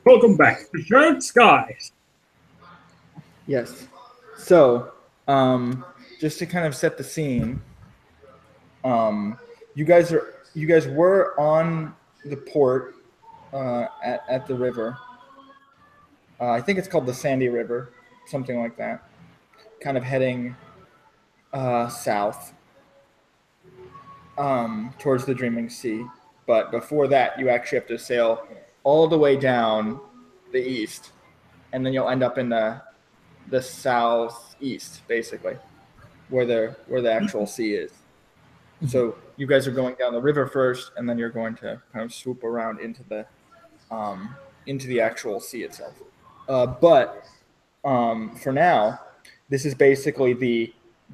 Welcome back to Giant Skies. Yes. So, just to kind of set the scene, you guys were on the port at the river. I think it's called the Sandy River, something like that. Kind of heading south towards the Dreaming Sea. But before that, you actually have to sail all the way down the east, and then you'll end up in the southeast, basically, where the actual sea is. So you guys are going down the river first, and then you're going to kind of swoop around into the actual sea itself. But for now, this is basically the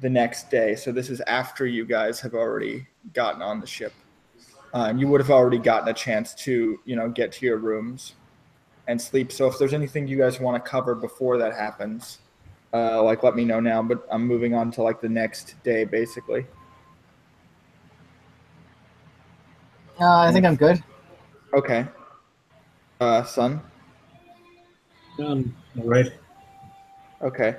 next day. So this is after you guys have already gotten on the ship. And you would have already gotten a chance to, get to your rooms and sleep. So if there's anything you guys want to cover before that happens, let me know now. But I'm moving on to the next day, basically. I think I'm good. Okay. Son? All right. Okay.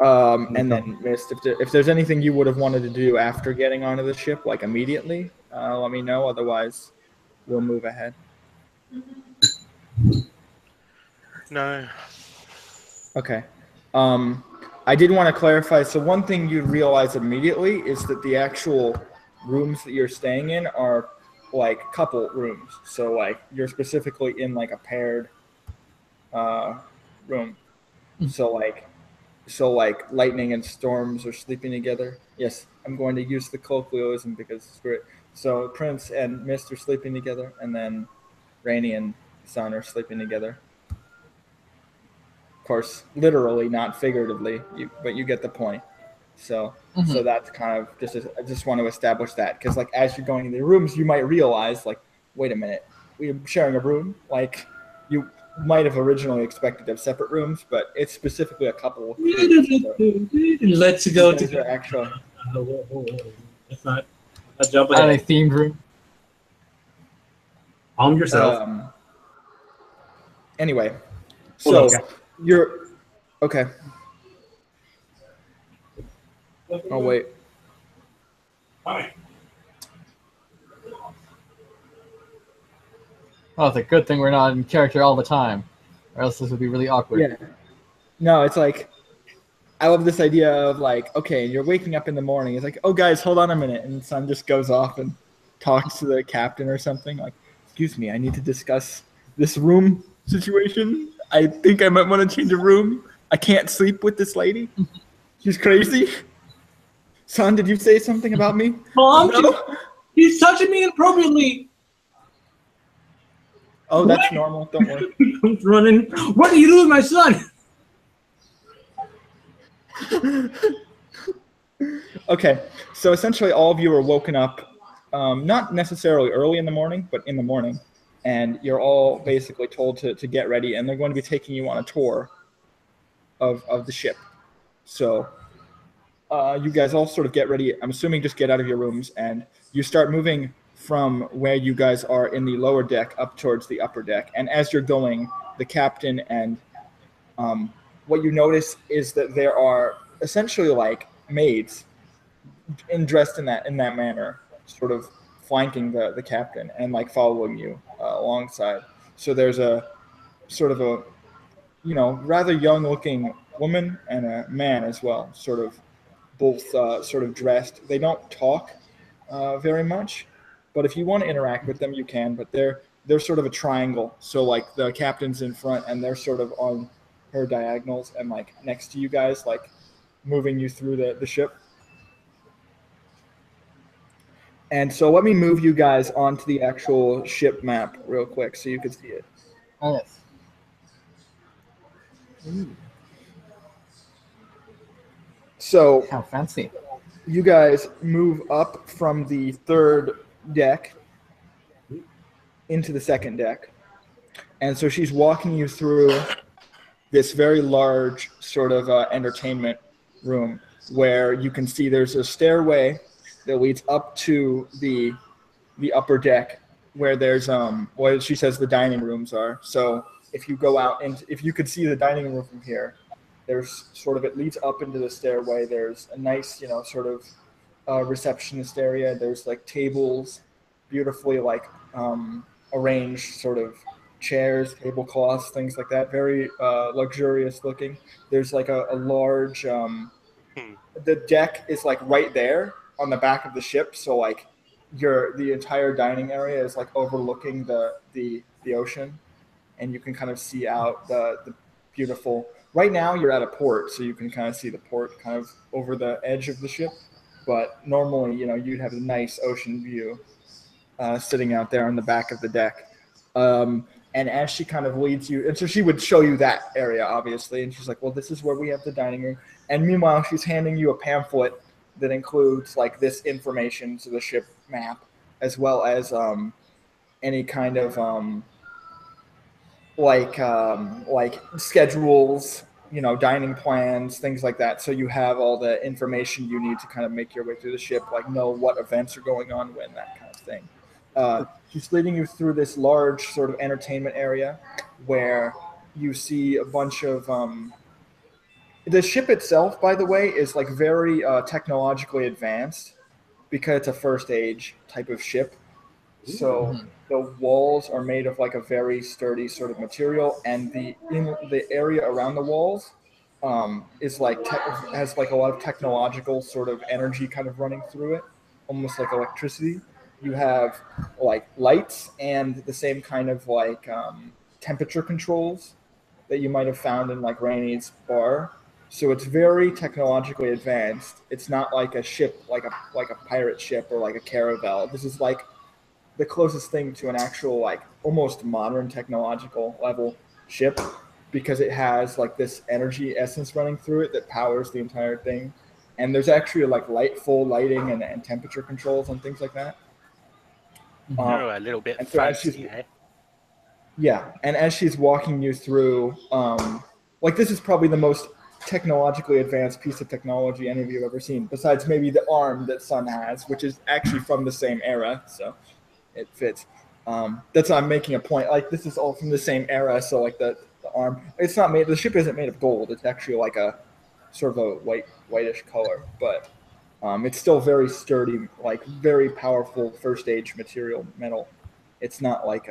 And then, Mist, if there's anything you would have wanted to do after getting onto the ship, immediately, let me know. Otherwise, we'll move ahead. No. Okay. I did want to clarify. So one thing you realize immediately is that the actual rooms that you're staying in are couple rooms. So you're specifically in a paired room. So lightning and storms are sleeping together. Yes, I'm going to use the colloquialism because it's great. So Prince and Mist are sleeping together, and then Rainy and Sun are sleeping together. Of course, literally, not figuratively, but you get the point. So that's kind of I just want to establish that because as you're going into the rooms, you might realize wait a minute, we're sharing a room. You might have originally expected to have separate rooms, but it's specifically a couple. Let's go to the actual. Let's not jump ahead. A themed room. Arm yourself. Anyway, so you're okay. Oh wait. Hi. Well, it's a good thing we're not in character all the time, or else this would be really awkward. Yeah. No, it's I love this idea of okay, you're waking up in the morning. It's oh guys, hold on a minute, and Sun just goes off and talks to the captain or something. Excuse me, I need to discuss this room situation. I think I might want to change a room. I can't sleep with this lady. She's crazy. Son, did you say something about me? Mom, no? He's touching me inappropriately. Oh, that's normal. Don't worry. Comes running. What do you do with my son? Okay, so essentially all of you are woken up, not necessarily early in the morning, but in the morning, and you're all basically told to get ready, and they're going to be taking you on a tour of the ship. So you guys all sort of get ready. I'm assuming just get out of your rooms, and you start moving from where you guys are in the lower deck up towards the upper deck. And as you're going, the captain and what you notice is that there are essentially maids dressed in that manner, sort of flanking the captain and following you alongside. So there's a sort of a rather young looking woman and a man as well, sort of both sort of dressed. They don't talk very much, but if you want to interact with them, you can. But they're sort of a triangle. So the captain's in front, and they're sort of on her diagonals and next to you guys, moving you through the ship. And so let me move you guys onto the actual ship map real quick so you can see it. Oh, yes. So how fancy. You guys move up from the third deck into the second deck. And so she's walking you through this very large sort of entertainment room where you can see there's a stairway that leads up to the upper deck where there's where she says the dining rooms are. So if you go out and if you could see the dining room from here, there's sort of, it leads up into the stairway. There's a nice, sort of receptionist area. There's like tables, beautifully like arranged sort of chairs, tablecloths, things like that. Very luxurious looking. There's like a large, the deck is like right there on the back of the ship. So like the entire dining area is like overlooking the ocean, and you can kind of see out the beautiful. Right now you're at a port, so you can kind of see the port kind of over the edge of the ship. But normally, you'd have a nice ocean view sitting out there on the back of the deck. And as she kind of leads you, and so she would show you that area, obviously, and she's like, well, this is where we have the dining room. And meanwhile, she's handing you a pamphlet that includes like this information to the ship map, as well as any kind of like schedules, dining plans, things like that. So you have all the information you need to kind of make your way through the ship, like know what events are going on when, that kind of thing. She's leading you through this large sort of entertainment area where you see a bunch of the ship itself, by the way, is like very technologically advanced because it's a first age type of ship. So the walls are made of like a very sturdy sort of material, and the area around the walls is like has like a lot of technological sort of energy kind of running through it, almost like electricity. You have like lights and the same kind of like temperature controls that you might have found in like Rainey's bar. So it's very technologically advanced. It's not like a ship, like a pirate ship or like a caravel. This is like the closest thing to an actual like almost modern technological level ship, because it has like this energy essence running through it that powers the entire thing. And there's actually like full lighting and temperature controls and things like that. Oh, a little bit and so fancy, eh? Yeah, and as she's walking you through, like this is probably the most technologically advanced piece of technology any of you have ever seen, besides maybe the arm that Sun has, which is actually from the same era, so it fits. That's why I'm making a point. Like this is all from the same era, so like the arm, it's not made. The ship isn't made of gold. It's actually like a sort of a whitish color, but it's still very sturdy, like very powerful first age material metal. It's not like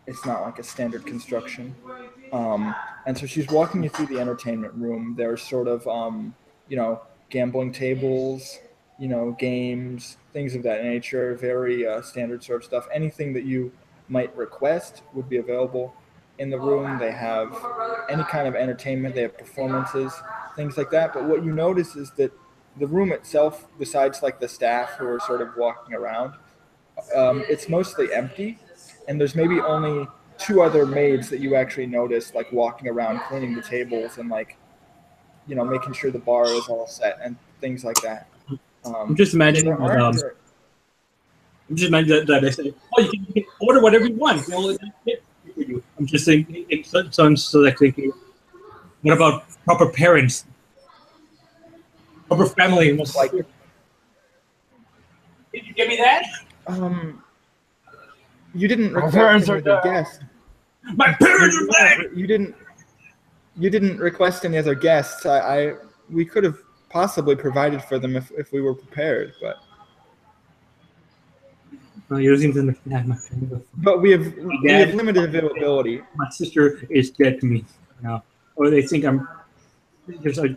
it's not like a standard construction. And so she's walking you through the entertainment room. There's sort of, gambling tables, games, things of that nature, very standard sort of stuff. Anything that you might request would be available in the room. They have any kind of entertainment. They have performances, things like that. But what you notice is that the room itself, besides like the staff who are sort of walking around, it's mostly empty. And there's maybe only 2 other maids that you actually notice like walking around cleaning the tables and like making sure the bar is all set and things like that. I'm just imagining that they say, oh, you can order whatever you want. I'm just thinking, it sounds so like thinking, what about proper parents, proper family? Like, did you give me that? You didn't request parents any are other dead. guests. My parents are back. You didn't request any other guests. We could have possibly provided for them if we were prepared, but You seem to understand my family. but we have limited availability. My sister is dead to me now, or they think I'm just like.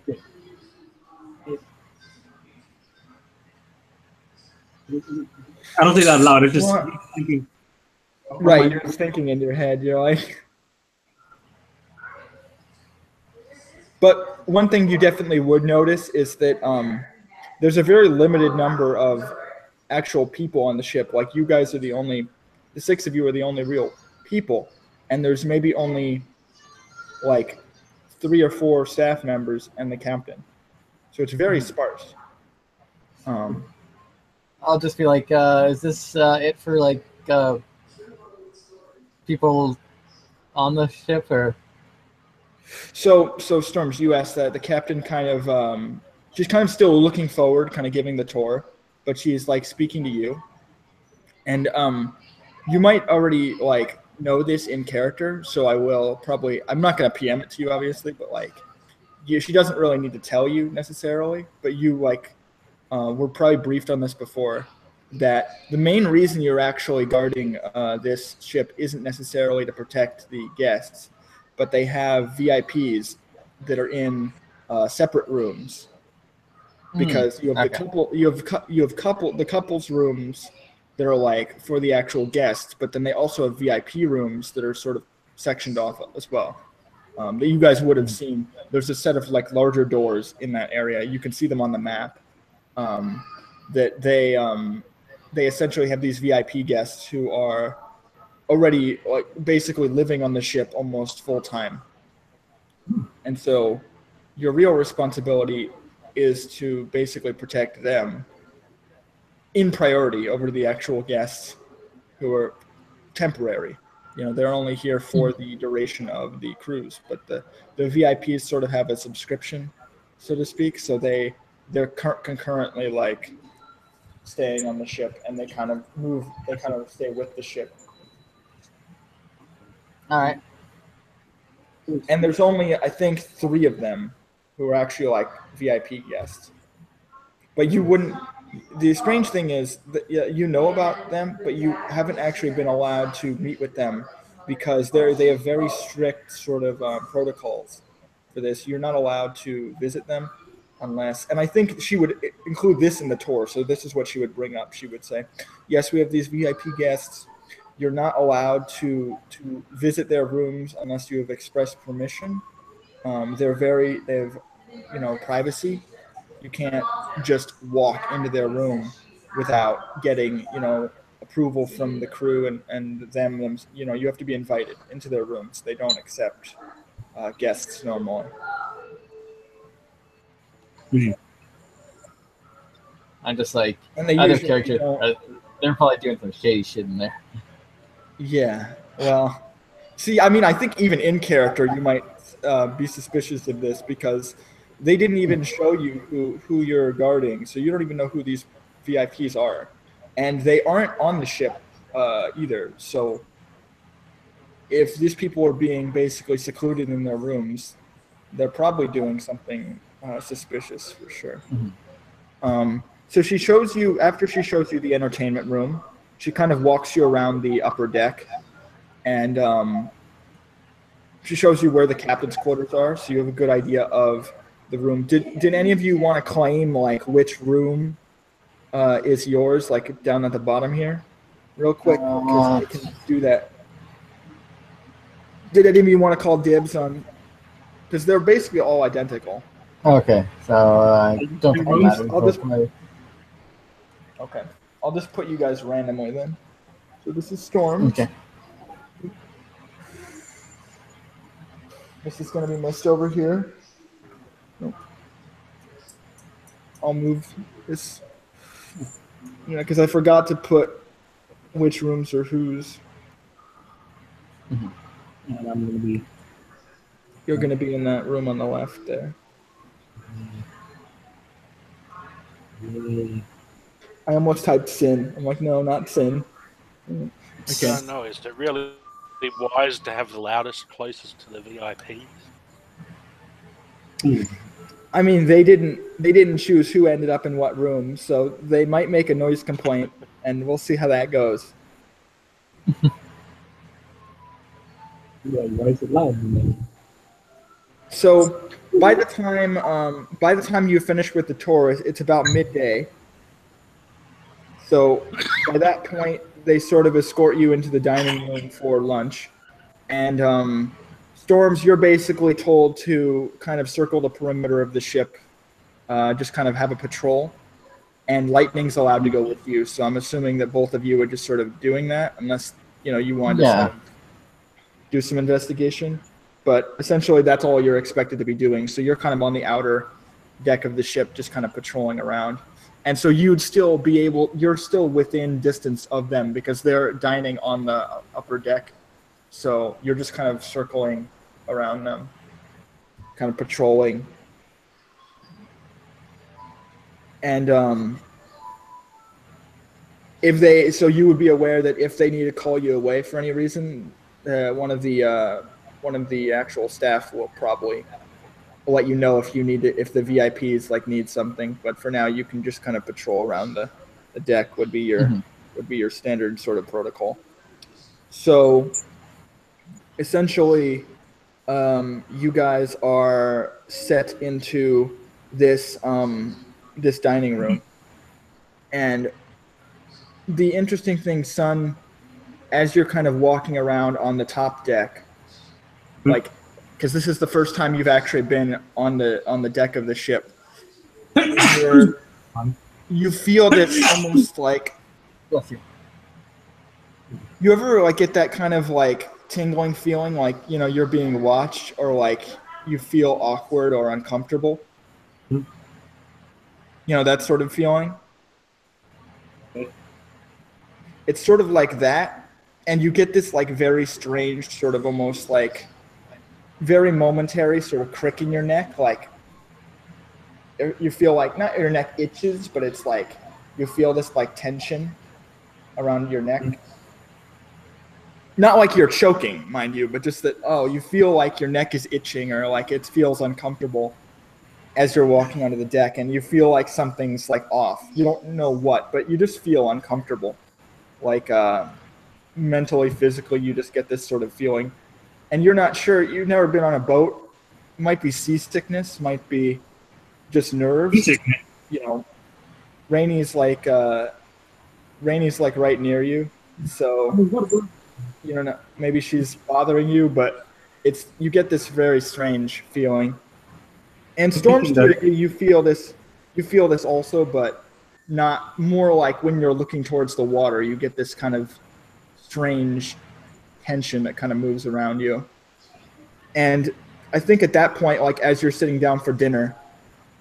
I don't think that loud. It's just thinking. Right, you're just thinking in your head. You're like. But one thing you definitely would notice is that there's a very limited number of actual people on the ship. Like you guys are the 6 of you are the only real people, and there's maybe only like 3 or 4 staff members and the captain. So it's very sparse. I'll just be like, is this it for like people on the ship, or? So Storms, you asked that. The captain kind of she's kind of still looking forward, kind of giving the tour, but she's like speaking to you, and you might already like know this in character, so I will probably. I'm not going to PM it to you, obviously, but like, she doesn't really need to tell you necessarily. But you we're probably briefed on this before. That the main reason you're actually guarding this ship isn't necessarily to protect the guests, but they have VIPs that are in separate rooms because you have the couple, the couples rooms that are like for the actual guests, but then they also have VIP rooms that are sort of sectioned off as well. That you guys would have seen. There's a set of like larger doors in that area. You can see them on the map. That they essentially have these VIP guests who are already like basically living on the ship almost full time. And so your real responsibility is to basically protect them in priority over the actual guests who are temporary. They're only here for the duration of the cruise, but the VIPs sort of have a subscription, so to speak. So they're concurrently like staying on the ship, and they kind of stay with the ship. All right. And there's only, I think, 3 of them who are actually like VIP guests. But you wouldn't. The strange thing is that you know about them, but you haven't actually been allowed to meet with them because they have very strict sort of protocols for this. You're not allowed to visit them unless, and I think she would include this in the tour. So this is what she would bring up. She would say, "Yes, we have these VIP guests. You're not allowed to visit their rooms unless you have expressed permission. They have privacy. You can't just walk into their room without getting approval from the crew and them. You have to be invited into their rooms. They don't accept guests normally." I'm just like, And they other usually characters, they're probably doing some shady shit in there. Yeah, well, see, I mean, I think even in character you might be suspicious of this because they didn't even show you who you're guarding, so you don't even know who these VIPs are, and they aren't on the ship either. So if these people are being basically secluded in their rooms, they're probably doing something suspicious for sure. So she shows you, after she shows you the entertainment room, she kind of walks you around the upper deck, and she shows you where the captain's quarters are, so you have a good idea of the room. Did any of you want to claim like which room is yours, like down at the bottom here, real quick? Because I can do that. Did any of you want to call dibs on? Because they're basically all identical. Okay, so don't think it matters. Okay, I'll just put you guys randomly then. So this is Storm. Okay. This is going to be missed over here. Nope. I'll move this, because I forgot to put which rooms are whose. And I'm going to be. You're going to be in that room on the left there. I almost typed sin. I'm like, no, not sin. Okay. I don't know. Is it really wise to have the loudest closest to the VIPs? I mean, they didn't choose who ended up in what room, so they might make a noise complaint, and we'll see how that goes. Yeah, why is it loud? So by the time you finish with the tour, it's about midday. So by that point, they sort of escort you into the dining room for lunch. And Storms, you're basically told to kind of circle the perimeter of the ship, just kind of have a patrol. And Lightning's allowed to go with you. So I'm assuming that both of you are just sort of doing that, unless you wanted to sort of do some investigation. But essentially, that's all you're expected to be doing. So you're kind of on the outer deck of the ship, just kind of patrolling around. And so you're still within distance of them because they're dining on the upper deck. So you're just kind of circling around them, kind of patrolling. And so you would be aware that if they need to call you away for any reason, one of the actual staff will probably let you know if you need to, if the VIPs like need something. But for now, you can just kind of patrol around the deck. Would be your standard sort of protocol. So essentially, you guys are set into this dining room, and the interesting thing, son, as you're kind of walking around on the top deck, like, because this is the first time you've actually been on the deck of the ship, you feel this almost like, Bless you. you ever like get that kind of like tingling feeling, like, you know, you're being watched, or like you feel awkward or uncomfortable? You know, that sort of feeling? It's sort of like that, and you get this like very strange sort of almost like very momentary sort of crick in your neck, like you feel like not your neck itches, but it's like you feel this like tension around your neck. Not like you're choking, mind you, but just that, oh, you feel like your neck is itching, or like it feels uncomfortable as you're walking onto the deck, and you feel like something's like off. You don't know what, but you just feel uncomfortable. Like mentally, physically, you just get this sort of feeling. And you're not sure, you've never been on a boat. It might be seasickness, might be just nerves. You know, Rainey's like right near you, so you don't know, maybe she's bothering you, but it's, you get this very strange feeling. And Storm's you feel this also, but not, more like when you're looking towards the water, you get this kind of strange tension that kind of moves around you. And I think at that point, like as you're sitting down for dinner,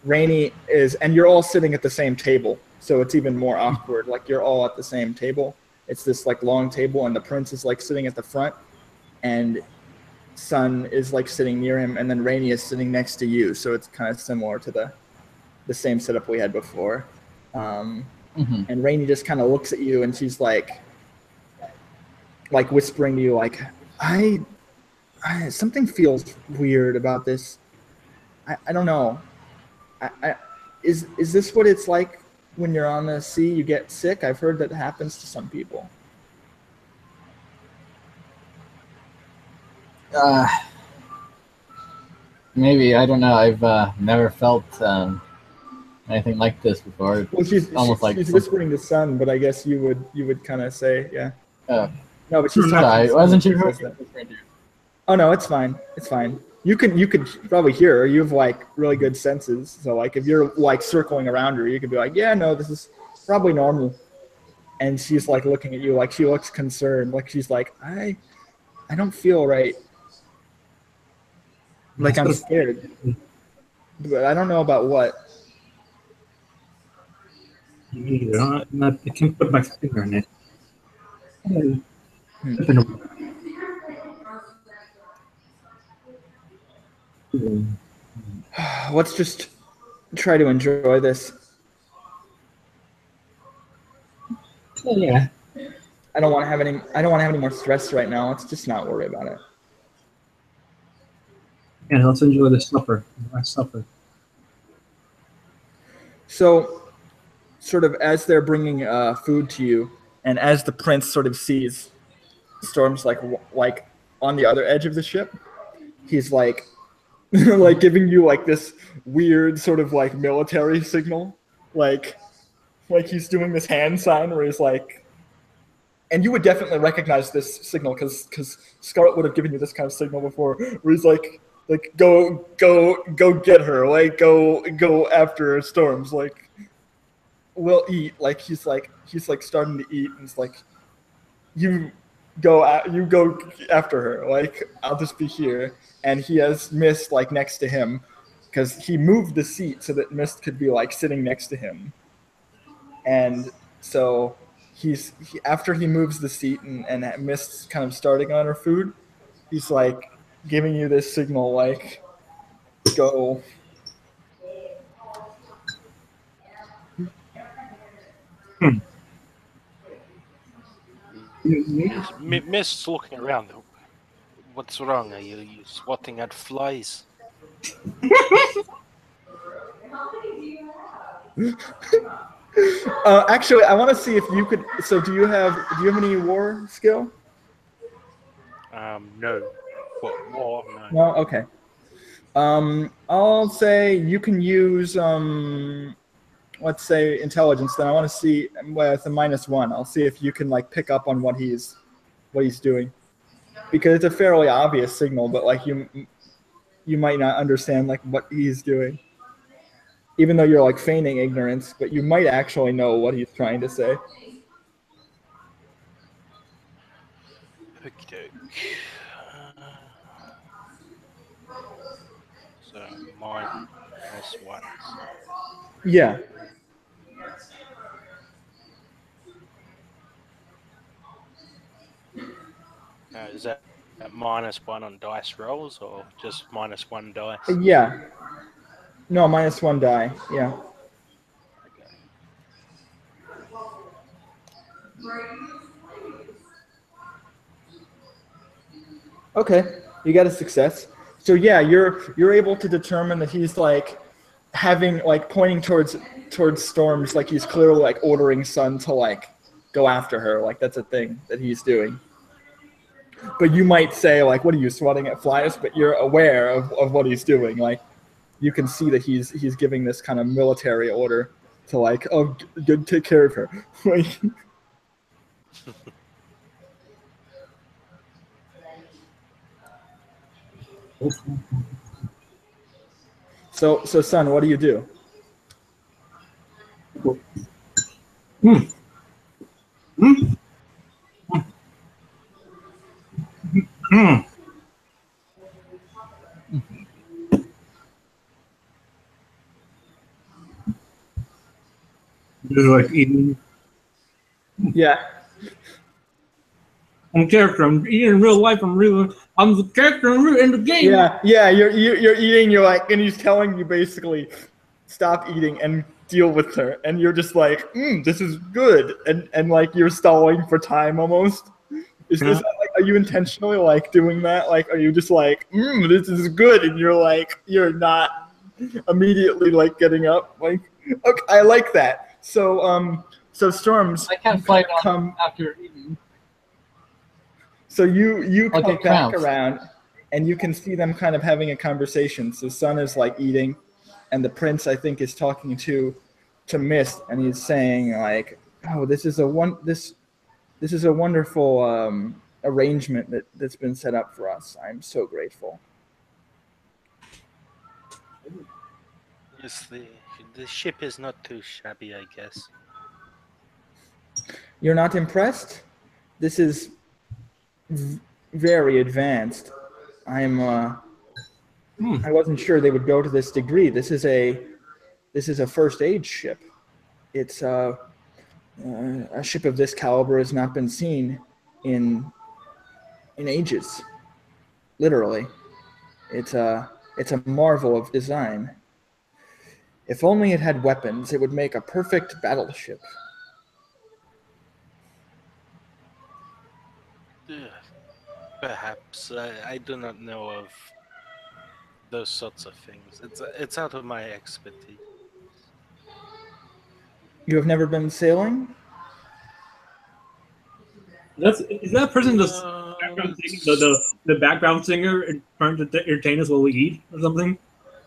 Rainey is, and you're all sitting at the same table, so it's even more awkward. Like you're all at the same table. It's this like long table, and the prince is like sitting at the front, and Sun is like sitting near him, and then Rainey is sitting next to you. So it's kind of similar to the same setup we had before. And Rainey just kind of looks at you, and she's like whispering to you, like, I something feels weird about this. I don't know. Is this what it's like when you're on the sea? You get sick? I've heard that happens to some people. Maybe, I don't know. I've never felt anything like this before. Well, she's like she's whispering to Sun, but I guess you would kind of say, yeah. No, but she's sorry, talking. wasn't sure. Oh no, it's fine. It's fine. You could probably hear her. You have like really good senses. So like if you're like circling around her, you could be like, yeah, no, this is probably normal. And she's like looking at you, like she looks concerned, like she's like, I don't feel right. Like I'm scared, but I don't know about what. Me either. I can't put my finger in it. Let's just try to enjoy this. Yeah. I don't want to have any more stress right now. Let's just not worry about it. Yeah, let's enjoy the supper. The last supper. So, sort of as they're bringing food to you, and as the prince sort of sees Storm's like on the other edge of the ship, he's like like giving you like this weird sort of like military signal, like he's doing this hand sign where he's like, and you would definitely recognize this signal because Scarlet would have given you this kind of signal before, where he's like go get her, like go after Storms, like we'll eat, like he's like starting to eat, and it's like you go after her, like I'll just be here. And he has Mist like next to him because he moved the seat so that Mist could be like sitting next to him. And so after he moves the seat and Mist's kind of starting on her food, he's like giving you this signal, like go. Mist's looking around. What's wrong? Are you swatting at flies? Actually, I want to see if you could. So, do you have any war skill? No. What war? No. No. Okay. I'll say you can use let's say intelligence. Then I want to see with a -1. I'll see if you can like pick up on what he's doing, because it's a fairly obvious signal, but like you might not understand like what he's doing, even though you're like feigning ignorance, but you might actually know what he's trying to say. Okey-doke. So -1. Yeah. Is that -1 on dice rolls or just -1 dice? Yeah. No, -1 die. Yeah. Okay. Okay. You got a success. So yeah, you're able to determine that he's like having like pointing towards Storms, like he's clearly like ordering Sun to like go after her. Like that's a thing that he's doing. But you might say like, what are you swatting at flies? But you're aware of what he's doing. Like you can see that he's giving this kind of military order to like, oh, good, take care of her. Like, so Sun, what do you do? Just like eating. Yeah. I'm character. I'm eating in real life. I'm the character in the game. Yeah. You're eating. You're like, and he's telling you basically, stop eating and deal with her, and you're just like, this is good, and like you're stalling for time almost. Is that like, are you intentionally like doing that? Like, are you just like, this is good, and you're not immediately like getting up? Like, okay, I like that. So Storms, I can't fight on after eating. So you I'll come get back cramps. around, and you can see them kind of having a conversation. So Sun is like eating, and the prince I think is talking to Mist, and he's saying like, "Oh, this is a wonderful arrangement that's been set up for us. I'm so grateful." Yes, the ship is not too shabby, I guess. You're not impressed? This is very advanced. I wasn't sure they would go to this degree. This is a first age ship. It's a ship of this caliber has not been seen in ages. Literally, it's a marvel of design. If only it had weapons, it would make a perfect battleship. Perhaps I do not know of those sorts of things. It's out of my expertise. You have never been sailing? Is that person the No, background singer, the background singer trying to entertain us while we eat or something?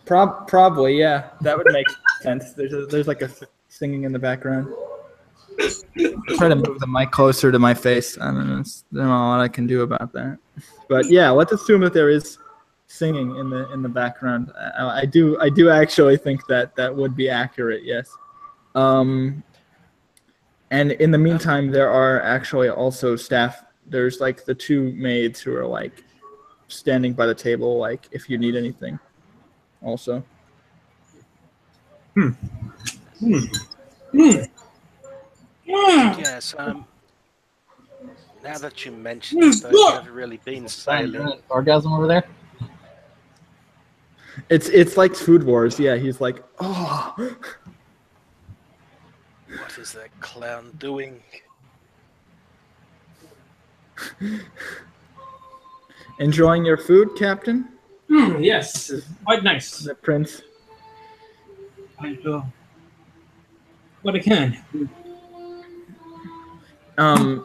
Probably, yeah. That would make sense. There's like a singing in the background. Try to move the mic closer to my face. I don't know what I can do about that. But yeah, let's assume that there is singing in the background. I do actually think that would be accurate. Yes. And in the meantime, there are actually also staff. There's like the two maids who are like standing by the table, like if you need anything. Also. Yes. Now that you mention it, I've never really been Son, you're sailing. in an orgasm over there? It's like Food Wars. Yeah, he's like, oh. What is that clown doing? Enjoying your food, Captain? Yes, quite nice. The prince. I do what I can.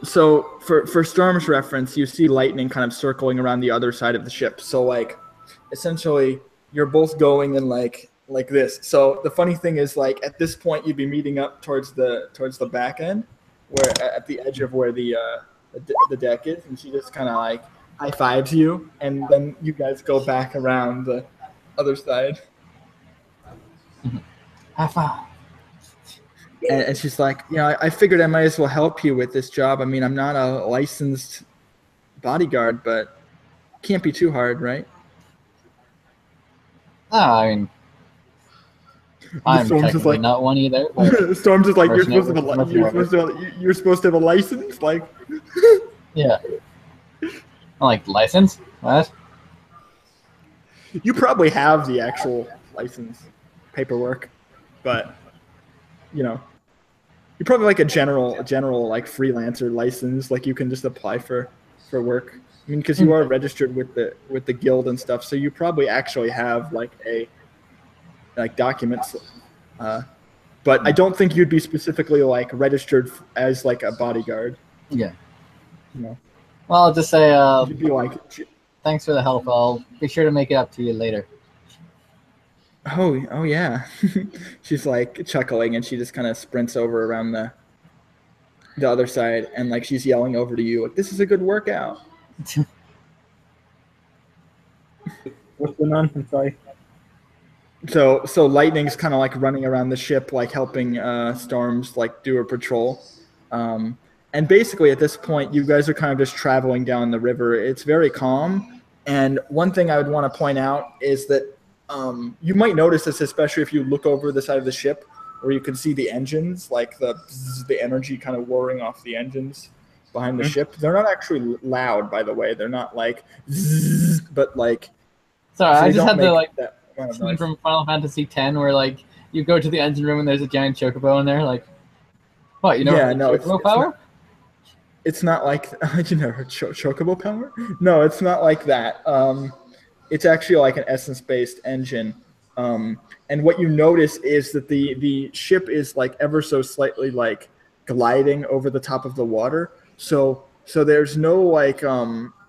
So for Storm's reference, you see lightning kind of circling around the other side of the ship. So like, essentially, you're both going in like this. So the funny thing is, like at this point, you'd be meeting up towards the back end, where at the edge of where the deck is, and she just kind of like high fives you, and then you guys go back around the other side. High five. And she's like, I figured I might as well help you with this job. I mean, I'm not a licensed bodyguard, but can't be too hard, right? No, I mean, I'm Storm's just technically like, not one either. But Storm's just like, you're Fortunate supposed to with have much you're supposed to have a license, like. yeah. I'm like, license? What? You probably have the actual license paperwork, but you're probably like a general like freelancer license, like you can just apply for work. I mean, because you are registered with the guild and stuff, so you probably actually have like documents. But I don't think you'd be specifically like registered as like a bodyguard. Yeah. You know, Well, I'll just say, you'd be like, thanks for the help. I'll be sure to make it up to you later. oh yeah. She's like chuckling, and she just kind of sprints over around the other side, and like she's yelling over to you, like, "This is a good workout." What's going on? I'm sorry. So Lightning's kind of like running around the ship, like helping Storms like do a patrol. And basically at this point, you guys are kind of just traveling down the river. It's very calm. And one thing I would want to point out is that you might notice this, especially if you look over the side of the ship, where you can see the engines, like the energy kind of whirring off the engines behind the ship. They're not actually loud, by the way. They're not like, but like. Sorry, So I they just don't had the make like that kind of scene noise. from Final Fantasy X where like you go to the engine room and there's a giant chocobo in there. Like, what? You know, Yeah, no, chocobo power? It's not like chocobo power. No, it's not like that. It's actually like an essence-based engine. And what you notice is that the ship is like ever so slightly like gliding over the top of the water. So there's no like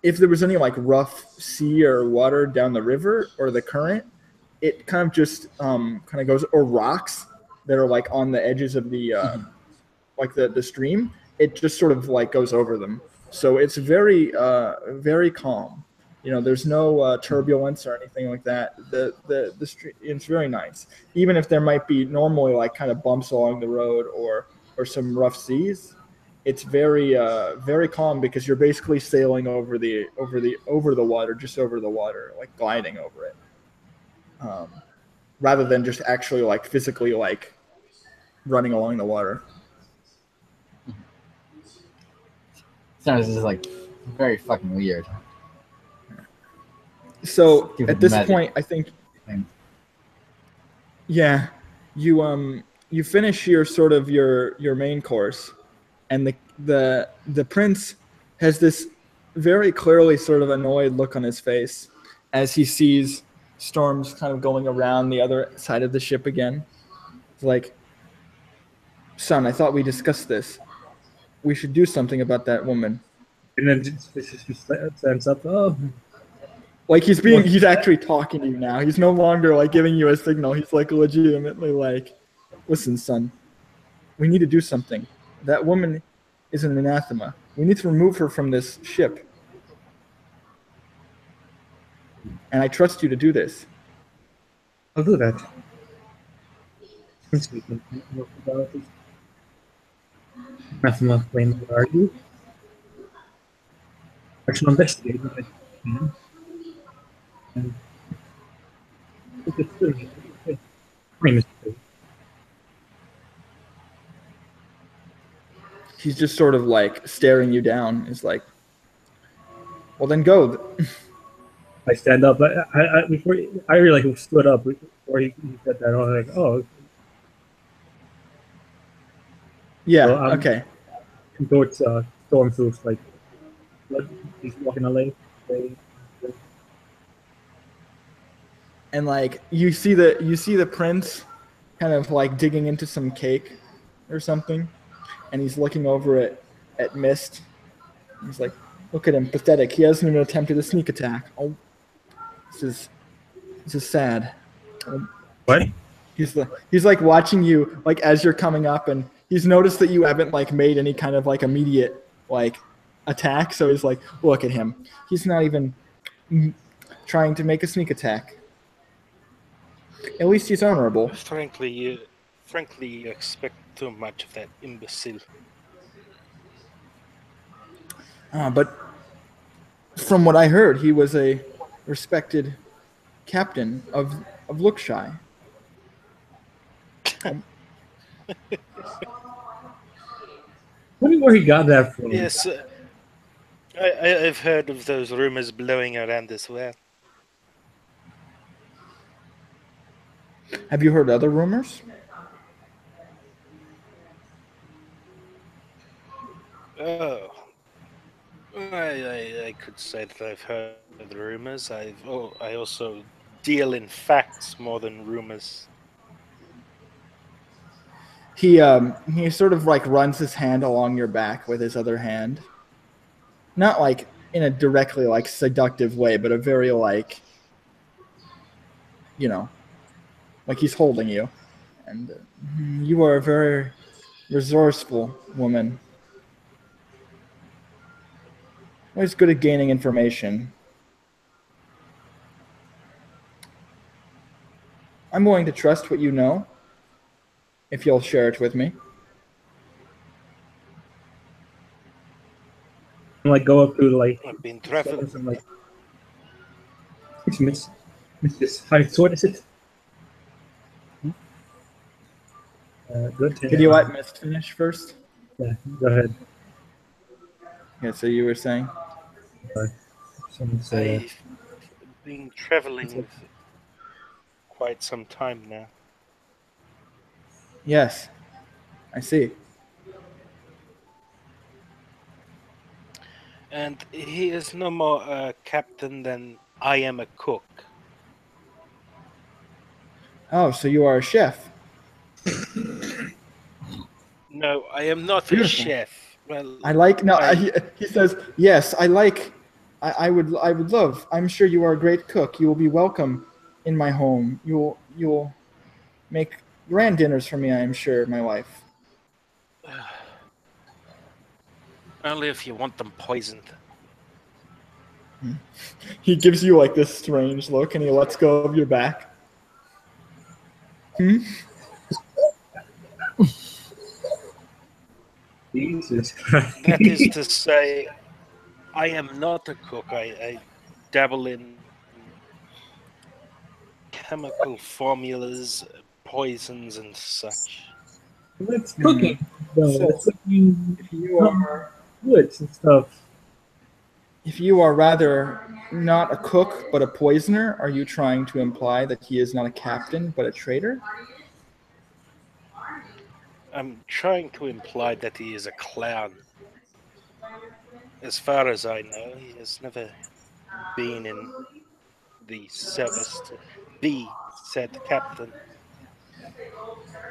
if there was any like rough sea or water down the river or the current, it kind of just kind of goes, or rocks that are like on the edges of the like the stream, it just sort of like goes over them. So it's very calm. There's no turbulence or anything like that. The street, it's very nice. Even if there might be normally like kind of bumps along the road or some rough seas, it's very calm because you're basically sailing over the water, just over the water, like gliding over it, rather than just actually like physically like running along the water. Sounds just like very fucking weird. So Stupid at this magic point, I think, thing. yeah, you finish your main course, and the prince has this very clearly sort of annoyed look on his face as he sees Storms kind of going around the other side of the ship again. It's like, son, I thought we discussed this. We should do something about that woman. And then just stands up. Oh, Like he's actually talking to you now. He's no longer like giving you a signal. He's like legitimately like, listen, son, we need to do something. That woman is an anathema. We need to remove her from this ship. And I trust you to do this. I'll do that. Since we can work about this. Nothing else claim where are you? Actually, investigate what I can. And look at this. Claim is true. He's just sort of like staring you down. He's like, well, then go. I stand up. I before I really like stood up before he said that. I was like, oh, Yeah, so, okay. towards Stormfoof, like he's walking away. and like you see the prince kind of like digging into some cake or something, and he's looking over at Mist. He's like, look at him, pathetic. He hasn't even attempted a sneak attack. Oh, this is sad. Oh, What? he's like watching you like as you're coming up, and he's noticed that you haven't like made any kind of like immediate like attack. So he's like, look at him. He's not even trying to make a sneak attack. At least he's honorable. Frankly, you expect too much of that imbecile. But from what I heard, he was a respected captain of Lookshy. Wonder where he got that from. Yes, I've heard of those rumors blowing around as well. Have you heard other rumors? Oh, I could say that I've heard the rumors. I also deal in facts more than rumors. He sort of like runs his hand along your back with his other hand. Not like in a directly like seductive way, but a very like, you know, like he's holding you. And you are a very resourceful woman. Always good at gaining information. I'm willing to trust what you know, if you'll share it with me. And, like go up to like I've been traveling. and like, Miss, how sword is it? Good. Could you let Mist finish first? Yeah, go ahead. Yeah, so you were saying? Someone say, I've been traveling quite some time now. Yes, I see. And he is no more a captain than I am a cook. Oh, so you are a chef. No, I am not Beautiful. a chef. Well, I like no. He says yes. I like. I would love. I'm sure you are a great cook. You will be welcome in my home. You'll make grand dinners for me. I am sure, my wife. only if you want them poisoned. He gives you like this strange look, and he lets go of your back. Jesus That is to say, I am not a cook. I dabble in chemical formulas, poisons, and such. That's cooking, though. So, That's cooking If you are woods and stuff. rather not a cook but a poisoner, are you trying to imply that he is not a captain but a traitor? I'm trying to imply that he is a clown. As far as I know, he has never been in the service to be said captain.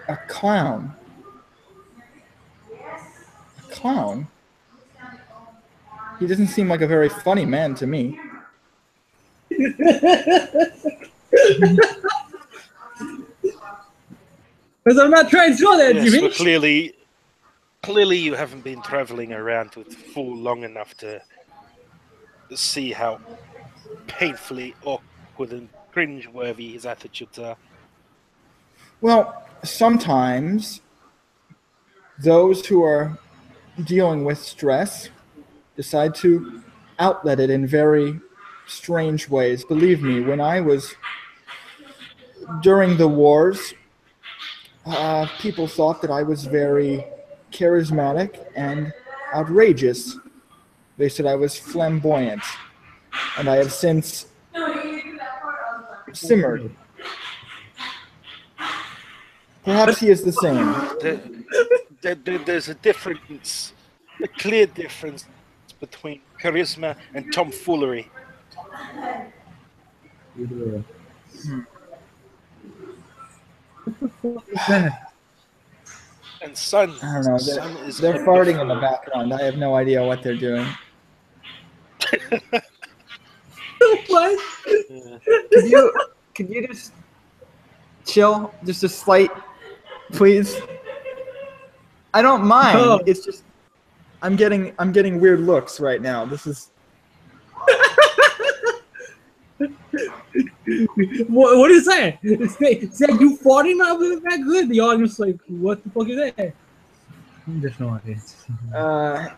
A clown. A clown? He doesn't seem like a very funny man to me. Because I'm not trying to throw that, Yes, Jimmy. but clearly you haven't been traveling around with Fool long enough to see how painfully awkward and cringeworthy his attitudes are. Well, sometimes those who are dealing with stress decide to outlet it in very strange ways. Believe me, when I was during the wars, people thought that I was very charismatic and outrageous. They said I was flamboyant, and I have since simmered. Perhaps he is the same. There's a difference, a clear difference between charisma and tomfoolery. What is that? And Sun, I don't know. Sun is They're on farting in the the background. I have no idea what they're doing. What? floor. Could you just chill? Just a slight, please. I don't mind. Oh. It's just I'm getting weird looks right now. This is What is that? Is that you farting out of that good? The audience like, what the fuck is that? There's no audience.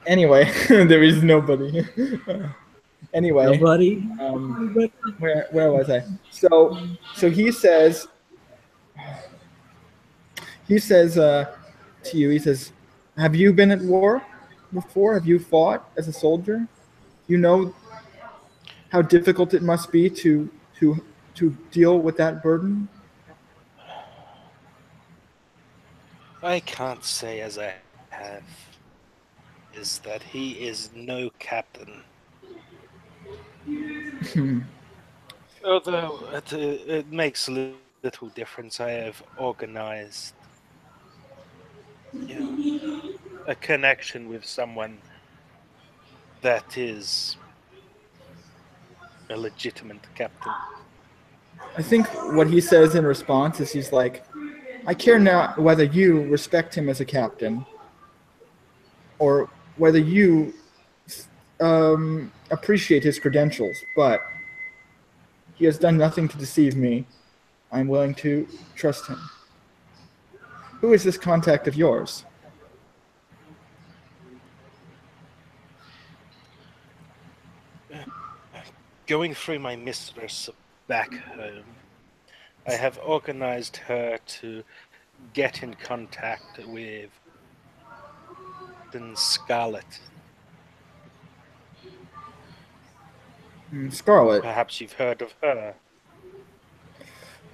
anyway. There is nobody. Anyway, Nobody. where was I? So he says to you, he says, "Have you been at war before? Have you fought as a soldier? You know how difficult it must be to deal with that burden." I can't say as I have. Is that he is no captain. Although it makes little difference. I have organized, a connection with someone that is a legitimate captain. I think what he says in response is he's like, "I care not whether you respect him as a captain or whether you appreciate his credentials, but he has done nothing to deceive me. I'm willing to trust him. Who is this contact of yours?" Going through my mistress back home, I have organized her to get in contact with Scarlet. Scarlet. Perhaps you've heard of her.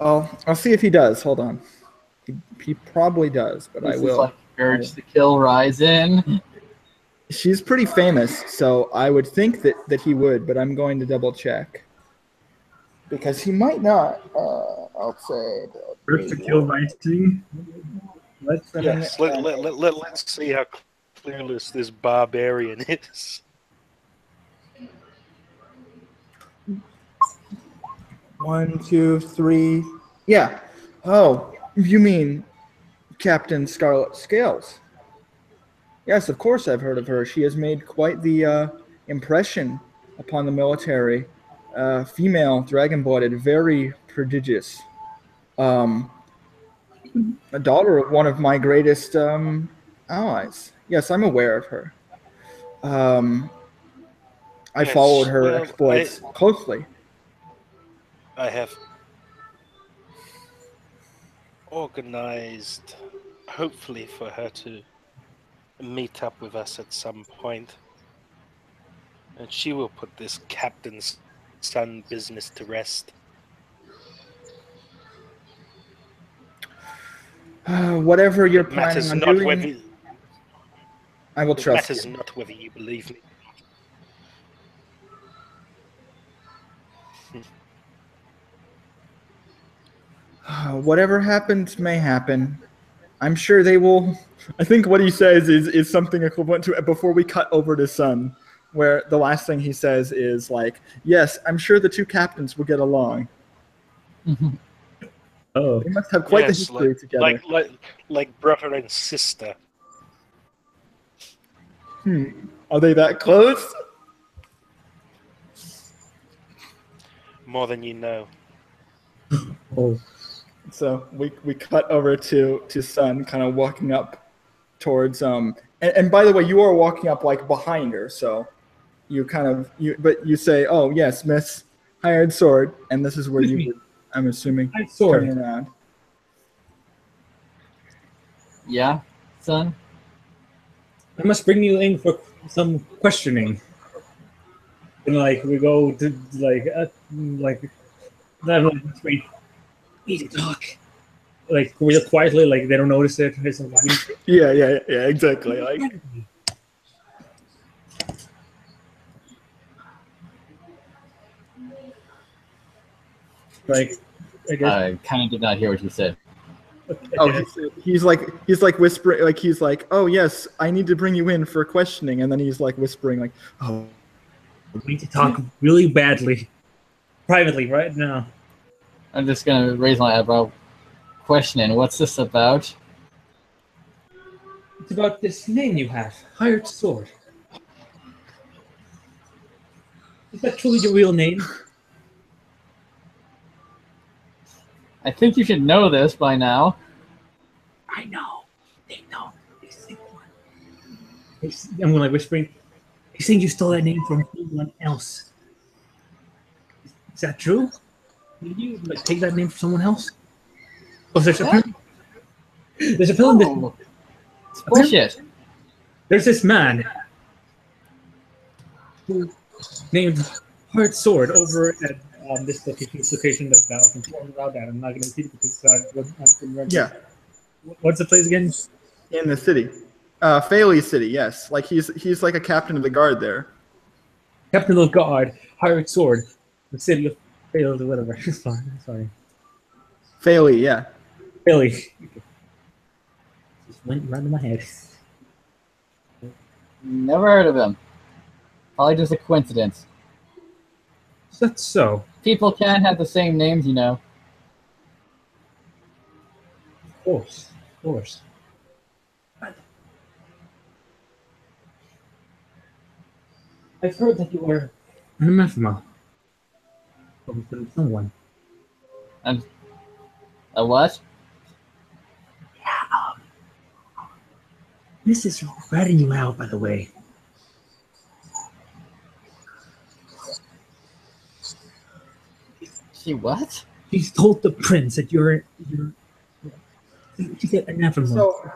I'll see if he does. Hold on. He probably does, but This I is will. like Urge to Kill Rise In. She's pretty famous, so I would think that he would, but I'm going to double check. Because he might not. I'll say. First to kill Rising. Let's Yes, let's see how clueless this barbarian is. 1, 2, 3. Yeah. Oh, you mean Captain Scarlet Scales? Yes, of course I've heard of her. She has made quite the impression upon the military. Female, dragon-blooded, very prodigious. A daughter of one of my greatest allies. Yes, I'm aware of her. I Yes, followed her well, exploits closely. I have organized, hopefully, for her to meet up with us at some point, and she will put this captain's son business to rest. Whatever you're It planning matters on not doing, whether I will it trust matters you. not whether you believe me. Whatever happens may happen. I'm sure they will. I think what he says is something equivalent to before we cut over to Sun, where the last thing he says is like, "Yes, I'm sure the two captains will get along. Oh. They must have quite the Yes, history together." like brother and sister. Are they that close? More than you know. Oh. So we cut over to Sun, kind of walking up towards and by the way, you are walking up like behind her, so you kind of but you say, "Oh yes, Miss Hired Sword," and this is where Excuse you me. would, I'm assuming, Hired Sword. turn around. Yeah, son? I must bring you in for some questioning. And like we go to like wait, easy talk. Like real quietly, like they don't notice it. It's like, Yeah, exactly. like I guess. I kind of did not hear what you said. Oh, he's like whispering, like he's like, oh yes, I need to bring you in for questioning, and then he's like whispering, like, oh, We need to talk really badly, privately, right now. I'm just gonna raise my eyebrow, questioning, what's this about? It's about this name you have, Hired Sword. Is that truly your real name? I think you should know this by now. I know. They know. They think one. I'm like whispering. They think you stole that name from someone else. Is that true? Did you like take that name from someone else? Oh, there's a film. Oh, it's bullshit. There's this man who named Hard Sword over at this location that Val's informed about that. I'm not going to repeat it because yeah, What's the place again? in the city, Faley City, yes, like he's like a captain of the guard there. Captain of the Guard, Hired Sword, the city of Faley or whatever. It's fine. Sorry. Faley, yeah. Faley. Just went right in my head. Never heard of him. Probably just a coincidence. That's so. People can't have the same names, you know. Of course. Of course. I've heard that you are an anathema. From someone. And a what? This is ratting you out, by the way. She what? She's told the prince that you're she said anathema. So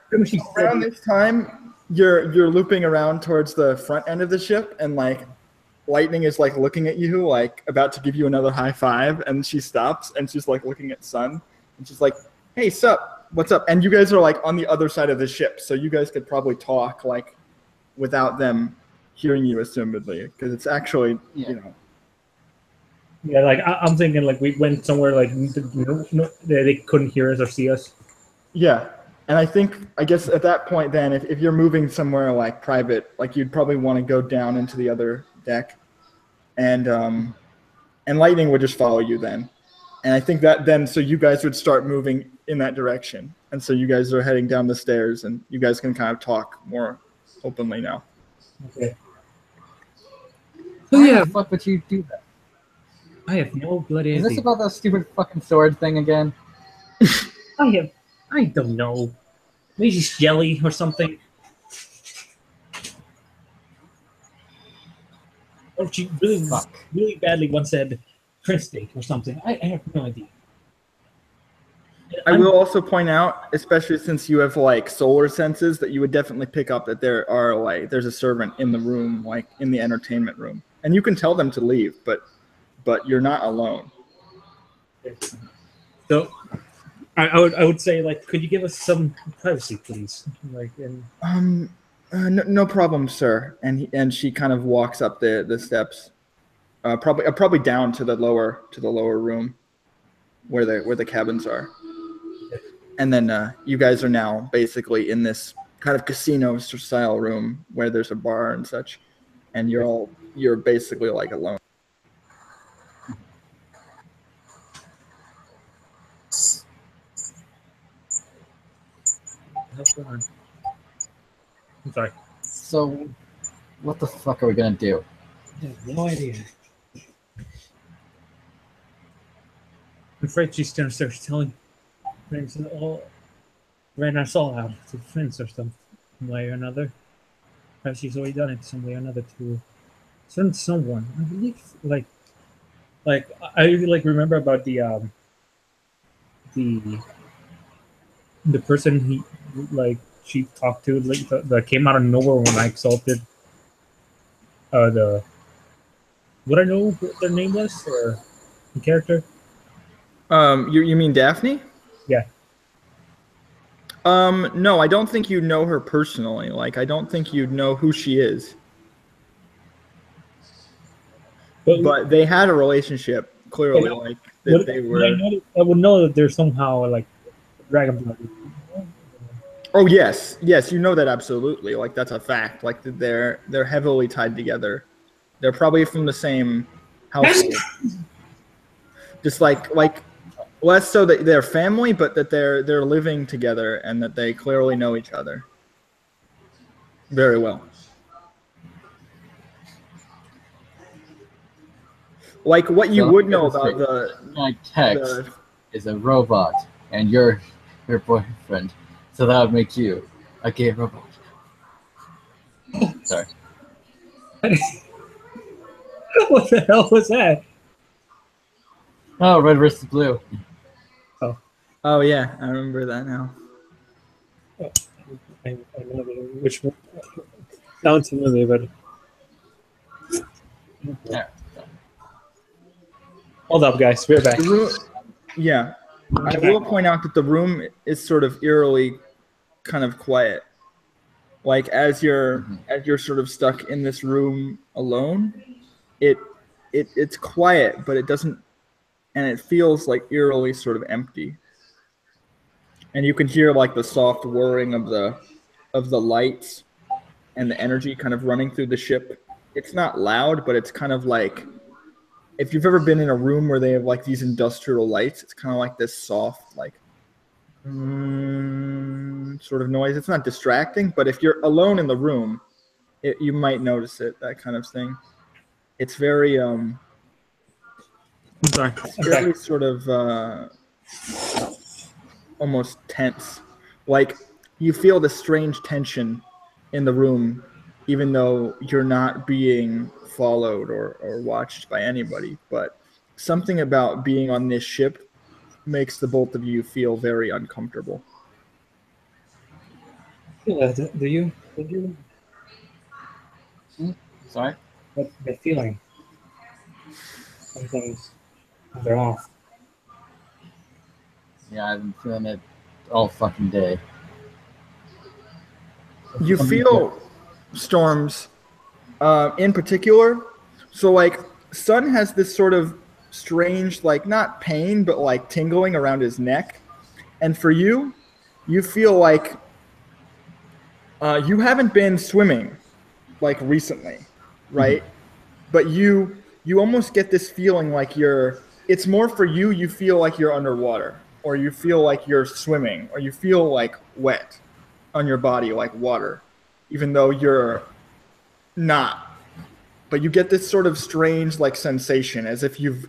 Pretty much she said around this time, you're looping around towards the front end of the ship, and like Lightning is like looking at you, like about to give you another high five, and she stops and she's like looking at Sun, and she's like, "Hey, sup? What's up?" And you guys are like on the other side of the ship, so you guys could probably talk like without them hearing you, assumedly, because it's actually you know. Yeah, like I'm thinking, like we went somewhere like they couldn't hear us or see us. Yeah, and I guess at that point, then if you're moving somewhere like private, like you'd probably want to go down into the other deck, and Lightning would just follow you then, and I think that then so you guys would start moving in that direction, and so you guys are heading down the stairs, and you guys can kind of talk more openly now. Okay. Why the fuck would you do that? I have no bloody Is idea. this about that stupid fucking sword thing again? I don't know. Maybe she's jelly or something. Or she really badly once said Prince Date or something. I have no idea. I will also point out, especially since you have like solar senses, that you would definitely pick up that there's a servant in the room, like in the entertainment room, and you can tell them to leave, but you're not alone. So, I would say, like, could you give us some privacy, please? Like, No problem, sir. And she kind of walks up the steps, probably down to the lower room, where the cabins are. And then you guys are now basically in this kind of casino style room where there's a bar and such, and you're basically like alone. what's going on? I'm sorry. So, what the fuck are we gonna do? I have no idea. I'm afraid she's gonna start telling friends all ran us all out to friends or something, one way or another. Perhaps she's already done it some way or another to someone. I believe, like I like remember about the person he like she talked to like that came out of nowhere when I exalted would I know what their name was or the character? You mean Daphne? Yeah. No, I don't think you know her personally. Like, I don't think you'd know who she is. But they had a relationship clearly like that they were. I would know that they're somehow like dragonfly. Oh yes, yes, you know that absolutely. Like that's a fact. Like they're heavily tied together. They're probably from the same household. Just like less so that they're family, but that they're living together and that they clearly know each other very well. Like what you So would let me know get this about straight. My text the is a robot, and you're your boyfriend, so that would make you a gay robot. Sorry. What the hell was that? Oh, red versus blue. oh yeah, I remember that now. I know which one sounds familiar, but Yeah. hold up, guys, we're back. Yeah, I will point out that the room is sort of eerily kind of quiet. Like as you're sort of stuck in this room alone, it's quiet, but it doesn't, and it feels like eerily sort of empty. And you can hear like the soft whirring of the lights and the energy kind of running through the ship. It's not loud, but it's kind of like if you've ever been in a room where they have like these industrial lights, it's kind of like this soft like sort of noise. It's not distracting, but if you're alone in the room, you might notice it, that kind of thing. It's very I'm sorry. very sort of almost tense. Like you feel the strange tension in the room, even though you're not being followed or watched by anybody. But something about being on this ship makes the both of you feel very uncomfortable. Do you? Did you? Sorry. What the feeling? Something's they're off. Yeah, I've been feeling it all fucking day. You feel storms in particular. So like Sun has this sort of strange, like not pain, but like tingling around his neck. And for you, you feel like you haven't been swimming like recently, right? But you almost get this feeling like it's more for you, you feel like you're underwater, or you feel like you're swimming, or you feel like wet on your body like water, even though you're not. But you get this sort of strange like sensation as if you've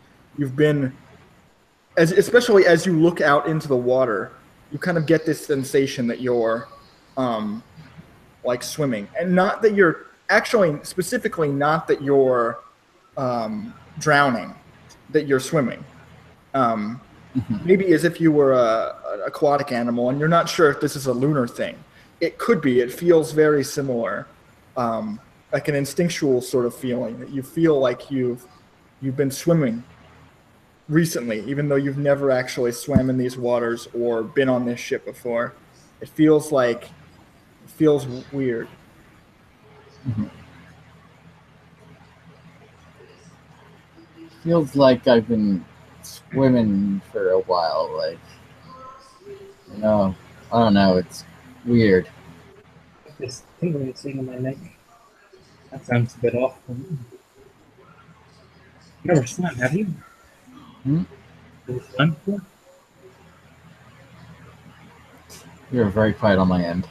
been especially as you look out into the water, you kind of get this sensation that you're like swimming, and not that you're actually specifically not that you're drowning, that you're swimming. Maybe as if you were an aquatic animal, and you're not sure if this is a lunar thing. It could be. It feels very similar, like an instinctual sort of feeling that you feel like you've been swimming recently, even though you've never actually swam in these waters or been on this ship before. It feels weird. Feels like I've been swimming for a while. Like, you know, I don't know. It's weird. This tingling thing in my neck. That sounds a bit off. You never swam, have you? Hmm? Have you swam before? You're very quiet on my end.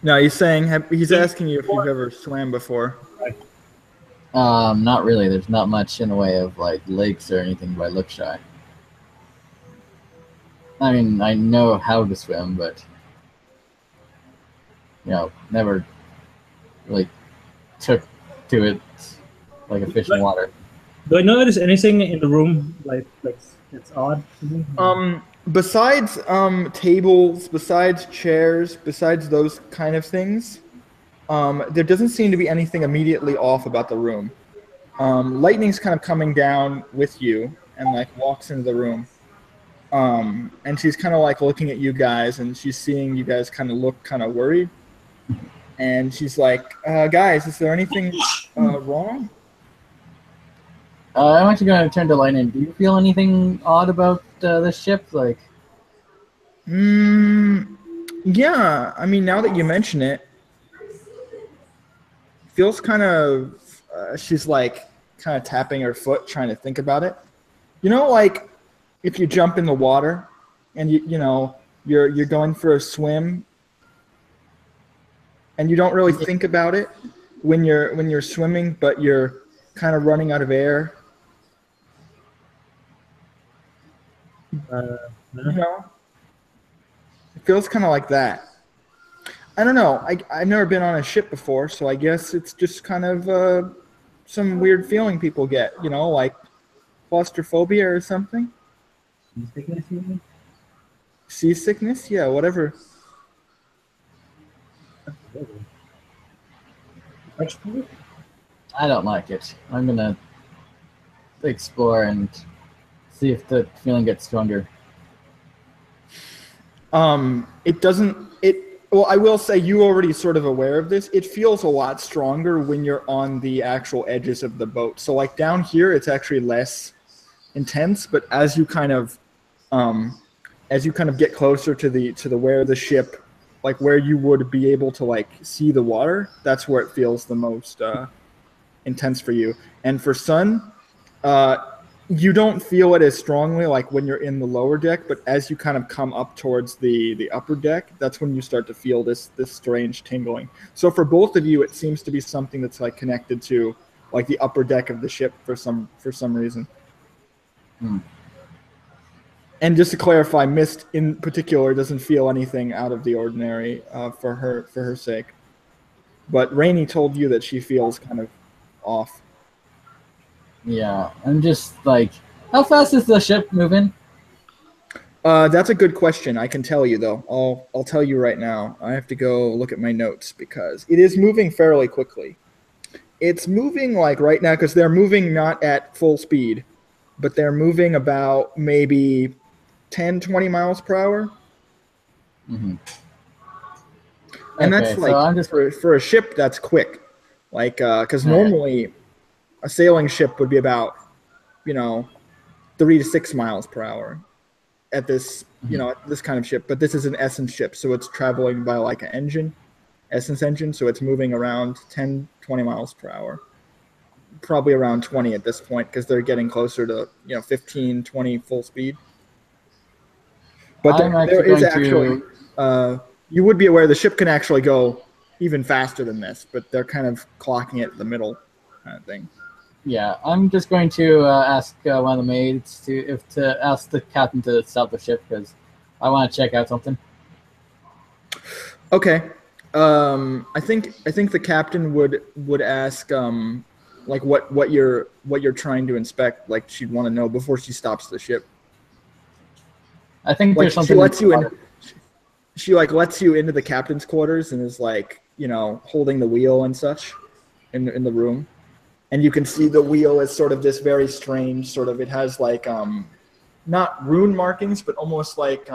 No, he's asking you if you've ever swam before. Not really. There's not much in the way of like lakes or anything by look shy. I mean, I know how to swim, but you know, never really took to it like a fish in water. Do I notice anything in the room like it's odd? Besides tables, besides chairs, besides those kind of things, there doesn't seem to be anything immediately off about the room. Lightning's kind of coming down with you and like walks into the room. And she's kind of like looking at you guys, and she's seeing you guys kind of look kind of worried. And she's like, guys, is there anything wrong? I'm actually going to turn to Lightning. Do you feel anything odd about this ship? Like, Yeah. I mean, now that you mention it, feels kind of. She's like kind of tapping her foot, trying to think about it. You know, like if you jump in the water, and you're going for a swim, and you don't really think about it when you're swimming, but you're kind of running out of air. No. You know, it feels kind of like that. I don't know. I've never been on a ship before, so I guess it's just kind of some weird feeling people get. You know, like claustrophobia or something. Sickness, you mean? Seasickness, yeah, whatever. Vegetable? I don't like it. I'm going to explore and see if the feeling gets stronger. It doesn't. Well, I will say you already sort of aware of this. It feels a lot stronger when you're on the actual edges of the boat. So like down here, it's actually less intense. But as you kind of get closer to the where the ship, like where you would be able to like see the water, that's where it feels the most intense for you. And for Sun, uh, you don't feel it as strongly like when you're in the lower deck, but as you kind of come up towards the upper deck, that's when you start to feel this strange tingling. So for both of you, it seems to be something that's like connected to like the upper deck of the ship for some reason. And just to clarify, Mist in particular doesn't feel anything out of the ordinary for her sake. But Rainey told you that she feels kind of off. Yeah, I'm just like, how fast is the ship moving? That's a good question. I can tell you though. I'll tell you right now. I have to go look at my notes because it is moving fairly quickly. It's moving like right now because they're moving not at full speed, but they're moving about maybe 10, 20 miles per hour. Mm-hmm. And Okay, that's so like I'm just for a ship that's quick. Like because Yeah. normally a sailing ship would be about 3 to 6 miles per hour at this this kind of ship, but this is an essence ship, so it's traveling by like an essence engine, so it's moving around 10, 20 miles per hour, probably around 20 at this point because they're getting closer to 15, 20 full speed. But I'm there actually is going actually you would be aware the ship can actually go even faster than this, but they're kind of clocking it in the middle kind of thing. I'm just going to ask one of the maids to ask the captain to stop the ship because I want to check out something. Okay. I think the captain would ask like what you're trying to inspect. Like she'd want to know before she stops the ship. I think Like there's she something. lets you in. She like lets you into the captain's quarters and is like holding the wheel and such in the room, and you can see the wheel is sort of this very strange sort of. It has like not rune markings, but almost like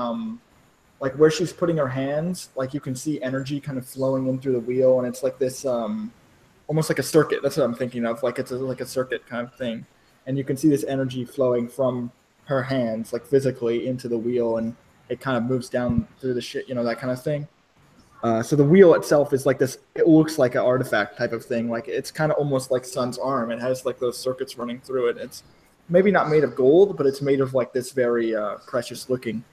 where she's putting her hands, like you can see energy kind of flowing in through the wheel, and it's like this almost like a circuit. That's what I'm thinking of. Like it's like a circuit kind of thing, and you can see this energy flowing from her hands, like physically into the wheel, and it kind of moves down through the shit, that kind of thing. So the wheel itself is like this. It looks like an artifact type of thing. Like it's kind of almost like Sun's arm. It has like those circuits running through it. It's maybe not made of gold, but it's made of like this very precious looking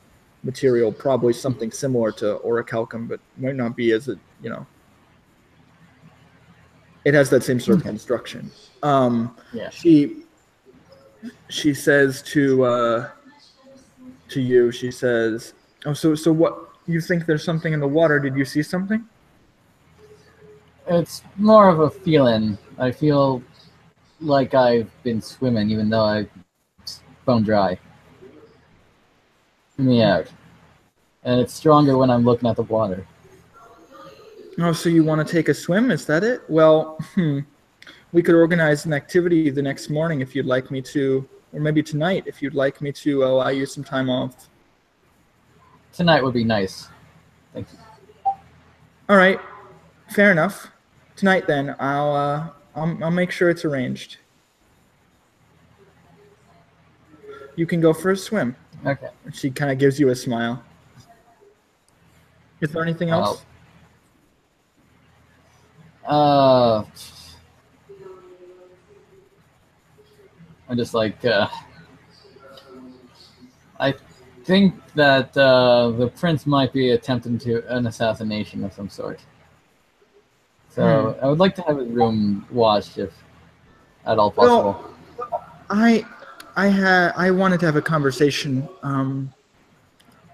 material, probably something similar to orichalcum, but might not be as it has that same sort of construction. Yeah. She says to you, she says, "Oh, so what? You think there's something in the water? Did you see something?" It's more of a feeling. I feel like I've been swimming, even though I've bone dry. Hear me out. And it's stronger when I'm looking at the water. Oh, so you want to take a swim? Is that it? Well, we could organize an activity the next morning if you'd like me to, or maybe tonight if you'd like me to allow you some time off. Tonight would be nice. Thank you. All right, fair enough. Tonight then, I'll make sure it's arranged. you can go for a swim. Okay. She kind of gives you a smile. Is there anything else? I'm just like, I think that the prince might be attempting an assassination of some sort. So I would like to have his room watched if at all possible. Well, I wanted to have a conversation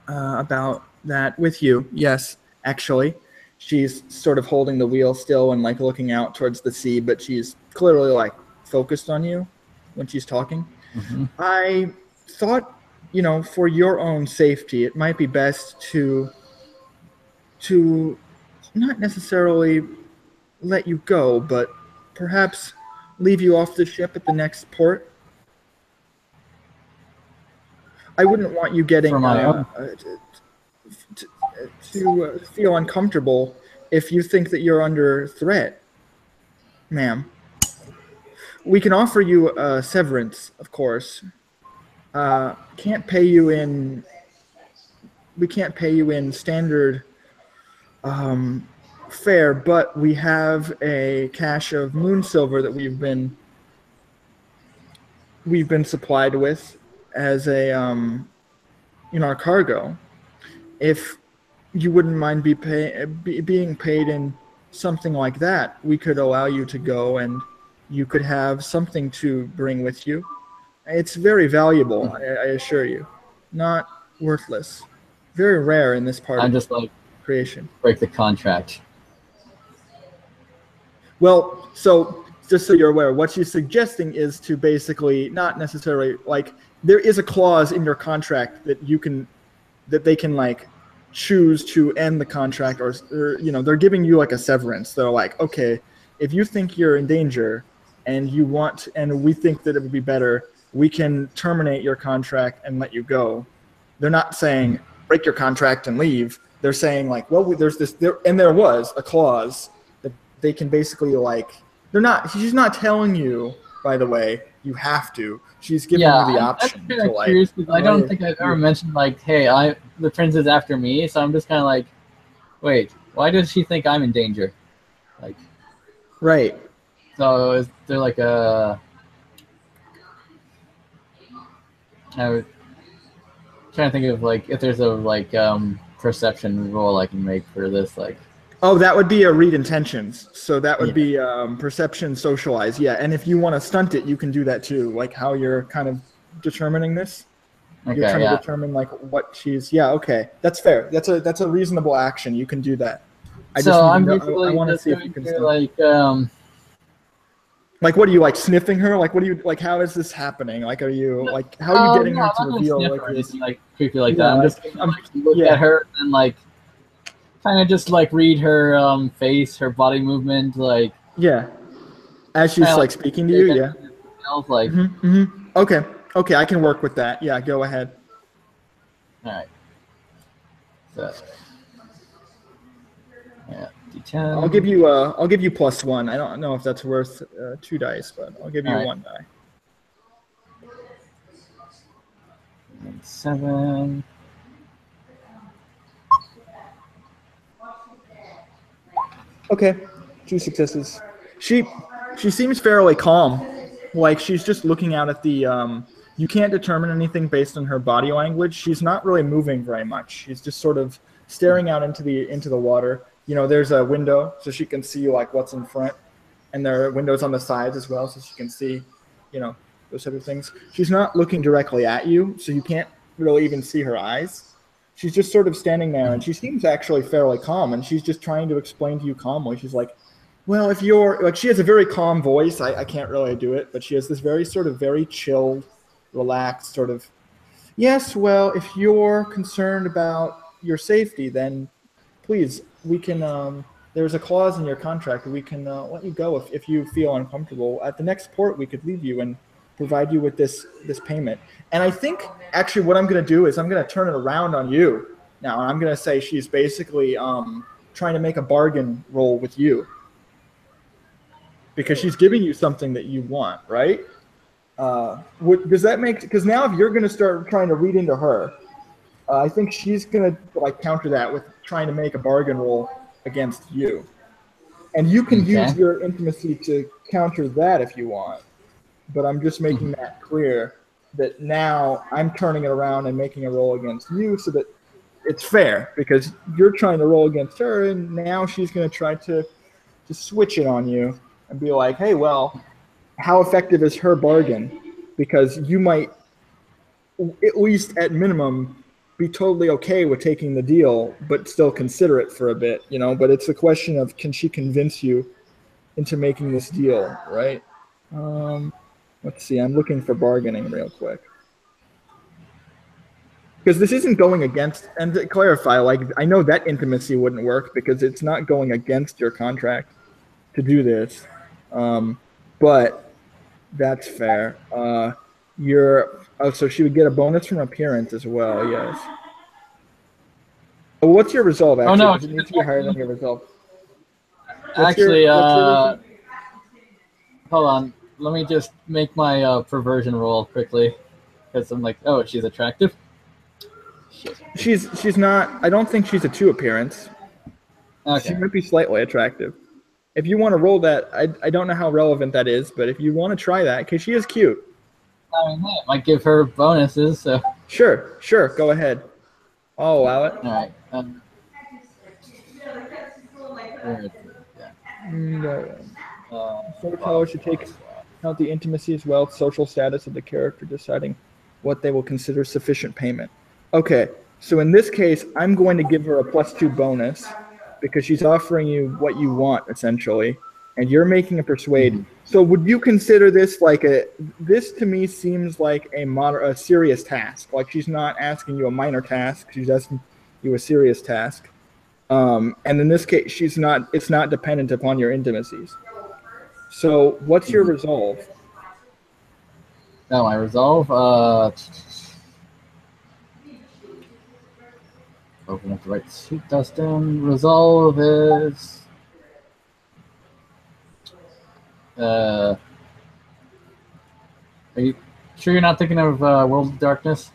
about that with you. Yes, actually. She's sort of holding the wheel still and like looking out towards the sea, but she's clearly like focused on you when she's talking. Mm-hmm. I thought, for your own safety, it might be best to not necessarily let you go, but perhaps leave you off the ship at the next port. I wouldn't want you getting For my own. to feel uncomfortable if you think that you're under threat, ma'am. We can offer you a severance, of course. Can't pay you in. We can't pay you in standard fare, but we have a cache of moon silver that we've been supplied with as a in our cargo. If you wouldn't mind being paid in something like that, we could allow you to go and you could have something to bring with you. It's very valuable, I assure you. Not worthless. Very rare in this part I'm of just like, creation. break the contract. Well, so just so you're aware, what she's suggesting is to basically not necessarily like there is a clause in your contract that they can like choose to end the contract or they're giving you like a severance. They're like, okay, if you think you're in danger and we think that it would be better, we can terminate your contract and let you go. They're not saying break your contract and leave. They're saying like, well, there was a clause that they can basically like, she's not telling you, by the way, you have to. She's giving you the option. I'm kind of curious because I don't think I've ever mentioned like, hey, the prince is after me, so I'm just kind of like, wait, why does she think I'm in danger? Like, right. So is there like a? I was trying to think of like if there's a perception roll I can make for this like. Oh, that would be a read intentions. So that would be perception socialize. Yeah, and if you want to stunt it, you can do that too. Like how you're kind of determining this. Okay, you're trying to determine like what she's. Yeah, okay, that's fair. That's a reasonable action. You can do that. I want to see if you can like what are you like sniffing her? Like what do you like? How is this happening? Like are you like how are you getting her to reveal like creepy like that? I'm just look at her and like. Kind of just like read her face, her body movement, like as she's like speaking to you, like okay, I can work with that. Yeah, go ahead. All right. So D10. I'll give you +1. I don't know if that's worth 2 dice, but I'll give you 1 die. And 7. Okay, 2 successes. She seems fairly calm. Like she's just looking out at the. You can't determine anything based on her body language. She's not really moving very much. She's just sort of staring out into the water. There's a window so she can see like what's in front, and there are windows on the sides as well so she can see, those type of things. She's not looking directly at you, so you can't really even see her eyes. She's just sort of standing there, and she seems actually fairly calm, and she's just trying to explain to you calmly. She's like, well, if you're, like, she has a very calm voice. I can't really do it, but she has this very chilled, relaxed sort of, yes, well, if you're concerned about your safety, then please, we can, there's a clause in your contract that we can let you go if you feel uncomfortable. At the next port, we could leave you and provide you with this payment. And I think actually what I'm going to do is I'm going to turn it around on you now. And I'm going to say she's basically trying to make a bargain roll with you because she's giving you something that you want, right? Does that make? Because now if you're going to start trying to read into her, I think she's going to like counter that with trying to make a bargain roll against you, and you can use Okay. your intimacy to counter that if you want. But I'm just making that clear that now I'm turning it around and making a roll against you so that it's fair because you're trying to roll against her, and now she's going to try to switch it on you and be like, hey, well, how effective is her bargain? Because you might, at least at minimum, be totally okay with taking the deal, but still consider it for a bit, you know? But it's a question of can she convince you into making this deal, right? Let's see, I'm looking for bargaining real quick. Because this isn't going against, and to clarify, like, I know that intimacy wouldn't work because it's not going against your contract to do this. But that's fair. So she would get a bonus from appearance as well, yes. Oh, what's your resolve, actually? no, Does it need to be higher than your resolve? Actually, what's your resolve? hold on. Let me just make my perversion roll quickly. Because I'm like, oh, she's attractive? Shit. She's not, I don't think she's a 2 appearance. Okay. She might be slightly attractive. If you want to roll that, I don't know how relevant that is, but if you want to try that, because she is cute. I mean, hey, it might give her bonuses, so. Sure, go ahead. I'll allow it. Alright. Where is it? Yeah. Storyteller should take account the intimacy as well, social status of the character, deciding what they will consider sufficient payment. Okay, so in this case, I'm going to give her a +2 bonus because she's offering you what you want, essentially, and you're making a persuade. So would you consider this like this to me seems like a serious task. Like she's not asking you a minor task, she's asking you a serious task. And in this case, it's not dependent upon your intimacies. So what's your resolve? Oh, my resolve? Open up the right sheet, Dustin. Resolve is... are you sure you're not thinking of World of Darkness?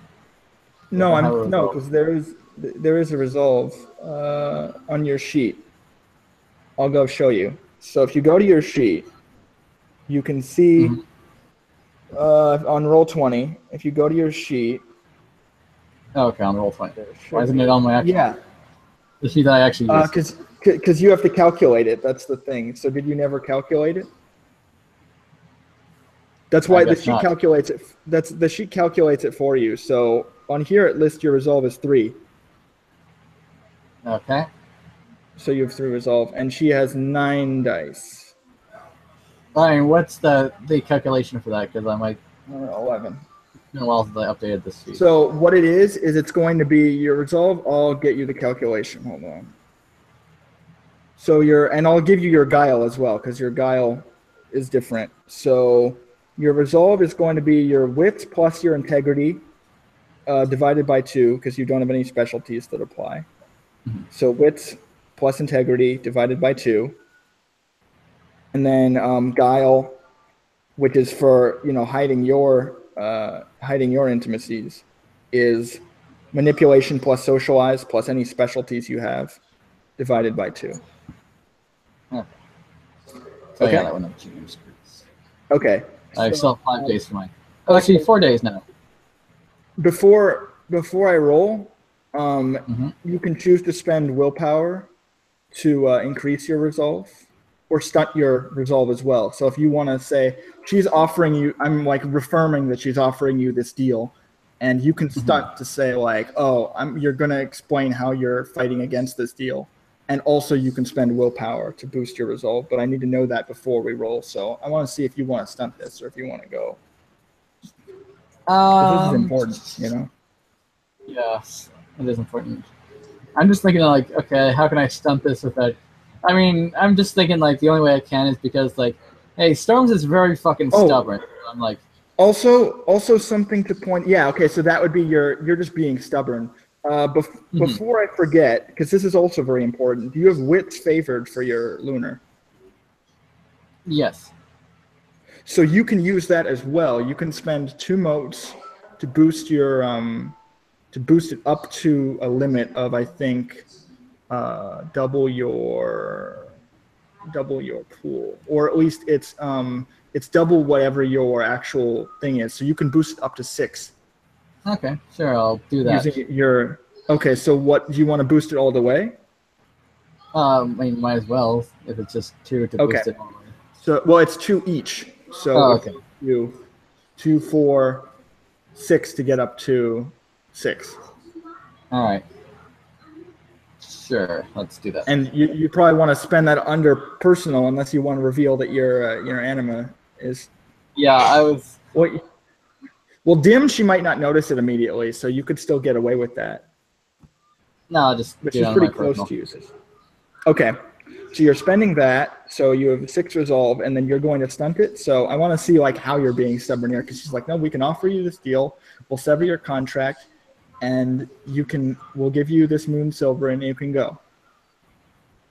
No, because there is a resolve on your sheet. I'll go show you. So if you go to your sheet, you can see on roll 20. If you go to your sheet. Oh, okay, on roll 20. Why isn't it on my actual? Yeah. The sheet that I actually use. Because you have to calculate it. That's the thing. So did you never calculate it? That's why the sheet calculates it. The sheet calculates it for you. So on here it lists your resolve as 3. Okay. So you have 3 resolve, and she has 9 dice. I mean, what's the calculation for that? Because I might 11. It's been a while since I updated this sheet. So what it is it's going to be your resolve. I'll get you the calculation. Hold on. So and I'll give you your guile as well, because your guile is different. So your resolve is going to be your wits plus your integrity divided by 2, because you don't have any specialties that apply. So wits plus integrity divided by 2. And then guile, which is for hiding your intimacies, is manipulation plus socialize plus any specialties you have divided by 2. Okay. So yeah, that one up changed. Okay. I still have 5 days for mine. Oh, actually 4 days now. Before I roll, you can choose to spend willpower to increase your resolve, or stunt your resolve as well. So if you want to say she's offering you, I'm like reaffirming that she's offering you this deal, and you can stunt to say like, oh, you're going to explain how you're fighting against this deal, and also you can spend willpower to boost your resolve. But I need to know that before we roll. So I want to see if you want to stunt this or if you want to go. This is important, Yeah, it is important. I'm just thinking like, okay, how can I stunt this without? I mean, I'm just thinking like the only way I can is because like, hey, Storms is very fucking stubborn. I'm like. Also something to point. Yeah, okay, so that would be you're just being stubborn. Before I forget, because this is also very important. Do you have wits favored for your lunar? Yes. So you can use that as well. You can spend 2 motes to boost your to boost it up to a limit of, I think, double your pool, or at least it's double whatever your actual thing is. So you can boost it up to 6 Okay, sure, I'll do that. using your. Okay, so what do you want to boost it all the way? I mean, might as well if it's just 2 to Okay. boost it. So well, it's 2 each. So Oh, okay. you 2, 4, 6 to get up to 6. All right. Sure, let's do that. And you probably want to spend that under personal, unless you want to reveal that your anima is. Yeah, I was. Well, dim, she might not notice it immediately, so you could still get away with that. No, I'll just. But do it she's on pretty my close personal. to uses. Okay, so you're spending that, so you have 6 resolve, and then you're going to stunt it. So I want to see like how you're being stubborn here, because she's like, no, we can offer you this deal. We'll sever your contract, and we'll give you this moon silver, and you can go.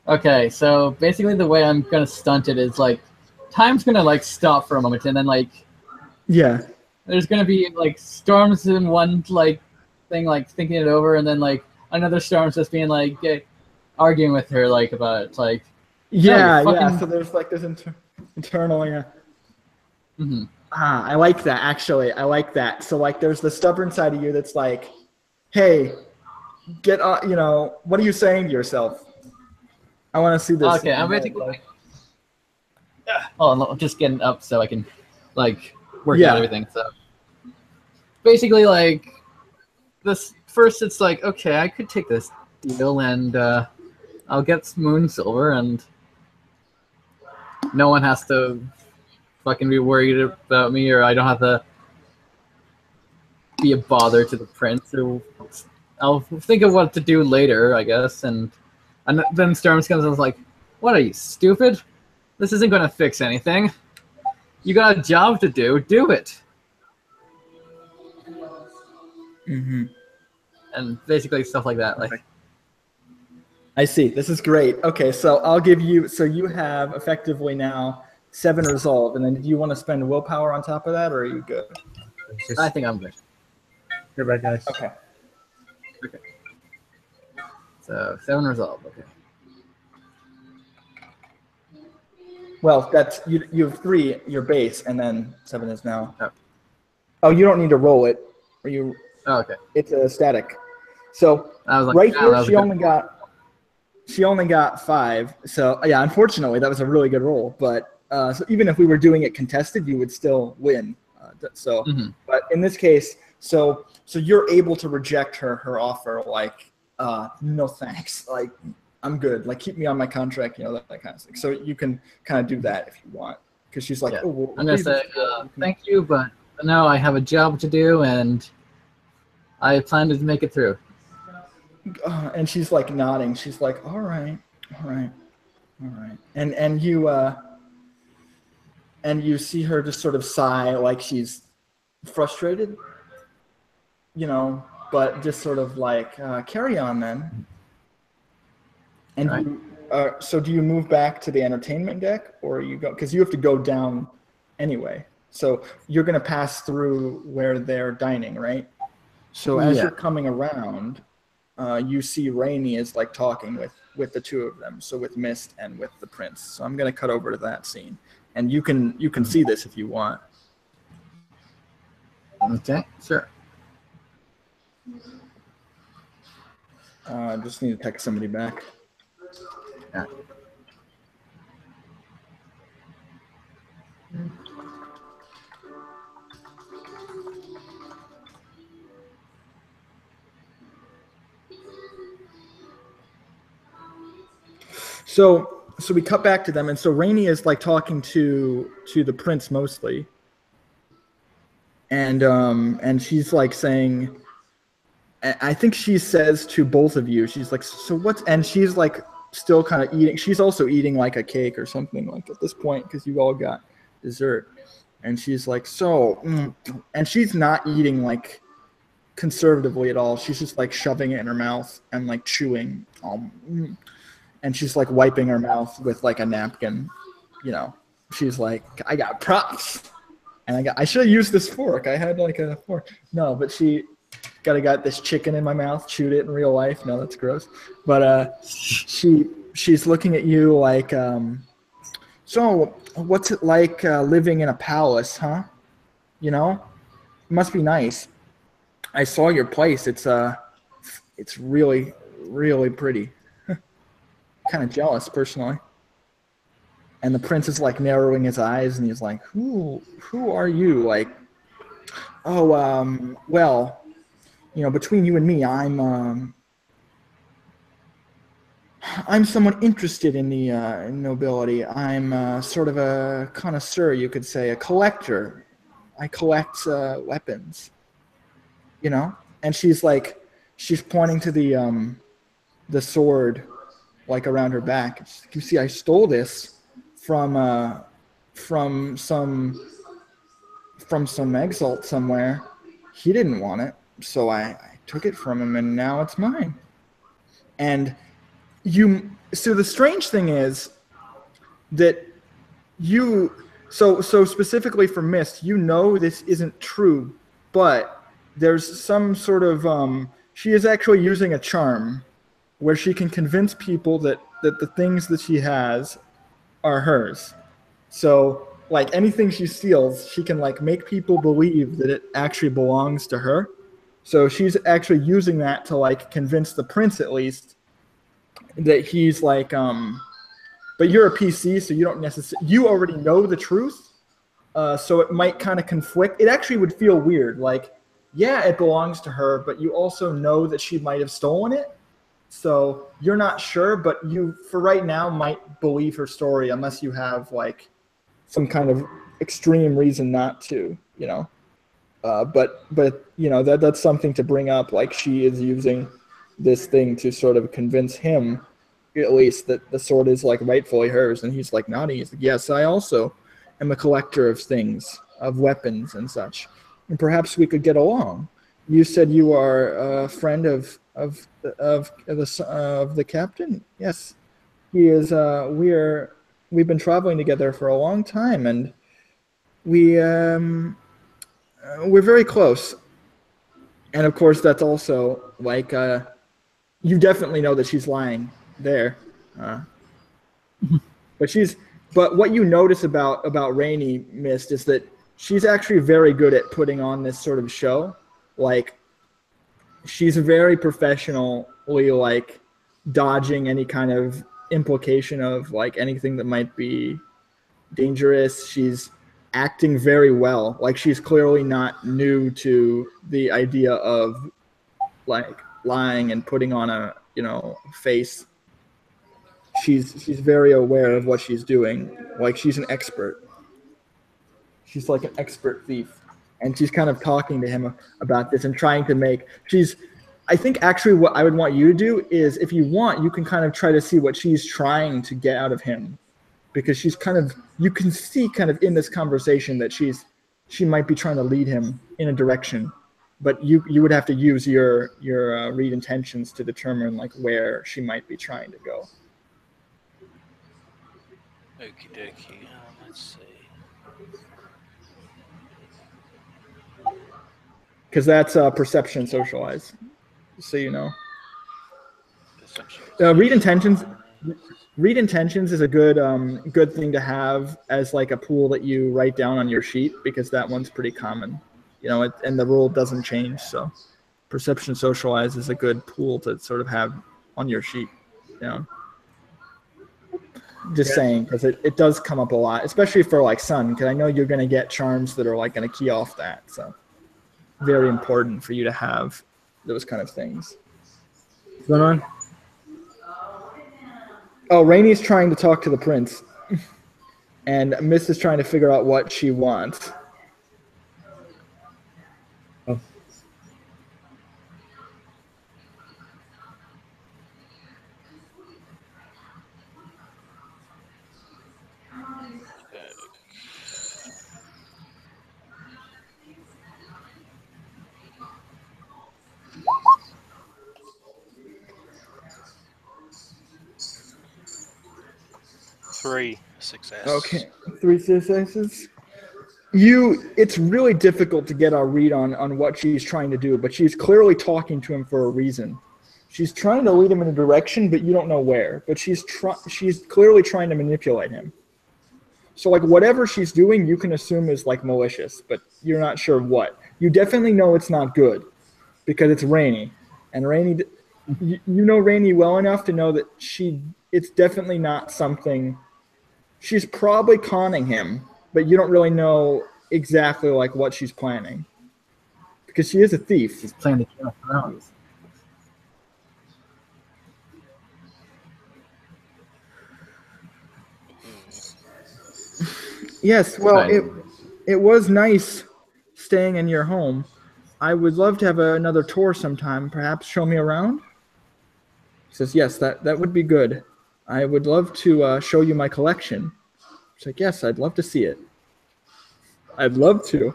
Okay, so basically the way I'm gonna stunt it is like, time's gonna like stop for a moment, and then like, Yeah. there's gonna be like storms in one like thing, like thinking it over, and then like another storm's just being like arguing with her like about it, like. Yeah, No, yeah. So there's like this internal, yeah. Mm-hmm. I like that, actually. I like that. So like there's the stubborn side of you that's like, hey, get on, what are you saying to yourself? I want to see this. Okay, I'm basically like, oh, no, I'm just getting up so I can like work out everything. So basically, like this first, it's like, okay, I could take this deal and I'll get moon silver, and no one has to fucking be worried about me, or I don't have to be a bother to the prince. Or I'll think of what to do later, I guess. And then Storms comes and is like, what are you, stupid? This isn't going to fix anything. You got a job to do. Do it. Mm-hmm. And basically stuff like that. Like, I see. This is great. Okay, so I'll give you. So you have effectively now 7 resolve, and then do you want to spend willpower on top of that, or are you good? I think I'm good. Goodbye, guys. Okay. Okay. So 7 resolve. Okay. Well, that's you have 3 your base, and then 7 is now. Oh. Oh, you don't need to roll it. Or you? Oh, okay. It's a static. So I was like, right yeah, here, that was she only got 5. So yeah, unfortunately, that was a really good roll. But so even if we were doing it contested, you would still win. But in this case, so you're able to reject her offer, like no thanks, like I'm good, like keep me on my contract, that kind of thing. So you can kind of do that if you want, because she's like, yeah. oh, well, I'm gonna say thank you, but no, I have a job to do, and I plan to make it through. And she's like nodding. She's like, all right. And you see her just sort of sigh, like she's frustrated, but just sort of like carry on then. And Right. So do you move back to the entertainment deck, or you go, because you have to go down anyway. So you're going to pass through where they're dining, right? So as you're coming around, you see Rainey is like talking with the 2 of them. So with Mist and with the prince. So I'm going to cut over to that scene, and you can see this if you want. Okay, sure. Just need to text somebody back. Yeah. So we cut back to them, and so Rainey is like talking to the prince mostly, and she's like saying, I think she says to both of you, she's like, so what's, and she's like still kind of eating. She's also eating like a cake or something like at this point, because you all got dessert, and she's like, and she's not eating like conservatively at all. She's just like shoving it in her mouth and like chewing. And she's like wiping her mouth with like a napkin, she's like, I got props. And I should have used this fork. I had like a fork. No, but she got this chicken in my mouth, chewed it in real life. No, that's gross. But she's looking at you like, so what's it like living in a palace, huh? You know, it must be nice. I saw your place. It's really, really pretty. Kind of jealous, personally. And the prince is like narrowing his eyes, and he's like, who are you? Like, oh, well, between you and me, I'm somewhat interested in the nobility. I'm sort of a connoisseur, you could say, a collector. I collect weapons, And she's pointing to the sword, like around her back. You see, I stole this from from some some exalt somewhere. He didn't want it, so I took it from him, and now it's mine. And so the strange thing is that so specifically for Mist, this isn't true, but there's some sort of she is actually using a charm where she can convince people that the things that she has are hers. So like anything she steals, she can like make people believe that it actually belongs to her. So she's actually using that to like convince the prince, at least, that he's like but you're a PC, so you don't necessarily, you already know the truth. So it might kind of conflict. It actually would feel weird. Like, yeah, it belongs to her, but you also know that she might have stolen it. So you're not sure, but you, for right now, might believe her story unless you have like some kind of extreme reason not to, But that's something to bring up. Like she is using this thing to sort of convince him, at least, that the sword is like rightfully hers, and he's like nodding. He's like, yes, I also am a collector of things, of weapons and such, and perhaps we could get along. You said you are a friend of the captain. Yes, he is. We've been traveling together for a long time, and we're very close. And of course, that's also like you definitely know that she's lying there. Uh, but what you notice about Rainey, Mist, is that she's actually very good at putting on this sort of show. Like she's very professionally like dodging any kind of implication of like anything that might be dangerous. She's acting very well. Like she's clearly not new to the idea of like lying and putting on a face. She's very aware of what she's doing. Like she's an expert. She's like an expert thief, and she's kind of talking to him about this and trying to make. I think actually what I would want you to do is, if you want, you can kind of try to see what she's trying to get out of him, because she's kind of, you can see kind of in this conversation that she might be trying to lead him in a direction, but you would have to use your read intentions to determine like where she might be trying to go. Okie dokie. Let's see. Because that's perception socialize, so you know. Perception. Read intentions. Read intentions is a good thing to have as like a pool that you write down on your sheet, because that one's pretty common, and the rule doesn't change. So perception socialize is a good pool to sort of have on your sheet. Just saying, because it does come up a lot, especially for like Sun, because I know you're going to get charms that are like going to key off that. So very important for you to have those kind of things. What's going on? Oh, Rainey's trying to talk to the prince, and Miss is trying to figure out what she wants. Oh. Three. Success. Okay, 3 successes. It's really difficult to get a read on what she's trying to do, but she's clearly talking to him for a reason. She's trying to lead him in a direction, but you don't know where. But she's clearly trying to manipulate him. So like whatever she's doing, you can assume is like malicious, but you're not sure what. You definitely know it's not good because it's Rainy, and Rainy, you know Rainy well enough to know that it's definitely not something. She's probably conning him, but you don't really know exactly like what she's planning because she is a thief. She's playing the Game of Thrones. Yes, well, Right. it was nice staying in your home. I would love to have another tour sometime. Perhaps show me around. He says, yes, that would be good. I would love to show you my collection. She's like, yes, I'd love to see it. I'd love to,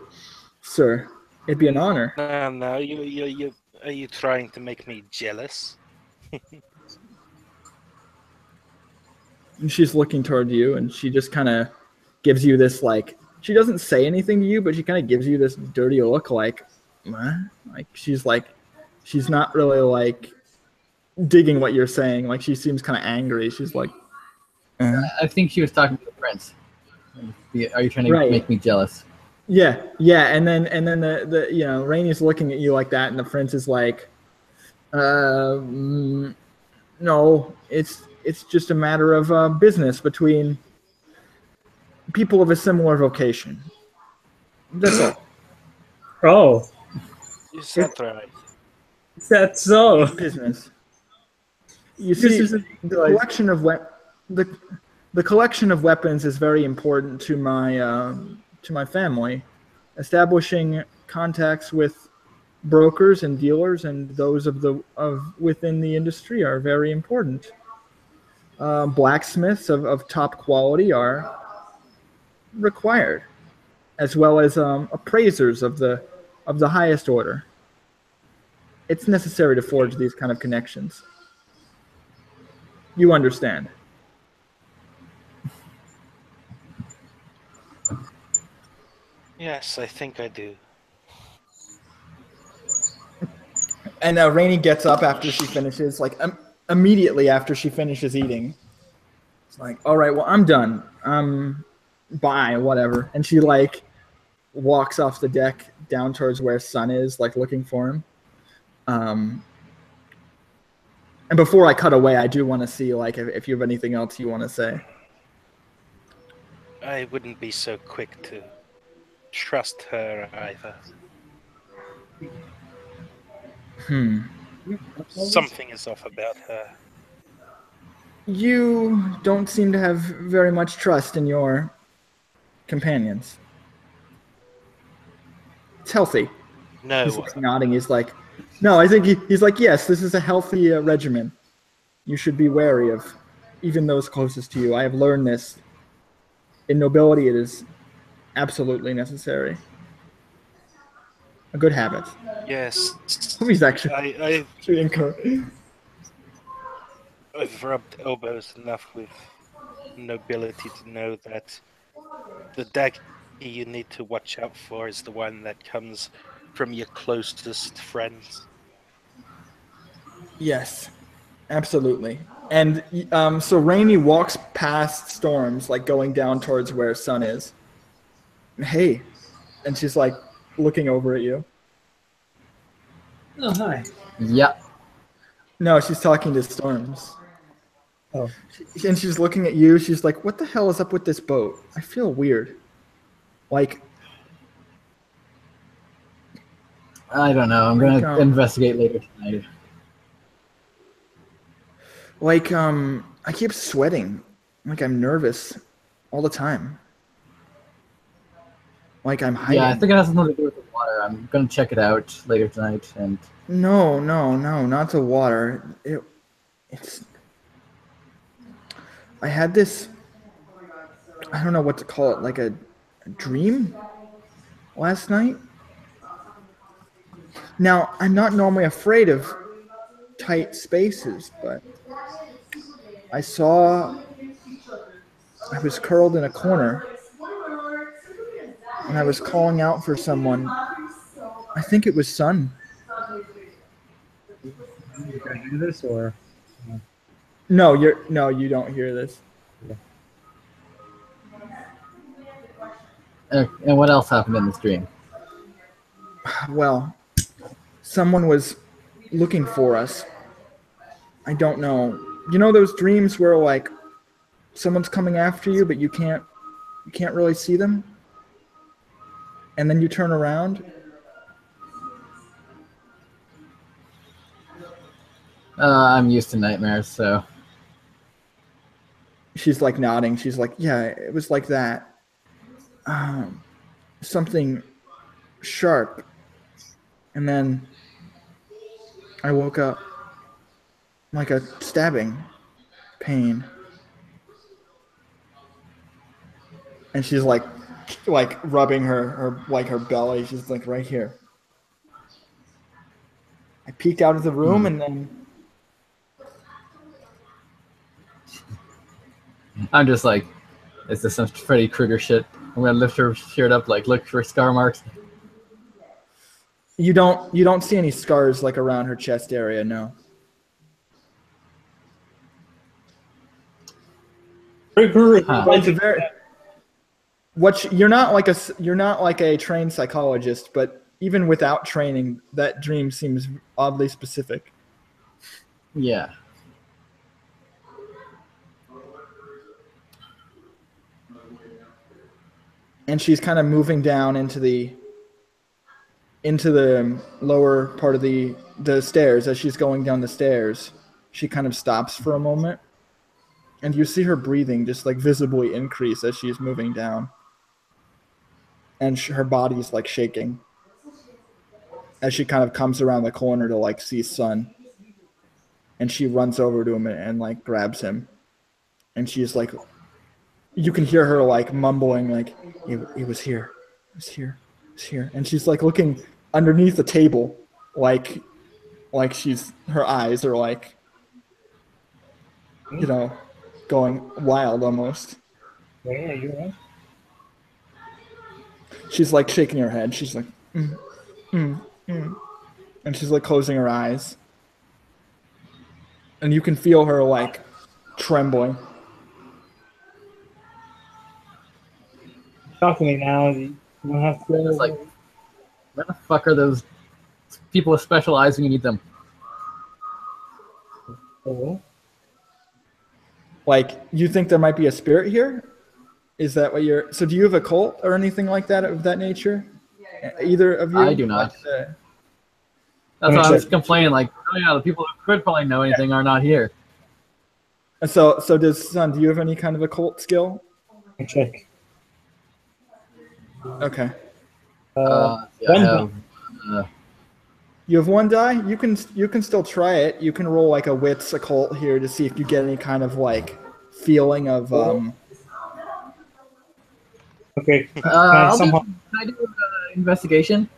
sir. It'd be an honor. No, you are you trying to make me jealous? And she's looking toward you, and she just kind of gives you this like. She doesn't say anything to you, but she kind of gives you this dirty look, like, "What?" Like she's not really like digging what you're saying. Like she seems kind of angry. She's like, I think she was talking to the prince. Are you trying to Right. make me jealous? yeah, and then the Rainey's looking at you like that, and the prince is like, no, it's just a matter of business between people of a similar vocation. That's all. Oh, Is that right? is that so? Business. You This see, is the collection of the collection of weapons is very important to my family. Establishing contacts with brokers and dealers and those of within the industry are very important. Blacksmiths of top quality are required, as well as appraisers of the highest order. It's necessary to forge these kind of connections. You understand. Yes, I think I do. And Rainey gets up after she finishes, like immediately after she finishes eating. It's like, all right, well, I'm done. Bye, whatever. And she like walks off the deck down towards where Sun is, like looking for him. And before I cut away, I do want to see like if you have anything else you want to say. I wouldn't be so quick to trust her either. Something is off about her. You don't seem to have very much trust in your companions. It's healthy. No, He's like nodding. He's like, no, I think he's like, yes, this is a healthy regimen. You should be wary of even those closest to you. I have learned this. In nobility, it is absolutely necessary. A good habit. yes. He's actually I've incorrect. rubbed elbows enough with nobility to know that the dagger you need to watch out for is the one that comes from your closest friends. Yes, absolutely. And so Rainey walks past Storms, like going down towards where Sun is. Hey, and she's like looking over at you. Oh, hi. Yeah. No, she's talking to Storms. Oh, And she's looking at you. She's like, what the hell is up with this boat? I feel weird. Like, I don't know. I'm gonna investigate later tonight. I keep sweating. Like I'm nervous all the time. Like I'm hiding. Yeah, I think it has something to do with the water. I'm gonna check it out later tonight. And No, not the water. It's. I had this. I don't know what to call it. Like a dream last night. Now I'm not normally afraid of tight spaces, but I saw I was curled in a corner, and I was calling out for someone. I think it was Sun. You guys do this or? No, you don't hear this. And what else happened in this dream? Well, someone was looking for us. I don't know. You know those dreams where like someone's coming after you, but you can't really see them, and then you turn around. I'm used to nightmares, so. She's like nodding. She's like, yeah, it was like that. Something sharp. And then I woke up like a stabbing pain. And she's like rubbing her belly. She's like right here. I peeked out of the room and then I'm just like, is this some Freddy Krueger shit? I'm gonna lift her shirt up, like look for scar marks. you don't see any scars like around her chest area, no. Huh. It's a very you're not like a trained psychologist, but even without training, that dream seems oddly specific. Yeah. And she's kind of moving down into the lower part of the stairs. As she's going down the stairs, she kind of stops for a moment, and you see her breathing just like visibly increase as she's moving down, and her body's like shaking as she kind of comes around the corner to like see Sun, and she runs over to him and like grabs him, and she's like, you can hear her like mumbling like, it was here, it was here, it was here, and she's like looking underneath the table, like her eyes are like, you know, going wild almost. Yeah, you're right. She's like shaking her head. She's like, and she's like closing her eyes, and you can feel her like trembling. Talk to me now. You don't have to. It's like, where the fuck are those people with special eyes when you need them? Oh. Like, you think there might be a spirit here? Is that what you're? So, do you have a cult or anything like that of that nature? Either of you? I do not. Like, That's why I was complaining, like, oh yeah, the people who could probably know anything are not here. so does Sun? Do you have any kind of occult skill? I check. Okay. Yeah, one I have, You have one die. You can still try it. You can roll like a wits occult here to see if you get any kind of like feeling of Okay. can I do investigation?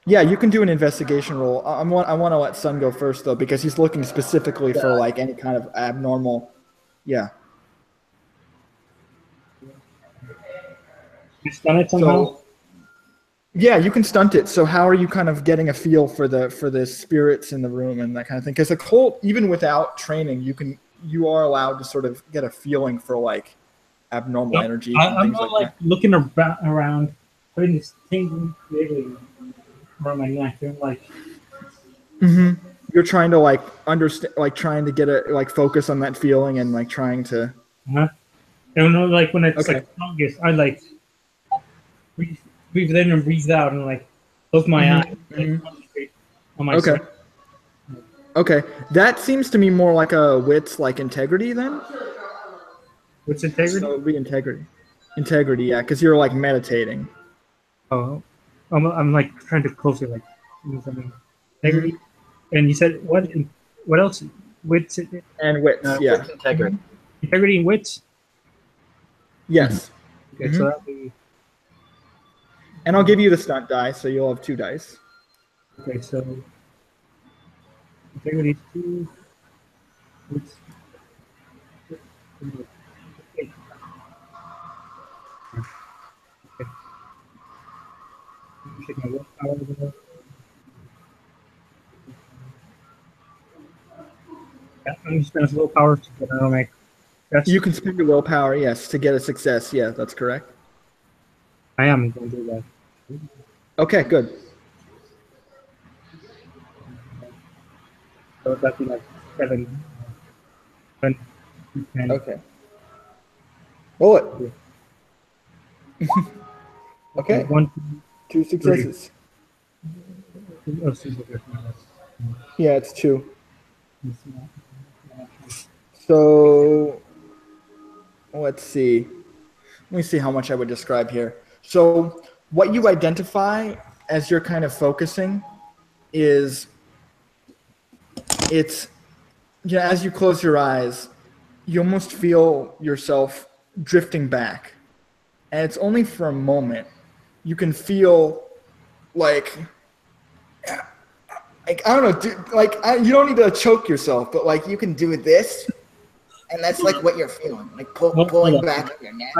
Yeah, you can do an investigation roll. I want to let Sun go first though, because he's looking specifically for like any kind of abnormal. Yeah. You stun it somehow. So, yeah, you can stunt it. So how are you kind of getting a feel for the spirits in the room and that kind of thing? Because a cult, even without training, you are allowed to sort of get a feeling for like abnormal energy. I'm not like looking around, putting this thing around my neck, and like. You're trying to like understand, like trying to get a like focus on that feeling and like trying to. I don't know, like when it's like strongest, I like breathe in and breathe out, and like close my eyes. And concentrate on my Okay. Okay, that seems to me more like a wits like integrity then. What's integrity? So it'd be integrity, yeah, because you're like meditating. Oh, I'm like trying to close it, like integrity. And you said what? What else? Wits and wits, yeah. Wits, integrity. Integrity and wits. Yes. Okay, so that'll be. And I'll give you the stunt die, so you'll have 2 dice. Okay, so integrity 2. check my willpower. Yeah, I'm just spending willpower to get out of my chest. You can spend your willpower, yes, to get a success. Yeah, that's correct. I am going to do that. Okay, good. So that'd be like 7, 10. Okay. Roll it. Okay. 1, 2 successes. 2, oh, so there's Yeah, it's 2. minus. So let's see. Let me see how much I would describe here. So what you identify as you're kind of focusing is it's, you know, as you close your eyes, you almost feel yourself drifting back. And it's only for a moment. You can feel like I don't know, you don't need to choke yourself, but like you can do this, and that's like what you're feeling, like pulling back on your neck.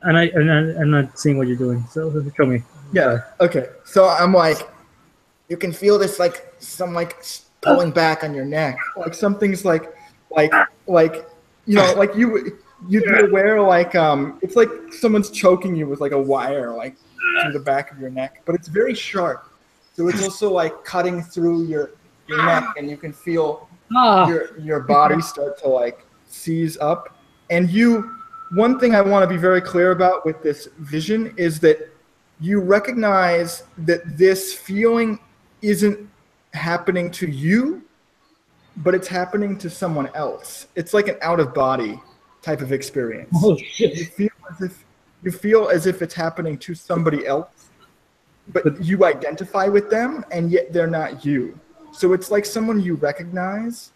I'm not seeing what you're doing, so show me. Yeah. Okay. So I'm like, you can feel this like some like pulling back on your neck, like something's like you know, like you'd be aware like it's like someone's choking you with like a wire like through the back of your neck, but it's very sharp. So it's also like cutting through your neck, and you can feel your body start to like seize up. And one thing I want to be very clear about with this vision is that you recognize that this feeling isn't happening to you, but it's happening to someone else. It's like an out-of-body type of experience. Oh shit! You feel as if it's happening to somebody else, but you identify with them, and yet they're not you. So it's like someone you recognize,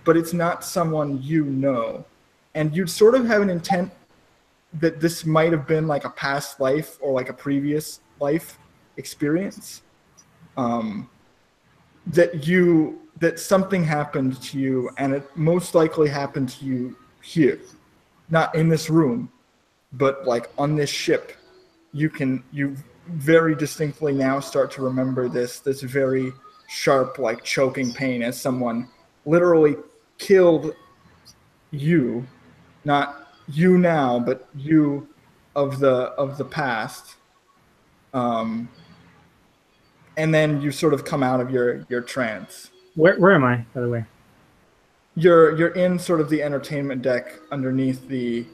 but it's not someone you know. And you'd sort of have an intent that this might have been like a past life or like a previous life experience. That something happened to you, and it most likely happened to you here, not in this room, but like on this ship. You very distinctly now start to remember this very sharp, like choking pain as someone literally killed you, not you now, but you of the past. And then you sort of come out of your trance. Where am I, by the way? You're in sort of the entertainment deck underneath the.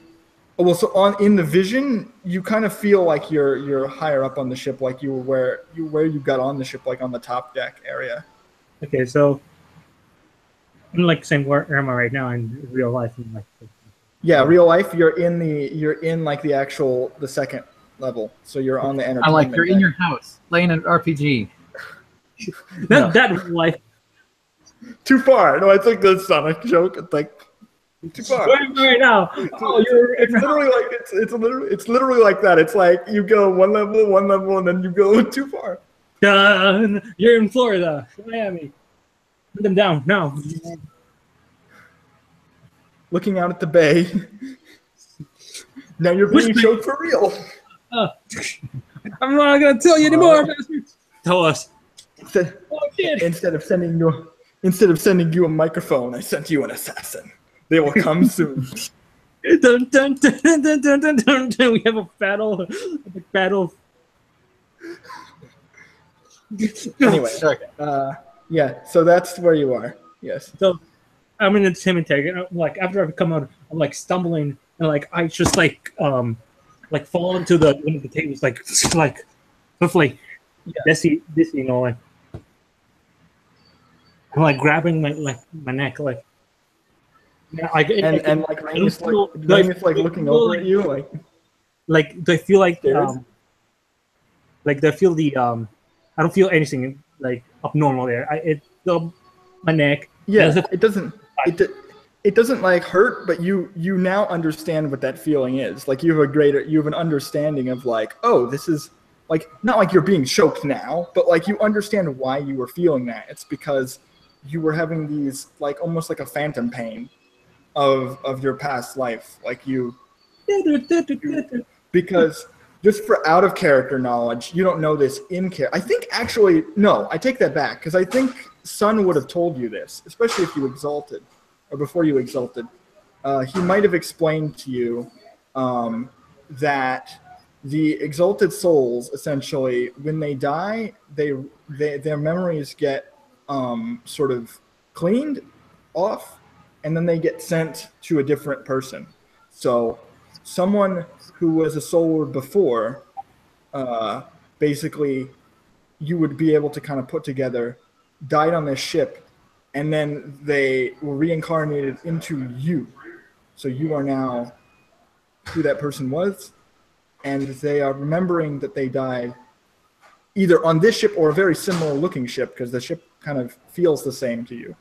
Well, so in the vision, you kind of feel like you're higher up on the ship, like you were where you got on the ship, like on the top deck area. Okay, so I'm like saying where am I right now in real life? Yeah, real life. You're in like the second level, so you're on the entertainment. I'm like you're deck. in your house playing an RPG. That real life. Too far. No, it's like the Sonic joke. It's like too far. Where am I right now? Oh, It's literally like it's literally like that. It's like you go one level, and then you go too far. Done. You're in Florida, Miami. Put them down now. Looking out at the bay. Now you're being choked for real. I'm not gonna tell you anymore, bastards. Tell us. Instead of sending you a microphone, I sent you an assassin. They will come soon. Dun, dun, dun, dun, dun, dun, dun, dun, dun. We have a battle. Anyway, yeah. So that's where you are. Yes. So I'm in the entertainment tag, and like after I've come out, I'm like stumbling, and like I just like fall into one of the tables, like swiftly. Yeah. This, you know, like I'm like grabbing my neck, like. Yeah, and like Rain's like looking over at you, like do I feel like do I feel the I don't feel anything like abnormal there. My neck. Yeah, it doesn't like hurt, but you now understand what that feeling is. Like you have an understanding of like, oh, this is like not like you're being choked now, but like you understand why you were feeling that. It's because you were having these like almost like a phantom pain of your past life, like you because just for out of character knowledge, you don't know this in character. I think actually, no, I take that back because I think Sun would have told you this, especially if you exalted or before you exalted. He might have explained to you that the exalted souls, essentially, when they die, their memories get sort of cleaned off, and then they get sent to a different person. So someone who was a soul before, basically, you would be able to kind of put together, died on this ship, and then they were reincarnated into you. So you are now who that person was, and they are remembering that they died either on this ship or a very similar looking ship, because the ship kind of feels the same to you.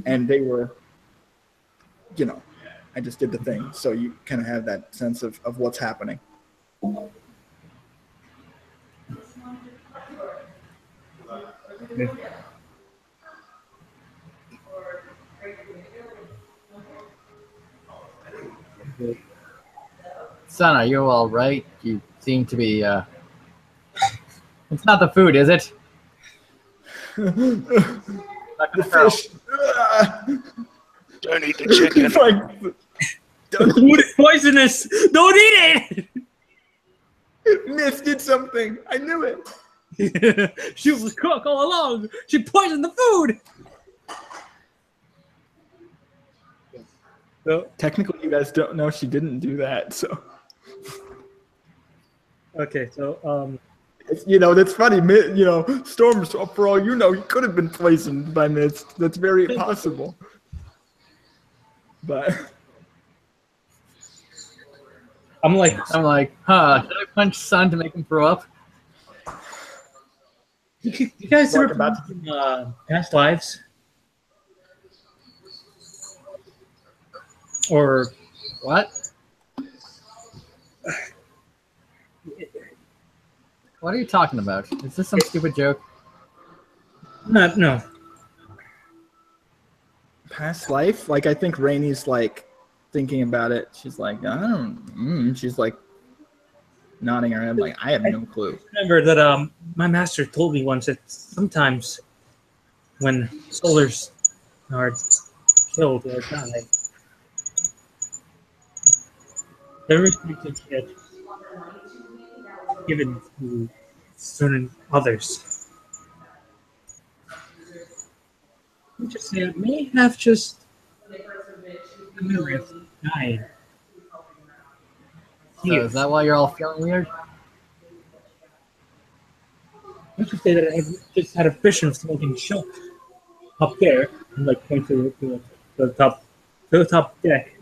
And they were, I just did the thing. So you kind of have that sense of what's happening. Son, are you all right? You seem to be. It's not the food, is it? The fish. Don't eat the chicken. It's like, The food is poisonous. Don't eat Miss did something. I knew it. it. She was a cook all along. She poisoned the food. So, Technically, you guys don't know she didn't do that. So, okay, so that's funny. Storm, for all you know, he could have been poisoned by Mist. That's very possible. But I'm like, Should I punch Sun to make him throw up? you guys ever Talk been about- in past lives? Or What? What are you talking about? Is this some stupid joke? no. past life, like I think Rainey's like thinking about it. She's like, I don't. She's like nodding her head, like I have no clue. Remember that my master told me once that sometimes when solars are killed or die, they're restricted to get given to certain others. Interesting. May have just a memory of dying. So is that why you're all feeling weird? Let's just say that I just had a vision of something shot up there, and like point to the top deck.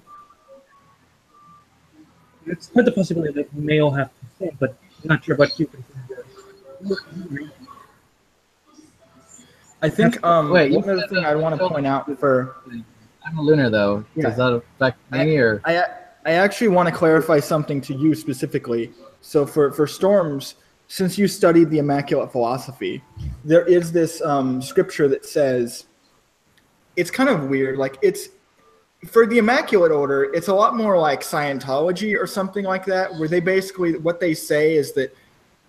It's quite the possibility that we may all have to say, but I'm not sure what you consider. I think Wait, you one other said thing that I want to point out for I'm a lunar though. Yeah. Does that affect me or? I actually want to clarify something to you specifically. So for Storms, since you studied the Immaculate Philosophy, there is this scripture that says, it's kind of weird. Like it's for the Immaculate Order, it's a lot more like Scientology or something like that, where they basically what they say is that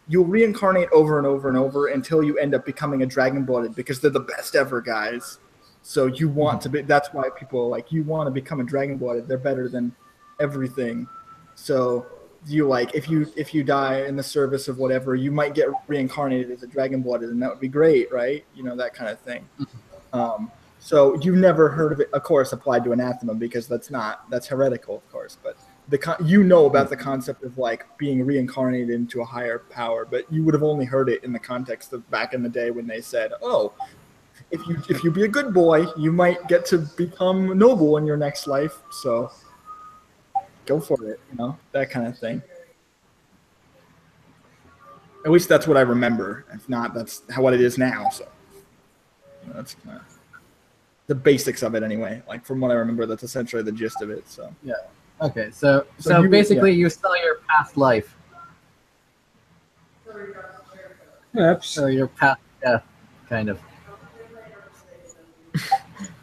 you'll reincarnate over and over and over until you end up becoming a dragon-blooded because they're the best ever guys. So you want to be. That's why people are like you want to become a dragon-blooded. They're better than everything. So you like if you die in the service of whatever, you might get reincarnated as a dragon-blooded, and that would be great, right? That kind of thing. So you've never heard of it, of course, applied to anathema because that's heretical, of course. But about the concept of like being reincarnated into a higher power, but you would have only heard it in the context of back in the day when they said, "Oh, if you be a good boy, you might get to become noble in your next life." So go for it, that kind of thing. At least that's what I remember. If not, that's what it is now. So that's kind of the basics of it anyway. Like from what I remember, that's essentially the gist of it. So Yeah. Okay. So So basically, you saw your past life Perhaps. or your past death, kind of.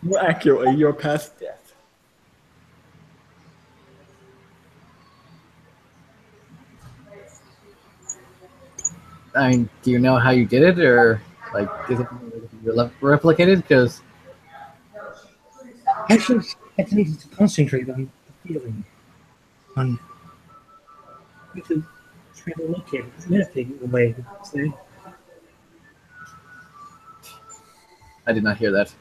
more accurately, your past death. I mean, do you know how you did it, or like is it replicated? Because Actually, I need to concentrate on the feeling, on to try to look at it, meditate in a way. Say, I did not hear that.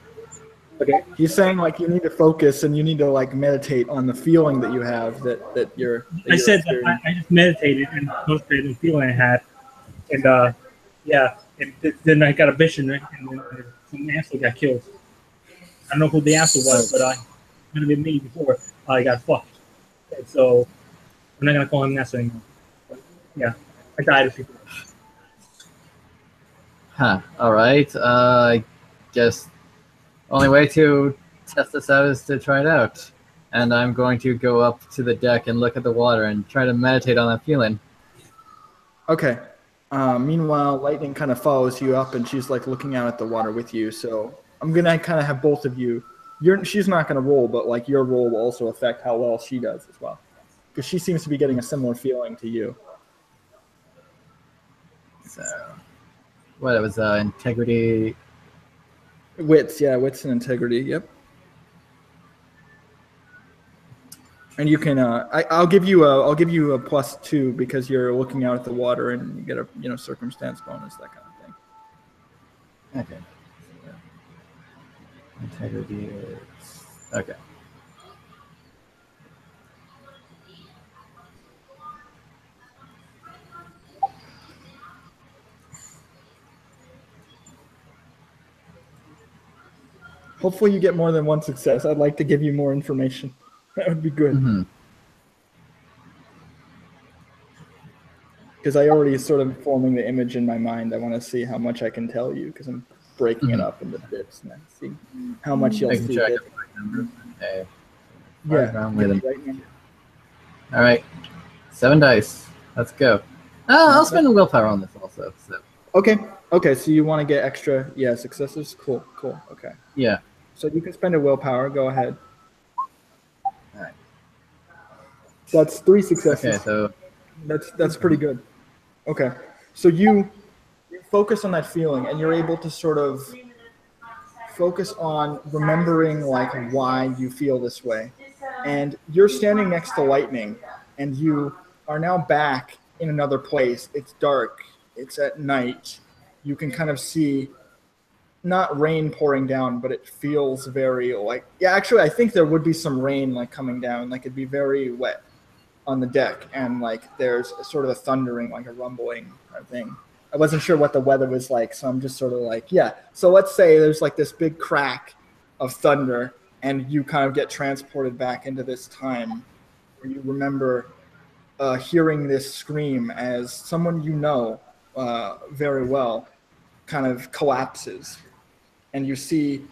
Okay. He's saying like you need to focus and you need to like meditate on the feeling that you have that you're. I said that I just meditated and concentrated on the feeling I had, and yeah, and then I got a vision, right? And then some asshole got killed. I don't know who the asshole was, but I might have been me before I got fucked. And so I'm not gonna call him an asshole anymore. But, yeah, I died a few times. Huh. All right. I guess only way to test this out is to try it out. And I'm going to go up to the deck and look at the water and try to meditate on that feeling. Okay. Meanwhile, Lightning kind of follows you up, and she's like looking out at the water with you. So I'm gonna kind of have both of you. She's not gonna roll, but like your roll will also affect how well she does as well, because she seems to be getting a similar feeling to you. So, what it was integrity. Wits and integrity. Yep. And you can. I'll give you a +2 because you're looking out at the water and you get a circumstance bonus, that kind of thing. Okay. Integrity is okay. Hopefully you get more than one success. I'd like to give you more information. That would be good. Because I already sort of forming the image in my mind. I want to see how much I can tell you because I'm breaking it up into bits and see how much you'll see. Check the right number. Okay. Yeah. Right number. All right. 7 dice. Let's go. I'll spend a willpower on this also. So. Okay. So you want to get extra, successes? Cool. Okay. Yeah. So you can spend a willpower. Go ahead. All right. That's 3 successes. Okay, so that's pretty good. Okay. So you focus on that feeling, and you're able to sort of focus on remembering like why you feel this way. And you're standing next to Lightning, and you are now back in another place. It's dark. It's at night. You can kind of see not rain pouring down, but it feels very like, actually I think there would be some rain like coming down, like it'd be very wet on the deck, and like there's sort of a thundering, like a rumbling kind of thing. I wasn't sure what the weather was like, so I'm just sort of like, So let's say there's like this big crack of thunder, and you kind of get transported back into this time where you remember hearing this scream as someone very well kind of collapses. And you see,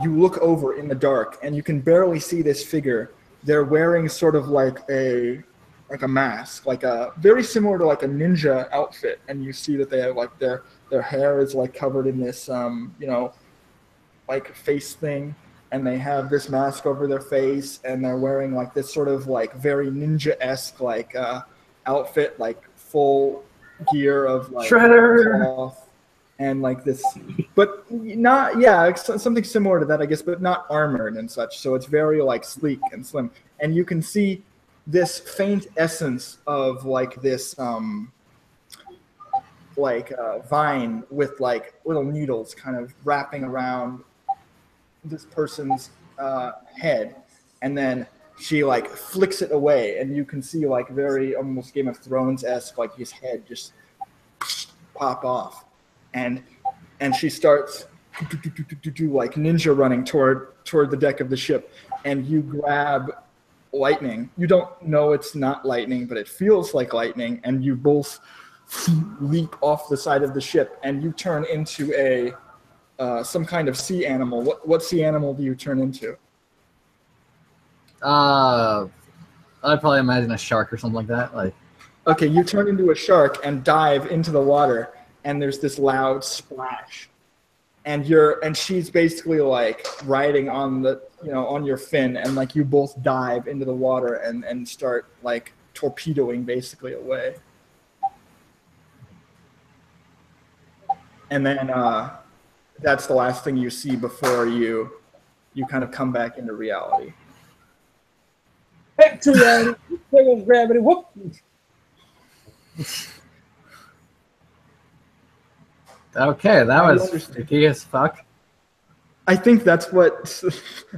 you look over in the dark, and you can barely see this figure. They're wearing sort of like a mask, like a very similar to like a ninja outfit, and you see that they have like their hair is like covered in this like face thing, and they have this mask over their face, and they're wearing like this sort of like very ninja-esque like outfit, like full gear of like Shredder cloth. And like this, but not, something similar to that, I guess, but not armored and such. So it's very like sleek and slim. And you can see this faint essence of like this, vine with like little needles kind of wrapping around this person's head. And then she like flicks it away, and you can see like very almost Game of Thrones-esque, like his head just pop off. And she starts like ninja running toward the deck of the ship, and you grab Lightning. You don't know it's not Lightning, but it feels like Lightning, and you both leap off the side of the ship, and you turn into a some kind of sea animal. What sea animal do you turn into? I'd probably imagine a shark or something like that. Like, okay, you turn into a shark and dive into the water. And there's this loud splash, and she's basically like riding on on your fin, and like you both dive into the water and start like torpedoing basically away. and then that's the last thing you see before you kind of come back into reality. Back to reality. There goes gravity. Whoop. Okay, that Now you was understand. freaky as fuck. I think that's what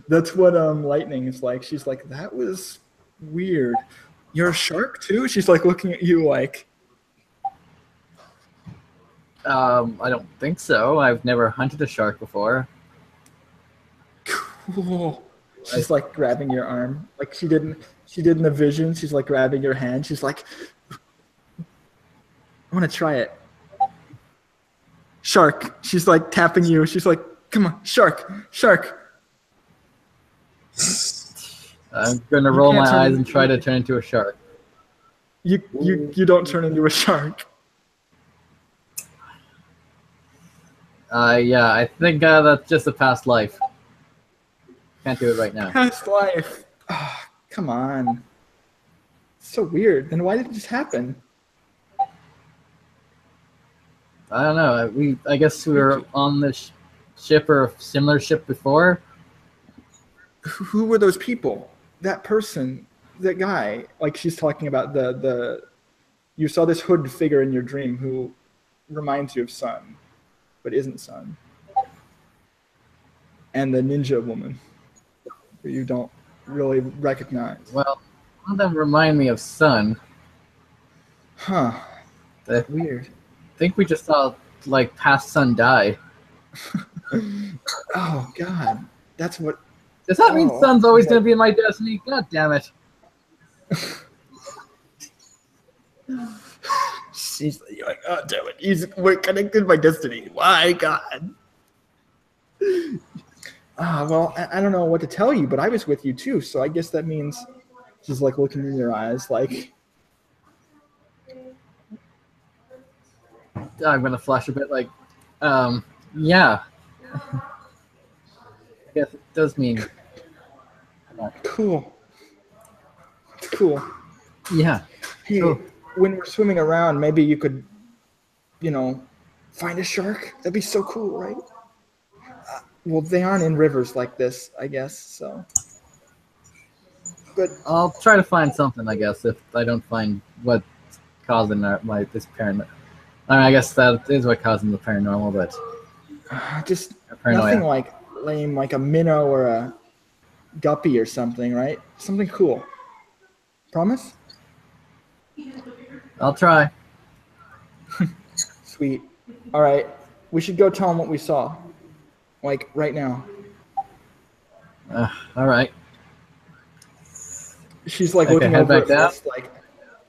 Lightning is like. She's like, that was weird. You're a shark too? She's like looking at you like, I don't think so. I've never hunted a shark before. cool. She's like grabbing your arm. Like she did in the vision. She's like grabbing your hand. She's like, I want to try it. Shark. She's like tapping you. She's like, come on, shark. I'm gonna roll can't my turn eyes into- and try to turn into a shark. You don't turn into a shark. Yeah, I think that's just a past life. Can't do it right now. Past life. Oh, come on. So weird. Then why did it just happen? I don't know. I guess we were on this ship or a similar ship before. Who were those people? That person, that guy. Like she's talking about the you saw this hooded figure in your dream who reminds you of Sun, but isn't Sun. And the ninja woman who you don't really recognize. Well, none of them remind me of Sun. Huh. I Weird. think we just saw like past Sun die. Oh God. That's what Does that mean Oh, Sun's always gonna be in my destiny? God damn it! you're like, oh damn it. We're connected by destiny. Why God? Well, I don't know what to tell you, but I was with you too, so I guess that means she's like looking in your eyes like I'm gonna flash a bit like, yeah. I guess it does mean. cool. Yeah. Hey, Cool. when we're swimming around, maybe you could, find a shark. That'd be so cool, right? Well, they aren't in rivers like this, I guess, so. But I'll try to find something, I guess, if I don't find what's causing this paranoia. I mean, I guess that is what causing the paranormal, but just paranoia. nothing like lame, like a minnow or a guppy or something, right? Something cool. Promise? I'll try. Sweet. All right. We should go tell them what we saw. Like, right now. All right. She's like Okay, looking head over back at down. Mist,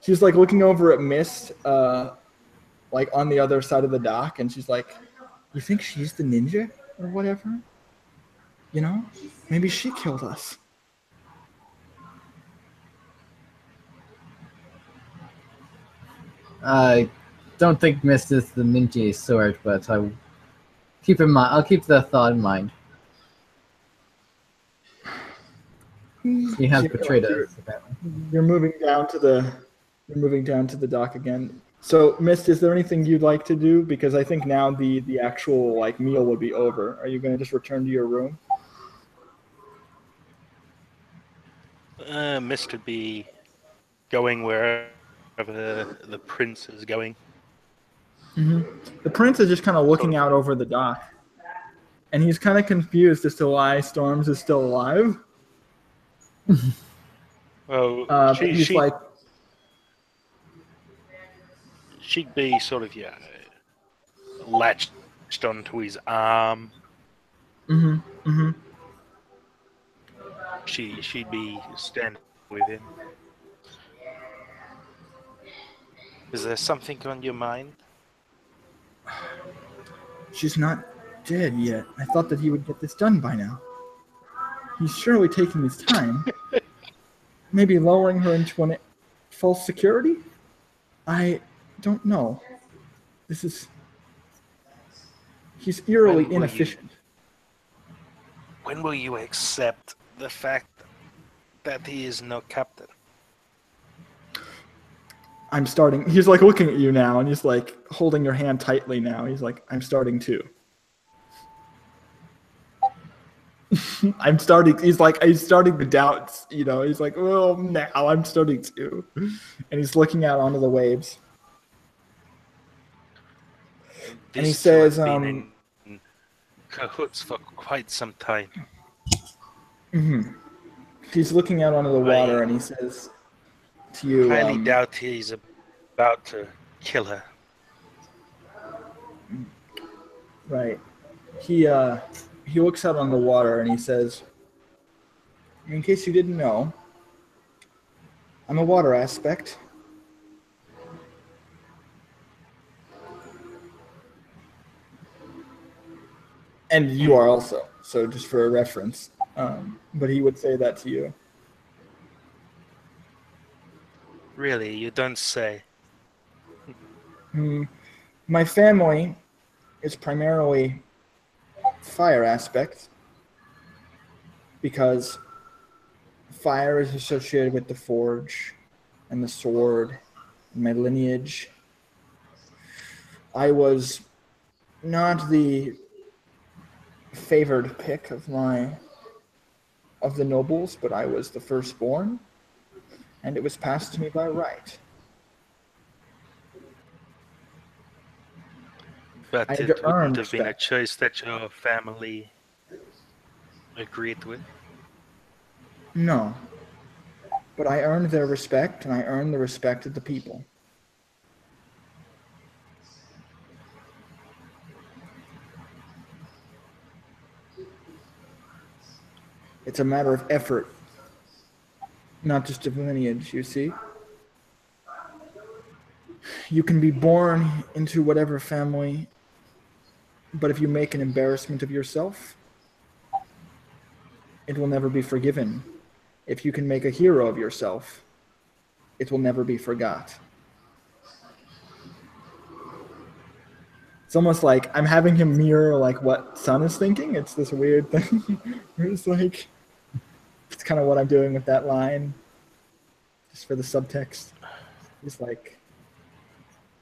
she's like looking over at Mist, like on the other side of the dock, and she's like, "You think she's the ninja or whatever? You know, maybe she killed us." I don't think Mist is the ninja sort, but I'll keep the thought in mind. He has Yeah, betrayed like us, apparently. You're moving down to the dock again. So, Mist, is there anything you'd like to do? Because I think now the actual like meal would be over. Are you going to just return to your room? Mr. B going wherever the prince is going. The prince is just kind of looking out over the dock, and he's kind of confused as to why Storms is still alive. Oh, But he's like, she'd be sort of latched onto his arm. She'd be standing with him. Is there something on your mind? she's not dead yet. I thought that he would get this done by now. He's surely taking his time. Maybe lowering her into an false security? I don't know. He's eerily inefficient. When will you accept the fact that he is no captain? I'm starting. He's like looking at you now, and he's like holding your hand tightly now. He's like, I'm starting too. I'm starting. He's starting to doubt. You know, he's like, well, now I'm starting to, and he's looking out onto the waves. And he These two says, have been in cahoots for quite some time. he's looking out onto the water, and he says to you, Highly doubt he's about to kill her. right. He looks out on the water, and he says, in case you didn't know, I'm a water aspect. And you are also. So just for a reference. But he would say that to you. Really, you don't say. My family is primarily fire aspect because fire is associated with the forge and the sword and my lineage. I was not the favored pick of the nobles, but I was the firstborn, and it was passed to me by right. But I had it to earn wouldn't have been a respect. choice that your family agreed with. No, but I earned their respect, and I earned the respect of the people. It's a matter of effort, not just of lineage, you see. You can be born into whatever family, but if you make an embarrassment of yourself, it will never be forgiven. If you can make a hero of yourself, it will never be forgot. It's almost like I'm having him mirror like what Sun is thinking. It's this weird thing. It's like it's kind of what I'm doing with that line, just for the subtext. He's like,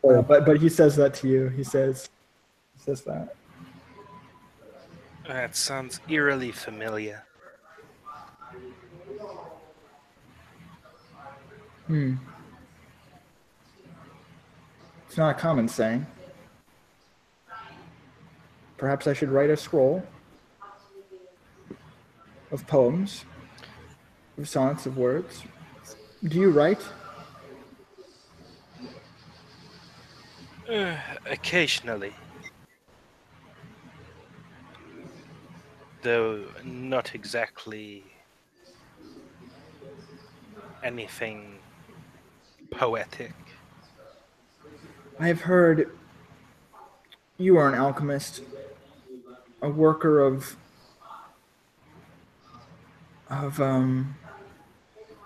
but he says that to you. He says that. That sounds eerily familiar. It's not a common saying. Perhaps I should write a scroll of poems, of sonnets, of words. Do you write? Occasionally. Though not exactly anything poetic. I have heard you are an alchemist, a worker of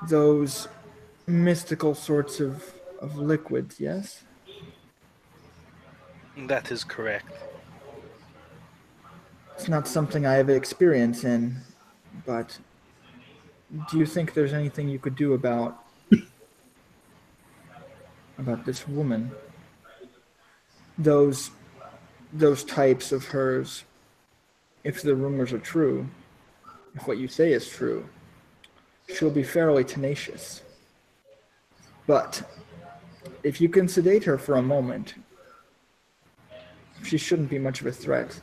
those mystical sorts of liquids, yes? That is correct. It's not something I have experience in, but do you think there's anything you could do about this woman? Those types of hers, if the rumors are true, if what you say is true, she'll be fairly tenacious. But if you can sedate her for a moment, she shouldn't be much of a threat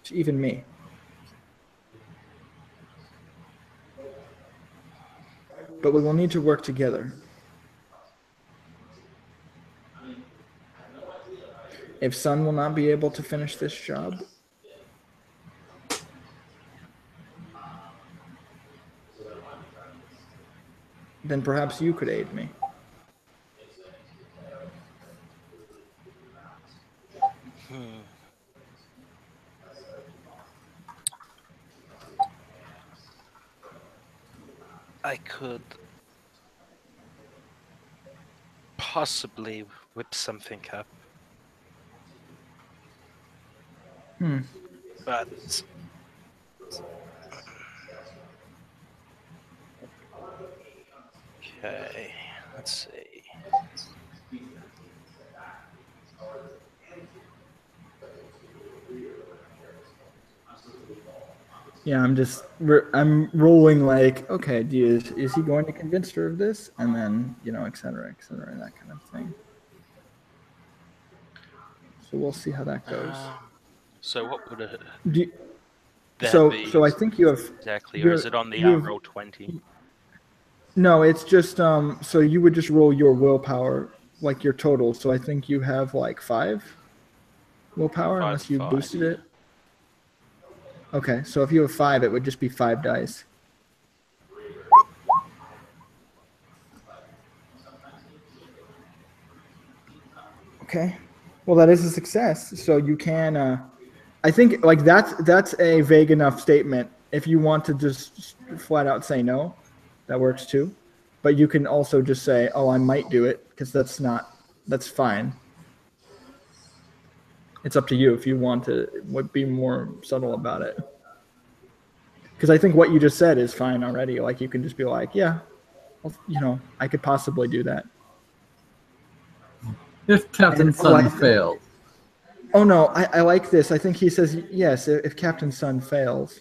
to even me. But we will need to work together. If Sun will not be able to finish this job, then perhaps you could aid me. I could possibly whip something up. But okay, let's see. Yeah, I'm rolling like, okay, is he going to convince her of this? And then, et cetera, that kind of thing. So we'll see how that goes. So what would Do you, that be so I think you have exactly, or is it on the roll 20? No, it's just so you would just roll your willpower, like your total. So I think you have like 5 willpower unless you 5. boosted it. Okay, so if you have 5, it would just be 5 dice. Okay. Well, that is a success. So you can I think like that's a vague enough statement. If you want to just flat out say no, that works too. But you can also just say, "Oh, I might do it," because that's fine. It's up to you if you want to be more subtle about it. Because I think what you just said is fine already. Like you can just be like, "Yeah, I could possibly do that." If Captain Sun fails. Oh no, I like this. I think he says yes. If Captain Sun fails,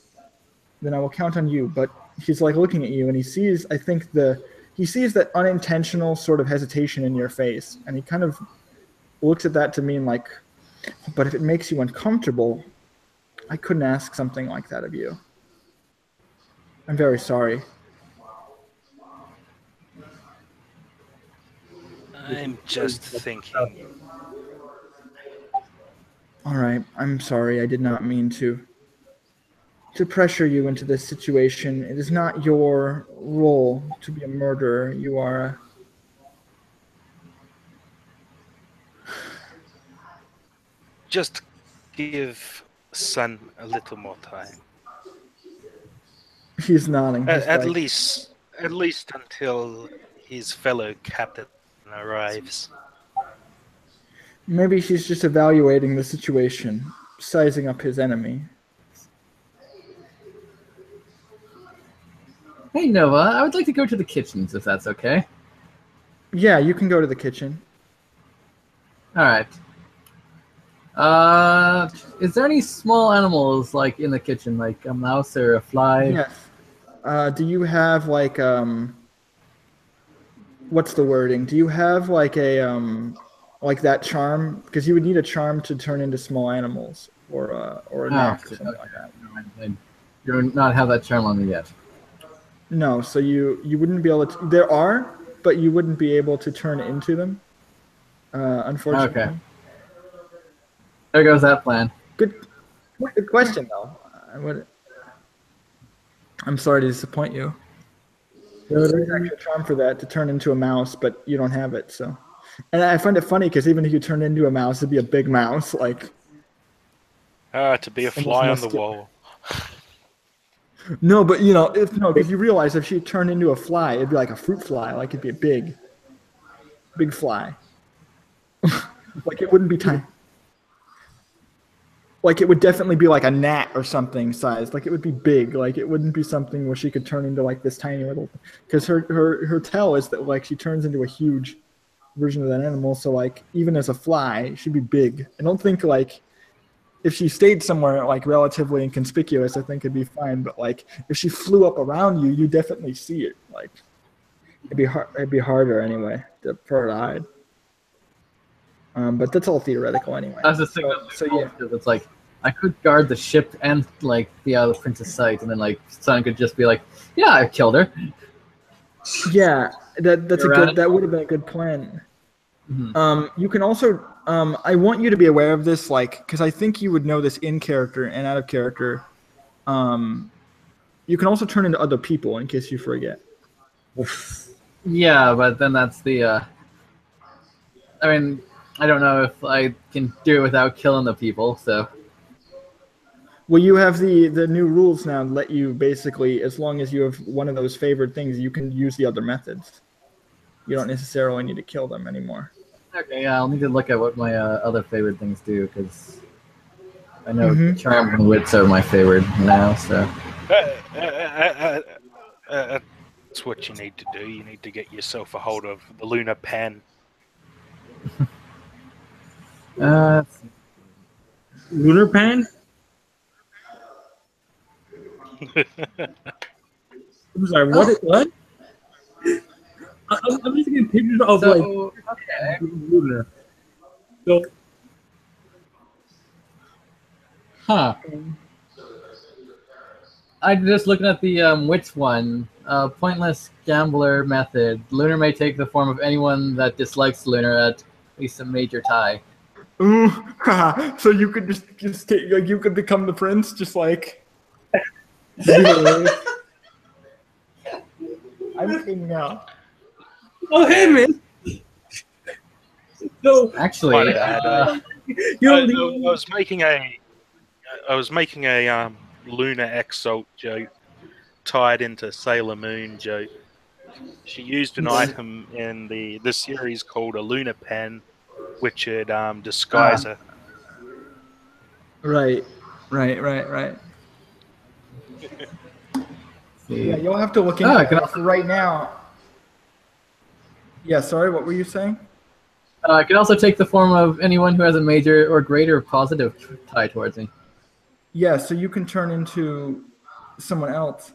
then I will count on you. But he's like looking at you, and he sees. He sees that unintentional sort of hesitation in your face, and he kind of looks at that to mean like, but if it makes you uncomfortable, I couldn't ask something like that of you. I'm very sorry. I'm just thinking. All right, I'm sorry. I did not mean to pressure you into this situation. It is not your role to be a murderer. You are Just give Sun a little more time. He's nodding. He's At like, least until his fellow captain arrives. Maybe she's just evaluating the situation, sizing up his enemy. Hey, Nova, I would like to go to the kitchens, if that's okay. Yeah, you can go to the kitchen. All right. Is there any small animals like in the kitchen, like a mouse or a fly? Yes. Do you have like what's the wording? Do you have like a like that charm? Because you would need a charm to turn into small animals, or a knack or something like that. I do not have that charm on me yet. No, so you wouldn't be able to. There are, but you wouldn't be able to turn into them. Unfortunately. Okay. There goes that plan. Good question though. I'm sorry to disappoint you. There's actually a charm for that to turn into a mouse, but you don't have it. So, and I find it funny because even if you turn into a mouse, it'd be a big mouse, like. To be a fly on the wall. No, but because you realize if she turned into a fly, it'd be like a fruit fly, like it'd be a big fly. Like it wouldn't be tiny. Like it would definitely be like a gnat or something sized. Like it would be big. Like it wouldn't be something where she could turn into like this tiny little. Because her tell is that like she turns into a huge version of that animal. So like even as a fly, she'd be big. I don't think like if she stayed somewhere like relatively inconspicuous, I think it'd be fine. But like if she flew up around you, you definitely see it. Like it'd be hard. It'd be harder anyway for her to hide. But that's all theoretical anyway. I was just thinking, yeah, it's like I could guard the ship and like be out of the prince's sight, and then like Sun could just be like, "Yeah, I killed her." Yeah, that would have been a good plan. Mm-hmm. You can also I want you to be aware of this, like, because I think you would know this in character and out of character. You can also turn into other people in case you forget. Yeah, but then that's the. I mean, I don't know if I can do it without killing the people, so. Well, you have the new rules now that let you basically, as long as you have one of those favored things, you can use the other methods. You don't necessarily need to kill them anymore. Okay, yeah, I'll need to look at what my other favorite things do, because I know Charm and Wits are my favorite now, so. That's what you need to do. You need to get yourself a hold of the lunar pen. Lunar pen? I'm sorry. What? I'm just getting pictures of like okay. Lunar. So Huh. I'm just looking at the which one. Pointless gambler method. Lunar may take the form of anyone that dislikes Lunar at least a major tie. Ooh, so you could just take, like, you could become the prince, just like. I'm kidding now. oh hey man. So Actually, My bad. I you're was making a Lunar Exalt joke tied into Sailor Moon joke. She used an item in the series called a Lunar Pen, which would disguise her. Right. Yeah, you'll have to look into that. For right now. Yeah, sorry, what were you saying? It can also take the form of anyone who has a major or greater positive tie towards me. Yeah, so you can turn into someone else.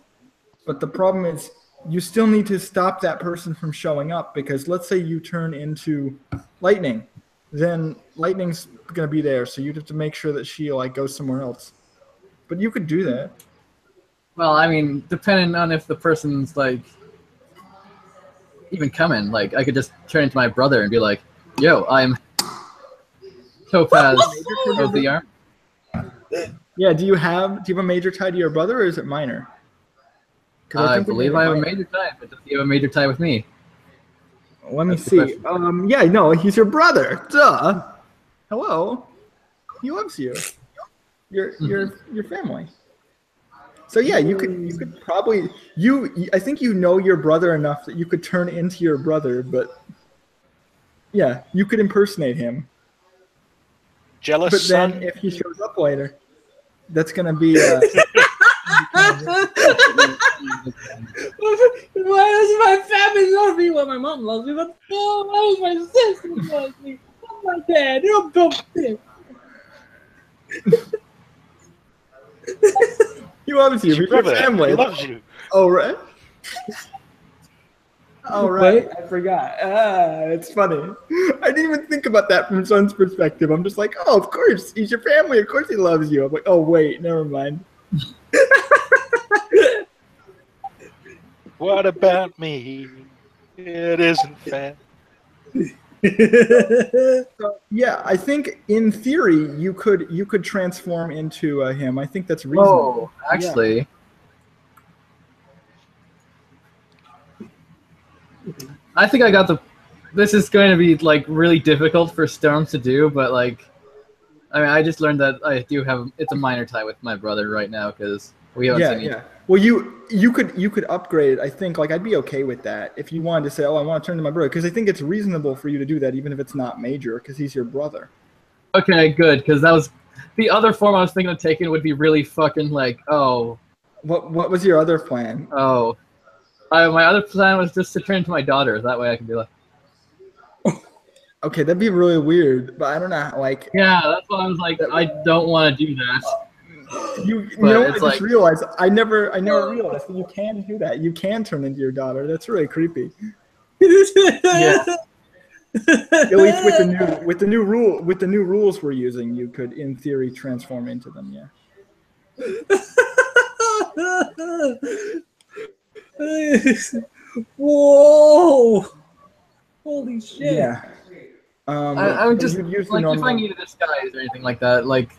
But the problem is you still need to stop that person from showing up, because let's say you turn into Lightning. Then Lightning's going to be there, so you'd have to make sure that she like goes somewhere else. But you could do that. Well, I mean, depending on if the person's like even coming, like I could just turn into my brother and be like, "Yo, I'm Topaz of the Arm." Yeah, do you have a major tie to your brother, or is it minor? I believe I have a major tie, but does he have a major tie with me? Let me see. Yeah, no, he's your brother. Duh. Hello. He loves you. Your family. So yeah, you could probably I think you know your brother enough that you could turn into your brother, but yeah, you could impersonate him. Jealous But then son? if he shows up later, that's gonna be why does my family love me? Well, my mom loves me, but no, why does my sister love me? Oh, my dad, you're a dumb bitch. he loves you. Your He's your brother. family. He loves you. Oh right. Oh right. I forgot. It's funny. I didn't even think about that from Son's perspective. I'm just like, oh, of course, he's your family. Of course he loves you. I'm like, oh wait, never mind. What about me? It isn't fair. So, yeah, I think in theory you could transform into him. I think that's reasonable. Oh, actually. I think I got the. This is going to be like really difficult for Storms to do, but like, I mean, I just learned that I do have. It's a minor tie with my brother right now because we haven't seen each. Yeah. Well, you could upgrade it. I think like I'd be okay with that if you wanted to say, oh, I want to turn to my brother, because I think it's reasonable for you to do that even if it's not major, because he's your brother. Okay, good, because that was the other form I was thinking of taking would be really fucking like, oh. What was your other plan? Oh. My other plan was just to turn into my daughter. That way I can be like. Okay, that'd be really weird, but I don't know. Like. Yeah, that's why I was like, I don't want to do that. You know what I just realized? I never realized that you can do that. You can turn into your daughter. That's really creepy. Yeah. At least with the new rules we're using, you could in theory transform into them. Yeah. Whoa! Holy shit! Yeah. I would just use like normal... if I needed a disguise or anything like that, like.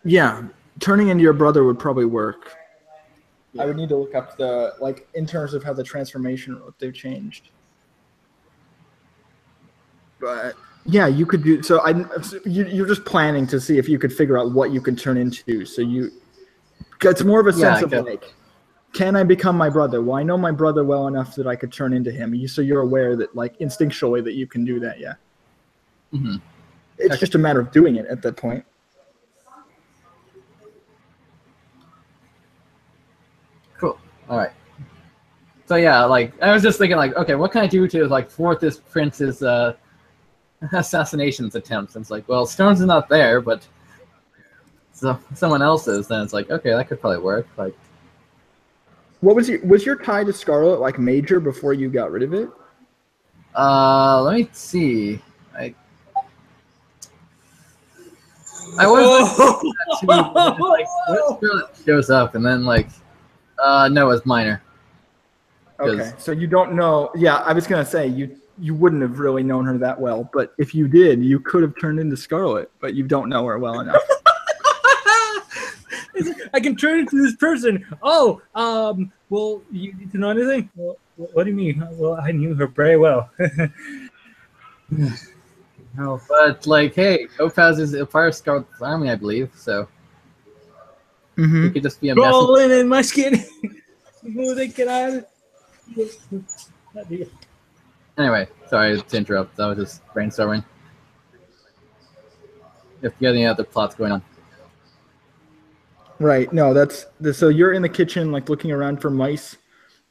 Yeah, turning into your brother would probably work. Yeah. I would need to look up the in terms of how the transformation they've changed. But yeah, you could do so. You're just planning to see if you could figure out what you can turn into. So it's more of a sense of like, can I become my brother? Well, I know my brother well enough that I could turn into him. So you're aware that like instinctually that you can do that. Yeah. Mm-hmm. It's just a matter of doing it at that point. Cool. All right. So yeah, like I was just thinking, like, okay, what can I do to like thwart this prince's assassinations attempts? And it's like, well, Storms is not there, but someone else's, then it's like, okay, that could probably work. Like, What was your tie to Scarlet like major before you got rid of it? let me see. I was like, what Scarlet shows up, and then like, no, it's minor. Okay, so you don't know. Yeah, I was gonna say you wouldn't have really known her that well, but if you did, you could have turned into Scarlet, but you don't know her well enough. I can turn into this person. Oh, well, you need to know anything? Well, what do you mean? Well, I knew her very well. No, but like, hey, Topaz is a part of Scarlet's army, I believe. So you could just be a messenger. Rolling in my skin. They get out of it. Anyway, sorry to interrupt. I was just brainstorming. If you got any other plots going on. Right. No, so you're in the kitchen, like looking around for mice.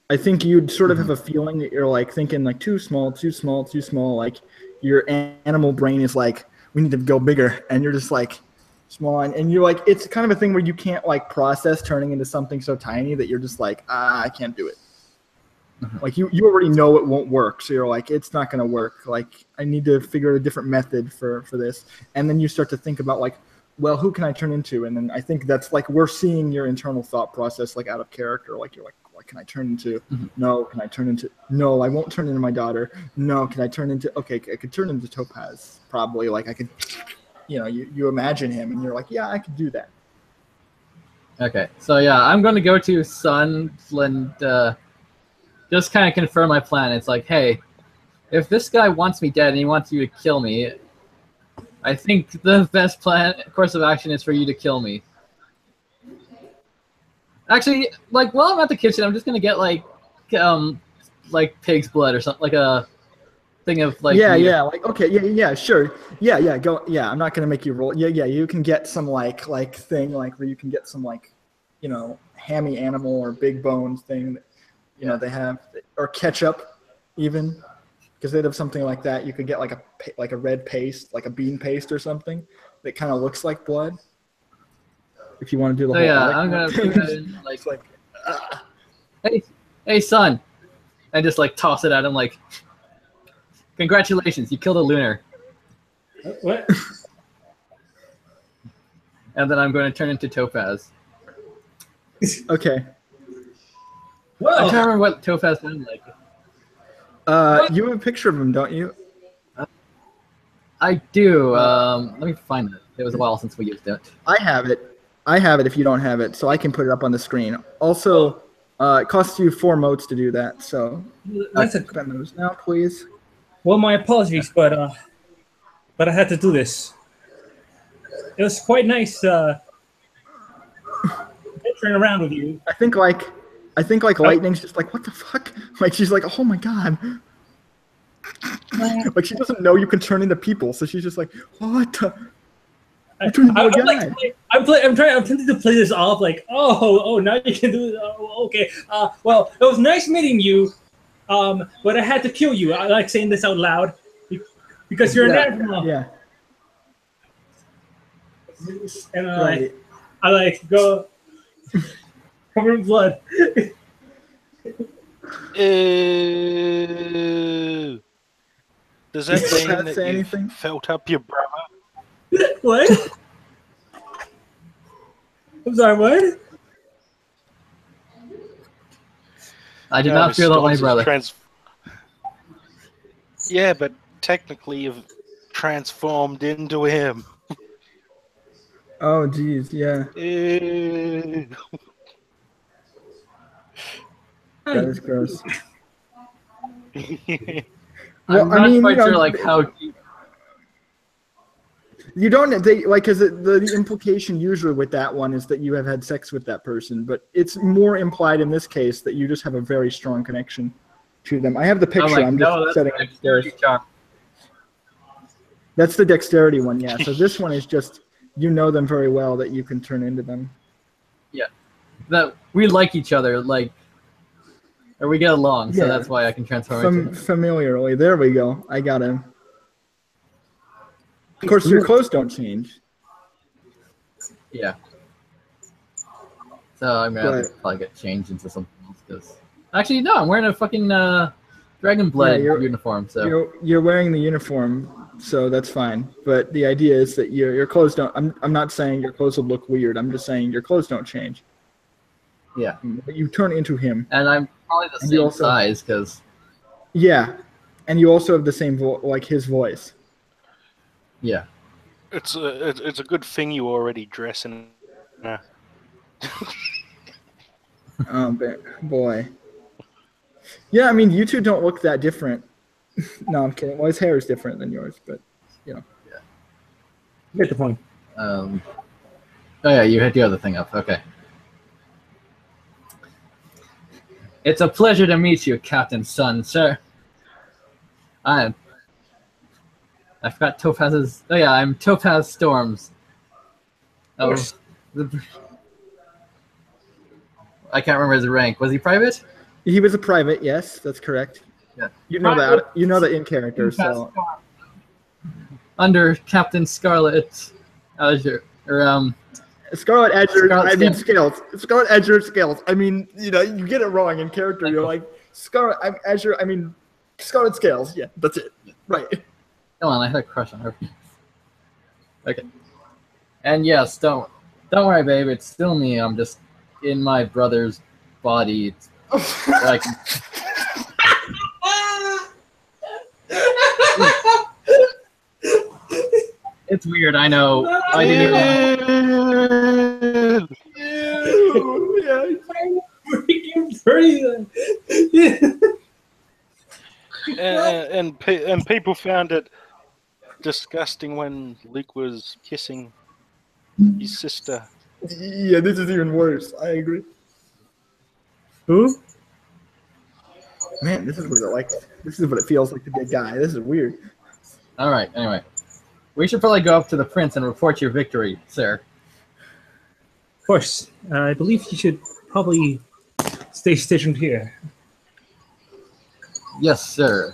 I think you'd sort of have a feeling that you're like thinking like too small, too small, too small. Like your animal brain is like, we need to go bigger, and you're just like small, and you're like, it's kind of a thing where you can't like process turning into something so tiny that you're just like, I can't do it. Like you already know it won't work, so you're like, it's not going to work. Like I need to figure out a different method for this, and then you start to think about like, well, who can I turn into? And then I think that's like we're seeing your internal thought process like out of character. Like you're like, what can I turn into? No, can I turn into? No, I won't turn into my daughter. No, can I turn into? Okay, I could turn into Topaz probably. Like I could, you imagine him, and you're like, yeah, I could do that. Okay, so yeah, I'm going to go to Sun and just kind of confirm my plan. It's like, hey, if this guy wants me dead and he wants you to kill me, I think the best course of action is for you to kill me. Actually, like while I'm at the kitchen, I'm just gonna get like pig's blood or something, like a thing of like. Yeah, like okay, yeah, sure, yeah, go, yeah. I'm not gonna make you roll. Yeah, you can get some like thing like where you can get some like, hammy animal or big bones thing that they have, or ketchup even. Because they'd have something like that. You could get like a red paste, like a bean paste or something that kind of looks like blood. If you want to do the whole. Yeah, I'm gonna put that in like hey son, and just like toss it at him like, congratulations, you killed a lunar. What? And then I'm going to turn into Topaz. Okay. Whoa. I can't remember what Topaz sounded like. You have a picture of him, don't you? I do. Let me find it. It was a while since we used it. I have it if you don't have it, so I can put it up on the screen. Also, it costs you 4 motes to do that, so spend those now, please. Well, my apologies, but I had to do this. It was quite nice venturing around with you. I think Lightning's just like, what the fuck? Like she's like, oh my god. Like she doesn't know you can turn into people, so she's just like, what? I'm tempted to play this off like, oh, now you can do it. Oh, okay. Well, it was nice meeting you, but I had to kill you. I like saying this out loud because you're an animal. Yeah. And I like go covered in blood. Ew. Does that mean that you anything? felt up your brother? What? I'm sorry, what? I did not feel that way, brother. Yeah, but technically you've transformed into him. Oh, geez, yeah. Ew. That is gross. I'm not quite sure, like, how deep. You don't, because the implication usually with that one is that you have had sex with that person, but it's more implied in this case that you just have a very strong connection to them. I have the picture. I'm just setting it upstairs. That's the dexterity one, yeah. So this one is just, you know them very well that you can turn into them. Yeah. That we like each other, like, or we get along, so that's why I can transform into him. Familiarly. There we go. I got him. Of course, your clothes don't change. Yeah. So I'm gonna have to But- probably get changed into something else. Because actually, no, I'm wearing a fucking dragon blood you're- uniform. So You're wearing the uniform, so that's fine. But the idea is that your clothes don't. I'm not saying your clothes will look weird. I'm just saying your clothes don't change. yeah, But you turn into him. and I'm probably the And you same also- size because Yeah, and you also have the same like his voice. yeah. It's a good thing you already dress in. Oh boy. Yeah, I mean, you two don't look that different. No, I'm kidding. Well, his hair is different than yours, but you know. You get the point. Oh yeah, you hit the other thing up. Okay. It's a pleasure to meet you, Captain Sun, sir. I forgot Topaz's. Oh yeah, I'm Topaz Storms. Of course. I can't remember his rank. Was he private? He was a private. Yes, that's correct. Yeah. You know Private. that. You know that in character. So Under Captain Scarlet Azure, or Scarlet Edger. Scarlet I mean Scales. Scales. Scarlet Edger Scales. I mean, you know, you get it wrong in character. You're like Scarlet Edger. I mean, Scarlet Scales. Yeah, that's it. Right. Come on, I had a crush on her. Okay. And yes, don't worry, babe. It's still me. I'm just in my brother's body. It's like it's weird. I know. I didn't even. Yeah. Freaking pretty. And people found it disgusting when Luke was kissing his sister. Yeah, this is even worse. I agree. Who? Man, this is what it like. This is what it feels like to be a guy. This is weird. All right. Anyway, we should probably go up to the prince and report your victory, sir. Of course. I believe you should probably stay stationed here. Yes, sir.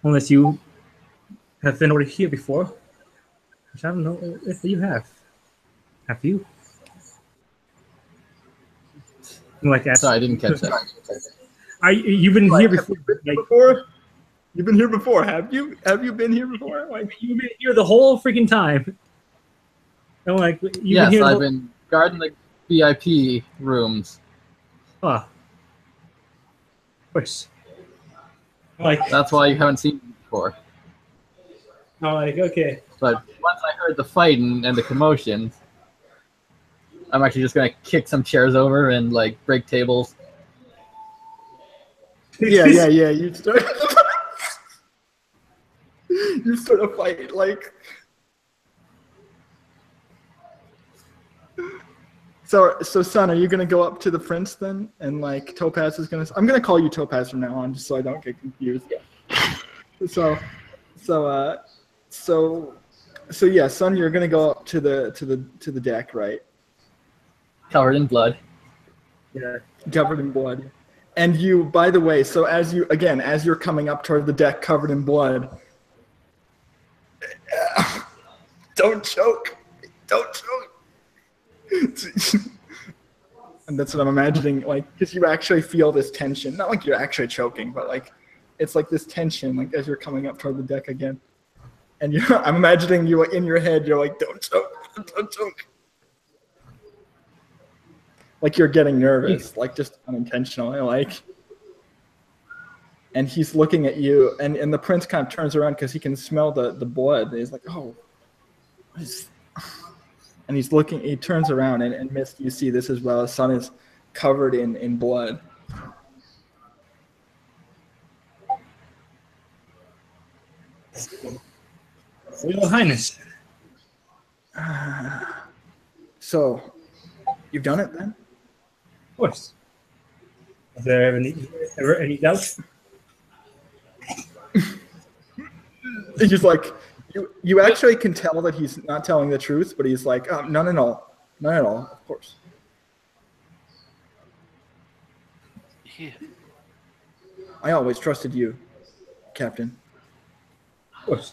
Unless you have been over here before. Which I don't know if you have. Have you? Like that. Sorry, I didn't catch that. You've been here before. Like, Before? You've been here before, have you? Have you been here before? Like, you've been here the whole freaking time. And like you've been Yes, here the I've whole- been guarding the VIP rooms. Ah. Of course. Like, That's why you haven't seen me before. I'm like, okay. But once I heard the fight and the commotion, I'm actually just gonna kick some chairs over and like break tables. yeah. You start. You start a fight, like. So, son, are you gonna go up to the prince then, and like Topaz is gonna? I'm gonna call you Topaz from now on, just so I don't get confused. So yeah, son, you're gonna go up to the deck, right? Covered in blood. Yeah. Covered in blood. And you, by the way, so as you're coming up toward the deck covered in blood, don't choke. And that's what I'm imagining, like, because you actually feel this tension. Not like you're actually choking, but like, it's like this tension, like as you're coming up toward the deck again. And I'm imagining you in your head, you're like, don't choke. Like you're getting nervous, like just unintentionally, like. And he's looking at you, and the prince kind of turns around because he can smell the blood. And he's like, oh. And he's looking, he turns around, and Mist, you see this as well. His son is covered in blood. Royal Highness. So, you've done it then? Of course. Is there ever any doubt? He's like, you actually can tell that he's not telling the truth, but he's like, none at all, of course. Yeah. I always trusted you, Captain. Of course.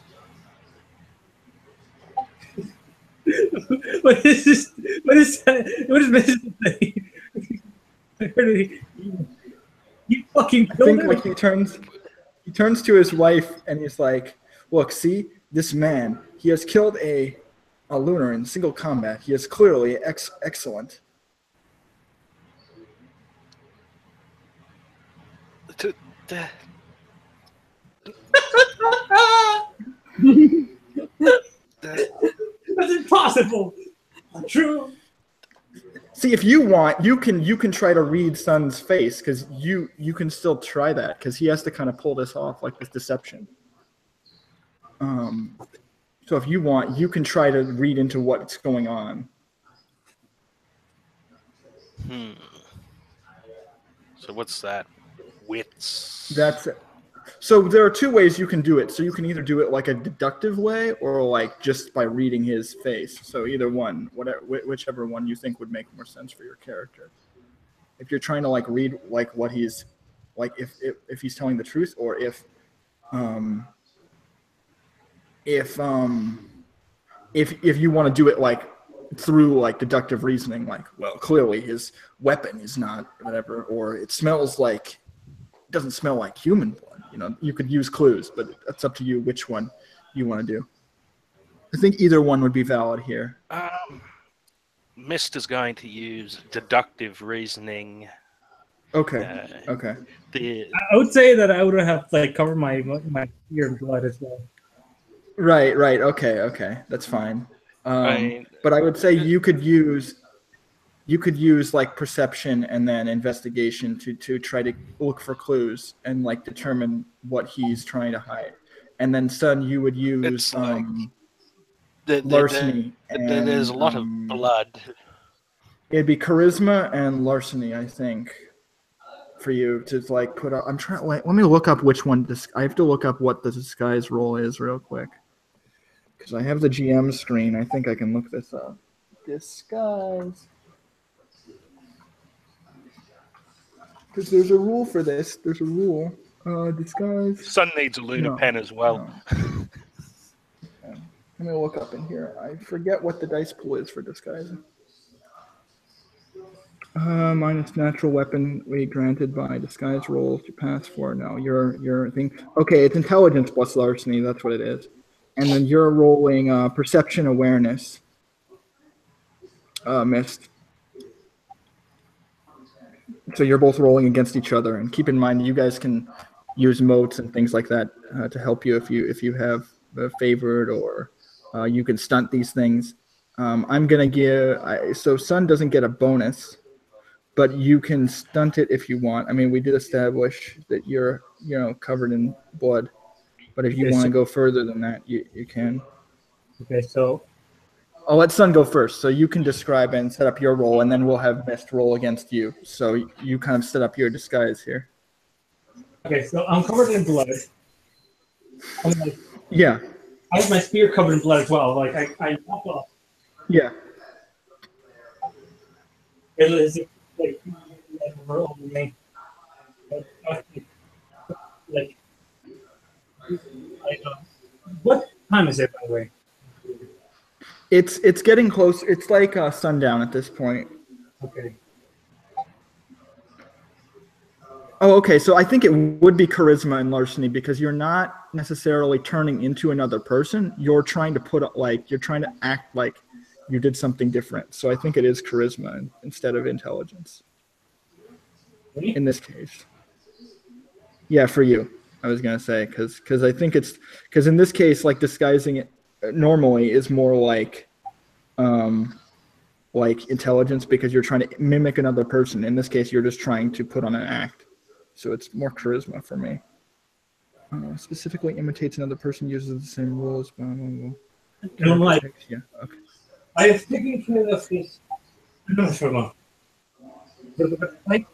What is this? What is that? What is Mrs. saying? I heard it. You fucking I killed think her? like he turns to his wife and he's like, "Look, see this man. He has killed a lunar in single combat. He is clearly excellent." To- to- That's impossible. Not true. See, if you want, you can try to read Sun's face because you can still try that because he has to kind of pull this off like this deception. So if you want, you can try to read into what's going on. So what's that? Wits. That's it. So there are two ways you can do it. So you can either do it like a deductive way or like just by reading his face. So either one, whatever, whichever one you think would make more sense for your character. If you're trying to like read like what he's like if he's telling the truth or if you want to do it like through like deductive reasoning, like, well, clearly his weapon is not whatever, or it doesn't smell like human blood. You know, you could use clues, but it's up to you which one you want to do. I think either one would be valid here. Mist is going to use deductive reasoning. Okay. Okay. I would say that I would have like covered my ear in blood as well. Right. Okay. That's fine. But I would say you could use like perception and then investigation to try to look for clues and like determine what he's trying to hide. And then Sun, you would use like, larceny. There's a lot of blood. It'd be charisma and larceny, I think, for you to like put up. I'm trying. Let me look up which one. I have to look up what the disguise roll is real quick because I have the GM screen. I think I can look this up. Disguise. Because there's a rule for this. There's a rule. Disguise. Sun needs a lunar pen as well. No. Okay. Let me look up in here. I forget what the dice pool is for disguising. Minus natural weapon weight granted by disguise rolls you pass for. No, your thing. Okay, it's intelligence plus larceny. That's what it is. And then you're rolling perception awareness. Missed. So you're both rolling against each other, and keep in mind you guys can use motes and things like that to help you if you have favored or you can stunt these things. I'm gonna give so Sun doesn't get a bonus, but you can stunt it if you want. I mean, we did establish that you're covered in blood, but if you want to go further than that, you can. Okay, so I'll let Sun go first, so you can describe and set up your roll, and then we'll have Mist roll against you. So you kind of set up your disguise here. Okay, so I'm covered in blood. Yeah. I have my spear covered in blood as well. Like I walk off. Yeah. Is it like over me? Like what time is it, by the way? It's getting close. It's like sundown at this point. Okay. Oh, okay. So I think it would be charisma and larceny because you're not necessarily turning into another person. You're trying to you're trying to act like you did something different. So I think it is charisma instead of intelligence. Really? In this case. Yeah, for you. I was gonna say because I think it's because in this case, like disguising it normally is more like intelligence because you're trying to mimic another person. In this case, you're just trying to put on an act. So it's more charisma for me. Specifically imitates another person, uses the same rules. Blah, blah, blah. I'm like, Yeah, okay. I have taken care of this. I'm not sure about. Like,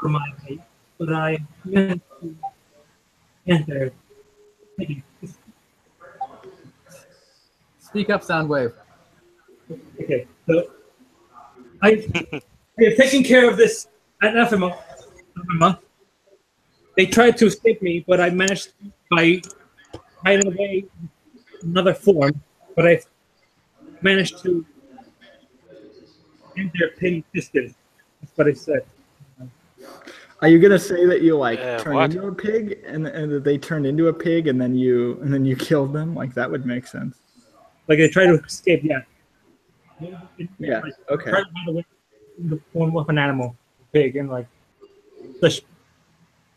for my height, but I meant to enter. Speak up, Soundwave. Okay, so I have taken care of this anathema. They tried to escape me, but I managed by hiding away another form, but I've managed to end their petty distance. That's what I said. Are you gonna say that you like turned What? into a pig and that they turned into a pig and then you killed them? Like that would make sense. Like I try to escape, yeah. Yeah. Like, Okay. try to find a way in the form of an animal, pig, and like such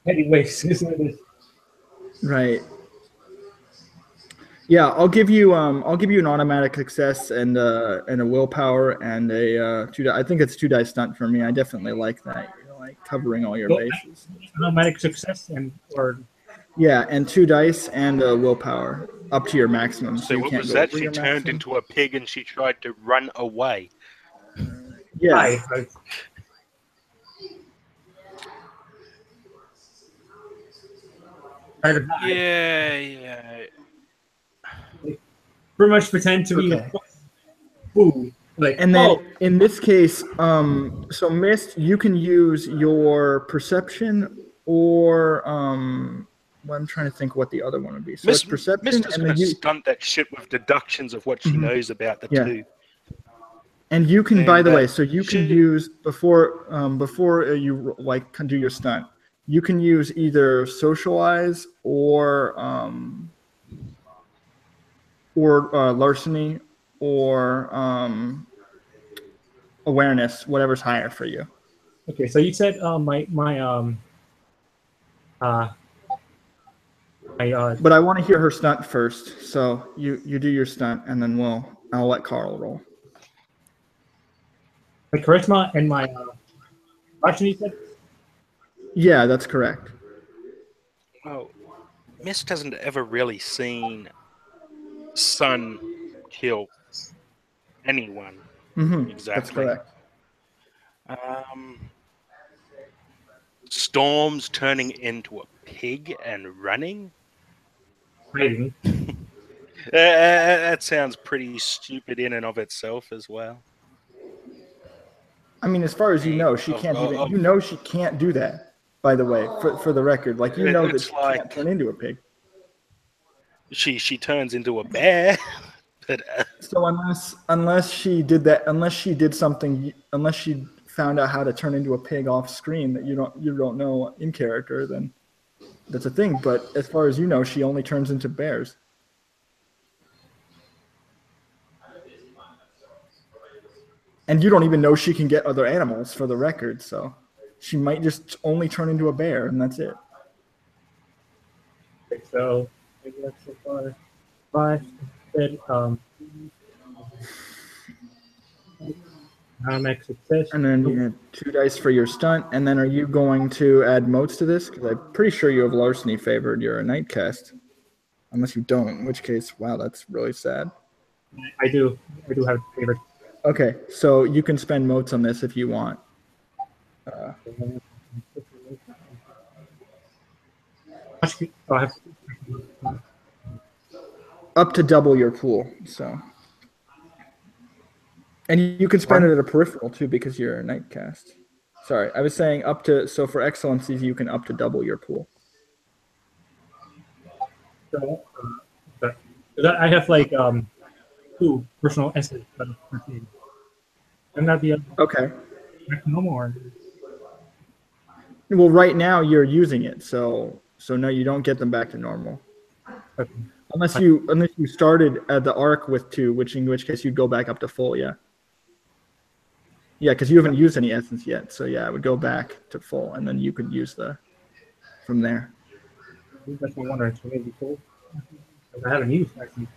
petty ways, isn't it? Right. Yeah, I'll give you an automatic success and a willpower and a I think it's 2 dice stunt for me. I definitely like that. You're like covering all your Well, bases. automatic success and or Yeah, and 2 dice and a willpower up to your maximum, so So you what can't was go that? over She your turned maximum. into a pig and she tried to run away. Yeah. I try to hide. Yeah. Pretty much pretend to be Okay. a food. Like, And then oh, in this case, so Mist, you can use your perception or well, I'm trying to think what the other one would be. So it's perception, Mister's and going then to you, stunt that shit with deductions of what she knows about the yeah, two. and you can, by And the way, so you can she, use before you like can do your stunt, you can use either socialize or larceny or awareness, whatever's higher for you. okay. So you said uh my But I want to hear her stunt first. So you do your stunt, and then I'll let Carl roll. my charisma and my action. You said Yeah, that's correct. well, Mist hasn't ever really seen Sun kill anyone That's exactly. correct. Storm's turning into a pig and running. hiding. That sounds pretty stupid in and of itself as well. I mean, as far as you know, she can't even. You know, she can't do that. By the way, for the record, like you know that It's she like can't turn into a pig. she turns into a bear, but So unless she did that, unless she found out how to turn into a pig off screen that you don't know in character, then that's a thing. But as far as you know, she only turns into bears. And you don't even know she can get other animals for the record, so she might just only turn into a bear and that's it. Okay, so maybe that's so far. Five. Said automatic success. And then you have 2 dice for your stunt. And then are you going to add motes to this? Because I'm pretty sure you have larceny favored. You're a night cast. Unless you don't, in which case, wow, that's really sad. I do have a favorite. Okay, so you can spend motes on this if you want. I have Up to double your pool, so. And you can spend it at a peripheral too because you're a night cast. Sorry, I was saying so for excellencies, you can up to double your pool. so, I have like 2 personal essays. And that be Okay. no more. Well, right now you're using it, so no, you don't get them back to normal. Okay. Unless you started at the arc with 2, in which case you'd go back up to full, yeah. Yeah, because you haven't used any essence yet, so yeah, it would go back to full, and then you could use from there. That's my wondering. So maybe cool. I haven't used actually.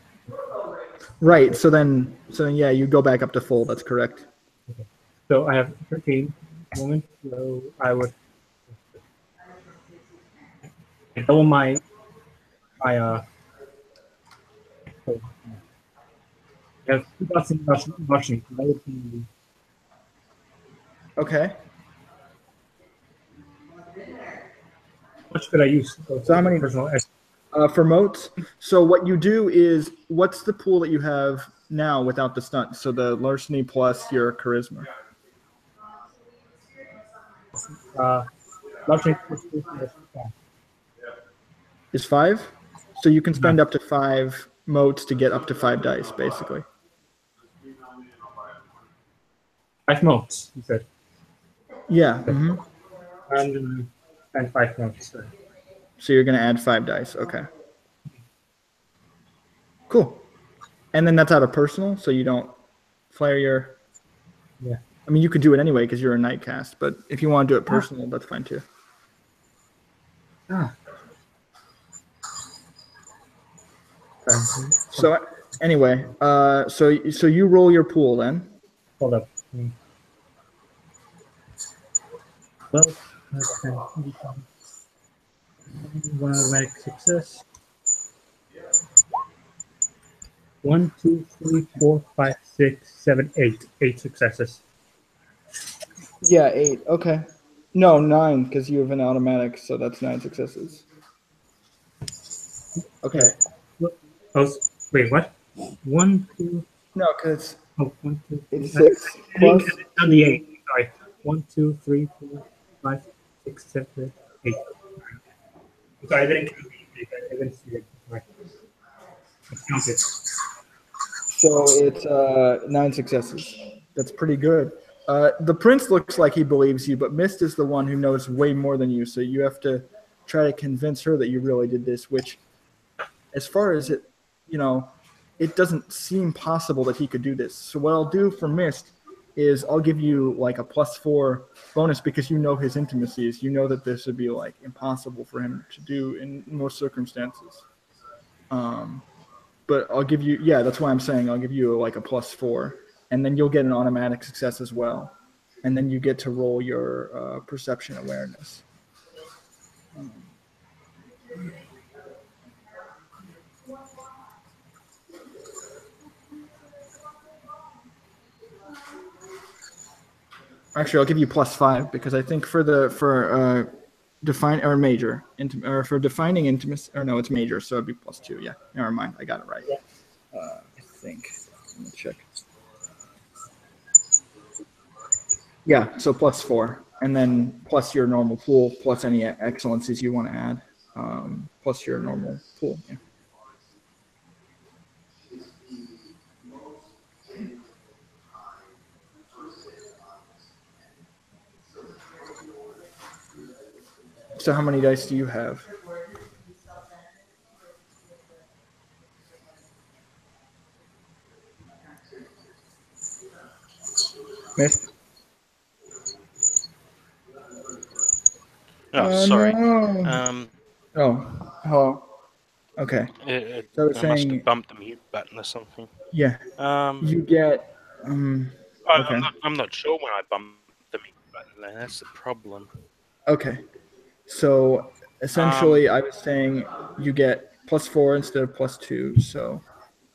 Right. So then yeah, you go back up to full. That's correct. Okay. So I have 13 moments. So I would double my so I have 2,000 Russian. That would be Okay. how much could I use? So how many personal essay? for motes? So what you do is, what's the pool that you have now without the stunt? So the larceny plus your charisma. Russian Is 5? So you can spend up to 5 motes to get up to 5 dice, basically. 5 motes, you said. Yeah. And 5 motes. So you're going to add 5 dice. Okay. Cool. And then that's out of personal, so you don't flare your. Yeah. I mean, you could do it anyway because you're a night cast, but if you want to do it personal, that's fine too. Ah. So anyway, so you roll your pool then. Hold up. Well, one automatic success. 1, 2, 3, 4, 5, 6, 7, 8. 8 successes. Yeah, 8. Okay. No, 9 because you have an automatic, so that's 9 successes. Okay. Oh, wait, what? 1, 2. No, because Oh, 1, 2, 3. it's 6 plus. On the 8. Sorry. 1, 2, 3, 4, 5, 6, 7, 8. Sorry, I didn't count the 8. I didn't see it. Sorry. I counted. So it's 9 successes. That's pretty good. The prince looks like he believes you, but Mist is the one who knows way more than you. So you have to try to convince her that you really did this. Which, as far as it, it doesn't seem possible that he could do this. So what I'll do for Mist is I'll give you like a +4 bonus because you know his intimacies. You know that this would be like impossible for him to do in most circumstances. But I'll give you, yeah, that's why I'm saying I'll give you like a +4, and then you'll get an automatic success as well. And then you get to roll your perception awareness. Actually, I'll give you +5 because I think for define or major or for defining intimacy, or no, it's major, so it'd be +2. Yeah, never mind, I got it right. I think. Let me check. Yeah, so +4, and then plus your normal pool, plus any excellencies you want to add, plus your normal pool. Yeah. So how many dice do you have? Mist? Oh, sorry. No. Oh, hello. Okay. So I was I must saying, have bumped the mute button or something. yeah, Um, you get. Okay. I'm not sure when I bumped the mute button. That's the problem. Okay. So essentially, I was saying you get +4 instead of +2. So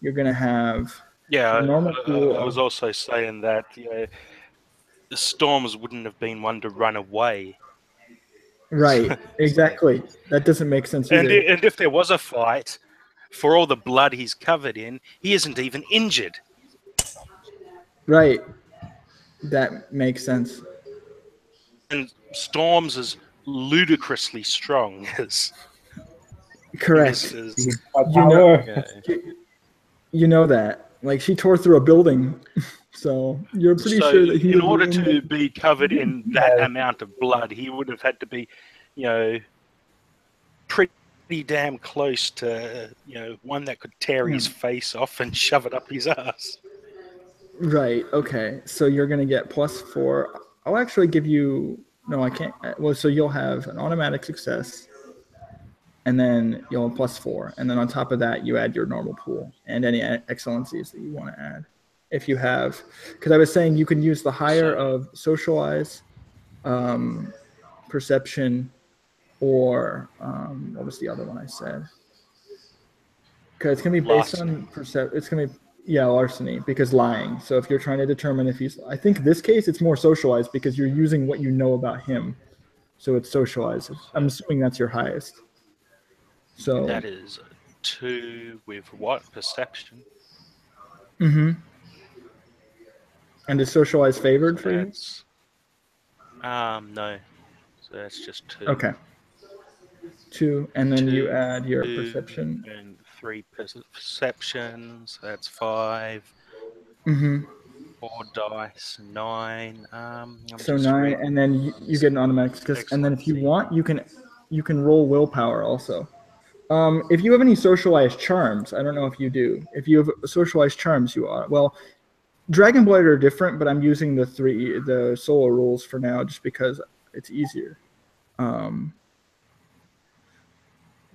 you're gonna have Yeah, a normal pool I was of. also saying that the storms wouldn't have been one to run away. Right. Exactly. That doesn't make sense And either. if there was a fight, for all the blood he's covered in, he isn't even injured. Right. That makes sense. And Storms is ludicrously strong as Correct. You know, You know that. Like she tore through a building, so you're pretty So sure that he in would order be to in. be covered in that amount of blood, he would have had to be, pretty damn close to, one that could tear his face off and shove it up his ass. Right. Okay. So you're gonna get +4. I'll actually give you. No, I can't. Well, so you'll have an automatic success, and then you'll have +4, and then on top of that, you add your normal pool and any excellencies that you want to add. If you have, because I was saying you can use the higher of socialize, perception, or what was the other one I said? Because it's gonna be based on It's gonna be larceny because lying. So if you're trying to determine if he's, I think this case it's more socialized because you're using what you know about him. So it's socialized. I'm assuming that's your highest. So that is 2 with what? Perception? Mm-hmm. And is socialized favored for you? No. So that's just 2. Okay. 2, and then you 2 add your perception. and 3 perceptions. That's 5. Mm-hmm. 4 dice, 9. I'm So just 9, reading and then you get an automatic success. And then if you excellency. want, you can roll willpower also. If you have any socialized charms, I don't know if you do. If you have socialized charms, you are. Well, Dragonblight are different, but I'm using the solo rules for now just because it's easier.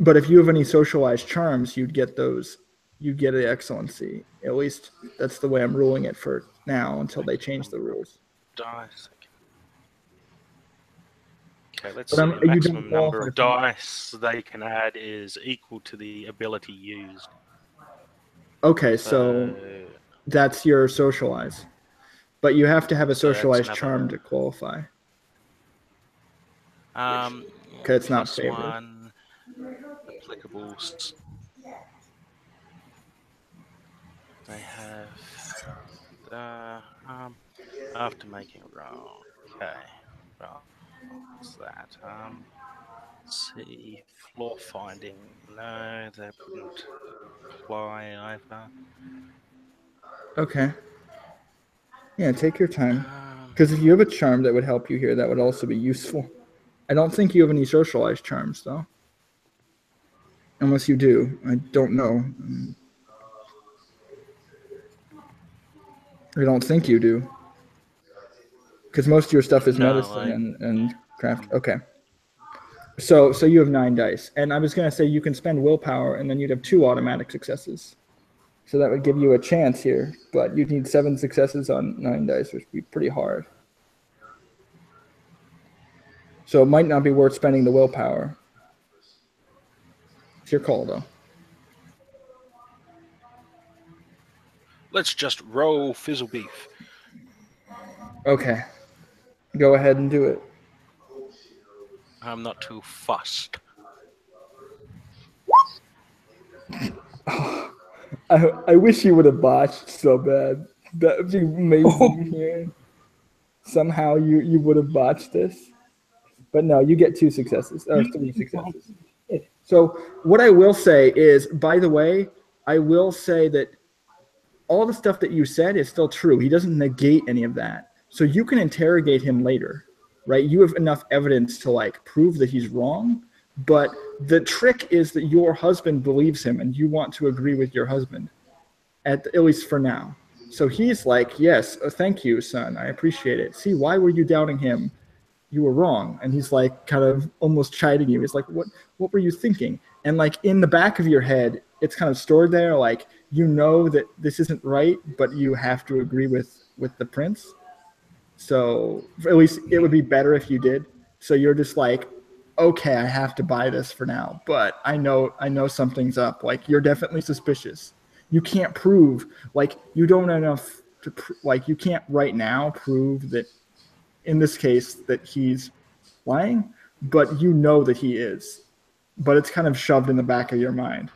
But if you have any socialized charms, you'd get those. You'd get an excellency. At least that's the way I'm ruling it for now until they change the rules. Dice. Okay, let's But see. The you don't maximum number qualify of for. dice they can add is equal to the ability used. Okay, so that's your socialize. But you have to have a So that's socialized charm another to qualify. um Okay, it's not plus favored. 1 applicable. They have after making a roll. Okay, well, what's that? Let's see, floor finding. No, that wouldn't apply either. Okay. Yeah, take your time. Um, Because if you have a charm that would help you here, that would also be useful. I don't think you have any socialized charms, though. Unless you do. I don't know. I don't think you do. Because most of your stuff is no, medicine and craft. Okay. So you have 9 dice. And I was going to say you can spend willpower, and then you'd have 2 automatic successes. So that would give you a chance here. But you'd need 7 successes on 9 dice, which would be pretty hard. So it might not be worth spending the willpower. It's your call, though. let's just roll fizzle beef. Okay. Go ahead and do it. I'm not too fussed. I wish you would have botched so bad. That would be amazing here. Somehow you would have botched this. But no, you get 2 successes, or 3 successes. So what I will say is, by the way, I will say that all the stuff that you said is still true. He doesn't negate any of that. So you can interrogate him later, right? You have enough evidence to like prove that he's wrong. But the trick is that your husband believes him and you want to agree with your husband, at least for now. So he's like, yes, thank you, son. I appreciate it. See, why were you doubting him? You were wrong. And he's like kind of almost chiding you. He's like, what were you thinking? And like in the back of your head, it's kind of stored there. Like, you know that this isn't right, but you have to agree with the prince. So at least it would be better if you did. So you're just like, okay, I have to buy this for now, but I know something's up. Like, you're definitely suspicious. You can't prove, like, you don't enough to like, you can't right now prove that in this case that he's lying, but you know that he is. But it's kind of shoved in the back of your mind.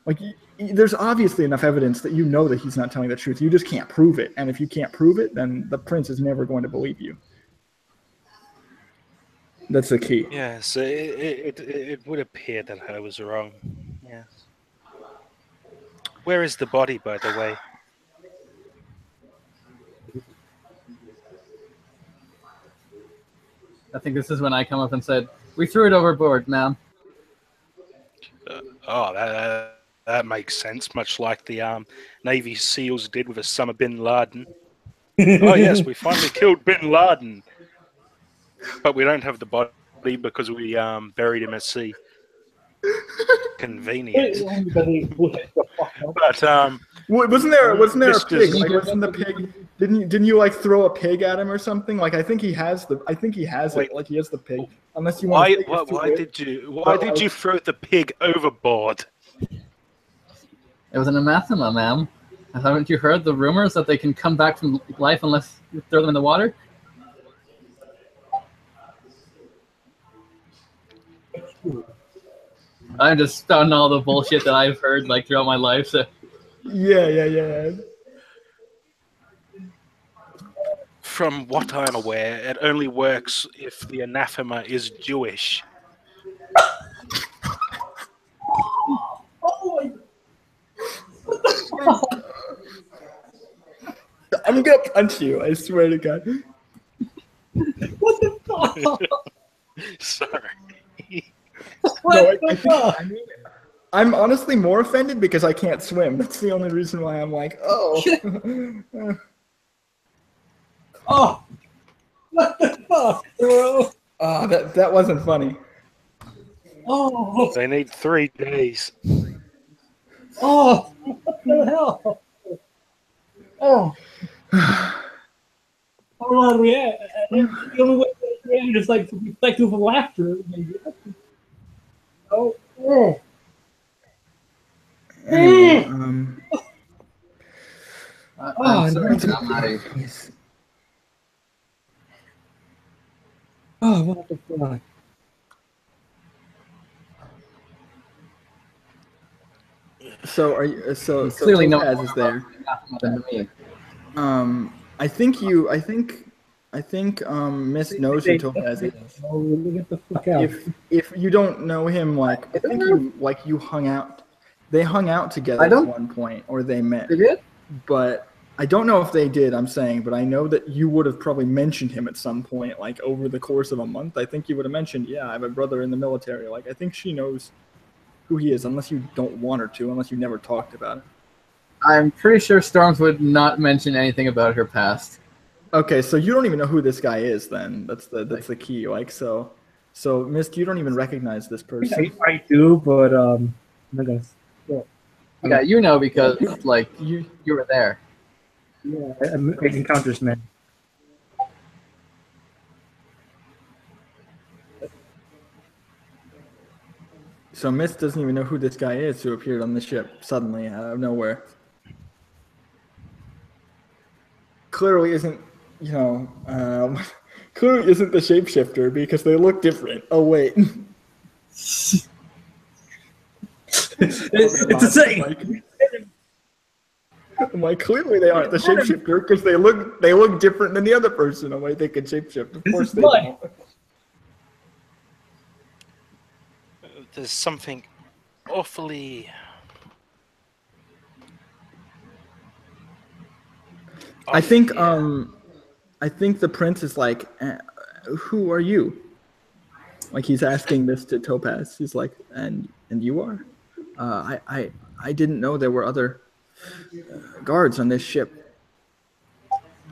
Like, there's obviously enough evidence that you know that he's not telling the truth. You just can't prove it. And if you can't prove it, then the prince is never going to believe you. That's the key. Yes, it would appear that I was wrong. Yes. Where is the body, by the way? I think this is when I come up and said, "We threw it overboard, ma'am." That makes sense. Much like the Navy SEALs did with Osama bin Laden. Oh yes, we finally killed bin Laden, but we don't have the body because we buried him at sea. Convenient. But wasn't there a Mr. pig? Like, wasn't the pig? Didn't you like throw a pig at him or something? Like, I think he has it. Like, he has the pig. Unless you want to. Why did you throw the pig overboard? It was an anathema, ma'am. Haven't you heard the rumors that they can come back from life unless you throw them in the water? I'm just spouting all the bullshit that I've heard like throughout my life. So Yeah. From what I'm aware, it only works if the anathema is Jewish. I'm gonna punch you. I swear to God. What the fuck? Sorry. What I the think, fuck? I mean, I'm honestly more offended because I can't swim. That's the only reason why I'm like, oh. Oh, what the fuck, bro? That wasn't funny. Oh, They need 3 days. oh, what the hell? Oh, I don't know how to react. The only way to react is like to reflect with laughter. Maybe. Oh, oh. Anyway, I'm sorry, but I'm out of here. yes. Oh, what the fuck? So are you? So Clearly, no Topaz one is there. than me. I think Miss knows who Topaz is. Oh, get the fuck out. If you don't know him, like I think you hung out. They hung out together I don't- at one point, or they met. They did? But I don't know if they did. I'm saying, but I know that you would have probably mentioned him at some point, like over the course of a month. I think you would have mentioned, yeah, I have a brother in the military. Like I think she knows who he is, unless you don't want her to, unless you never talked about it. I'm pretty sure Storms would not mention anything about her past. Okay, so you don't even know who this guy is. Then that's the key. Like so, Mist, you don't even recognize this person. I do, but I'm not gonna. Yeah, you know because like You you were there. Yeah, I encounters man. So Mist doesn't even know who this guy is who appeared on the ship suddenly out of nowhere. Clearly isn't, clearly isn't the shapeshifter because they look different. Oh wait, It's the same. I'm like, clearly they aren't the shapeshifter because they look different than the other person. I'm like, they can shapeshift. Of course they What? don't. There's something awfully. I think off here. I think the prince is like, who are you? Like he's asking this to Topaz. He's like, and you are? I didn't know there were other guards on this ship.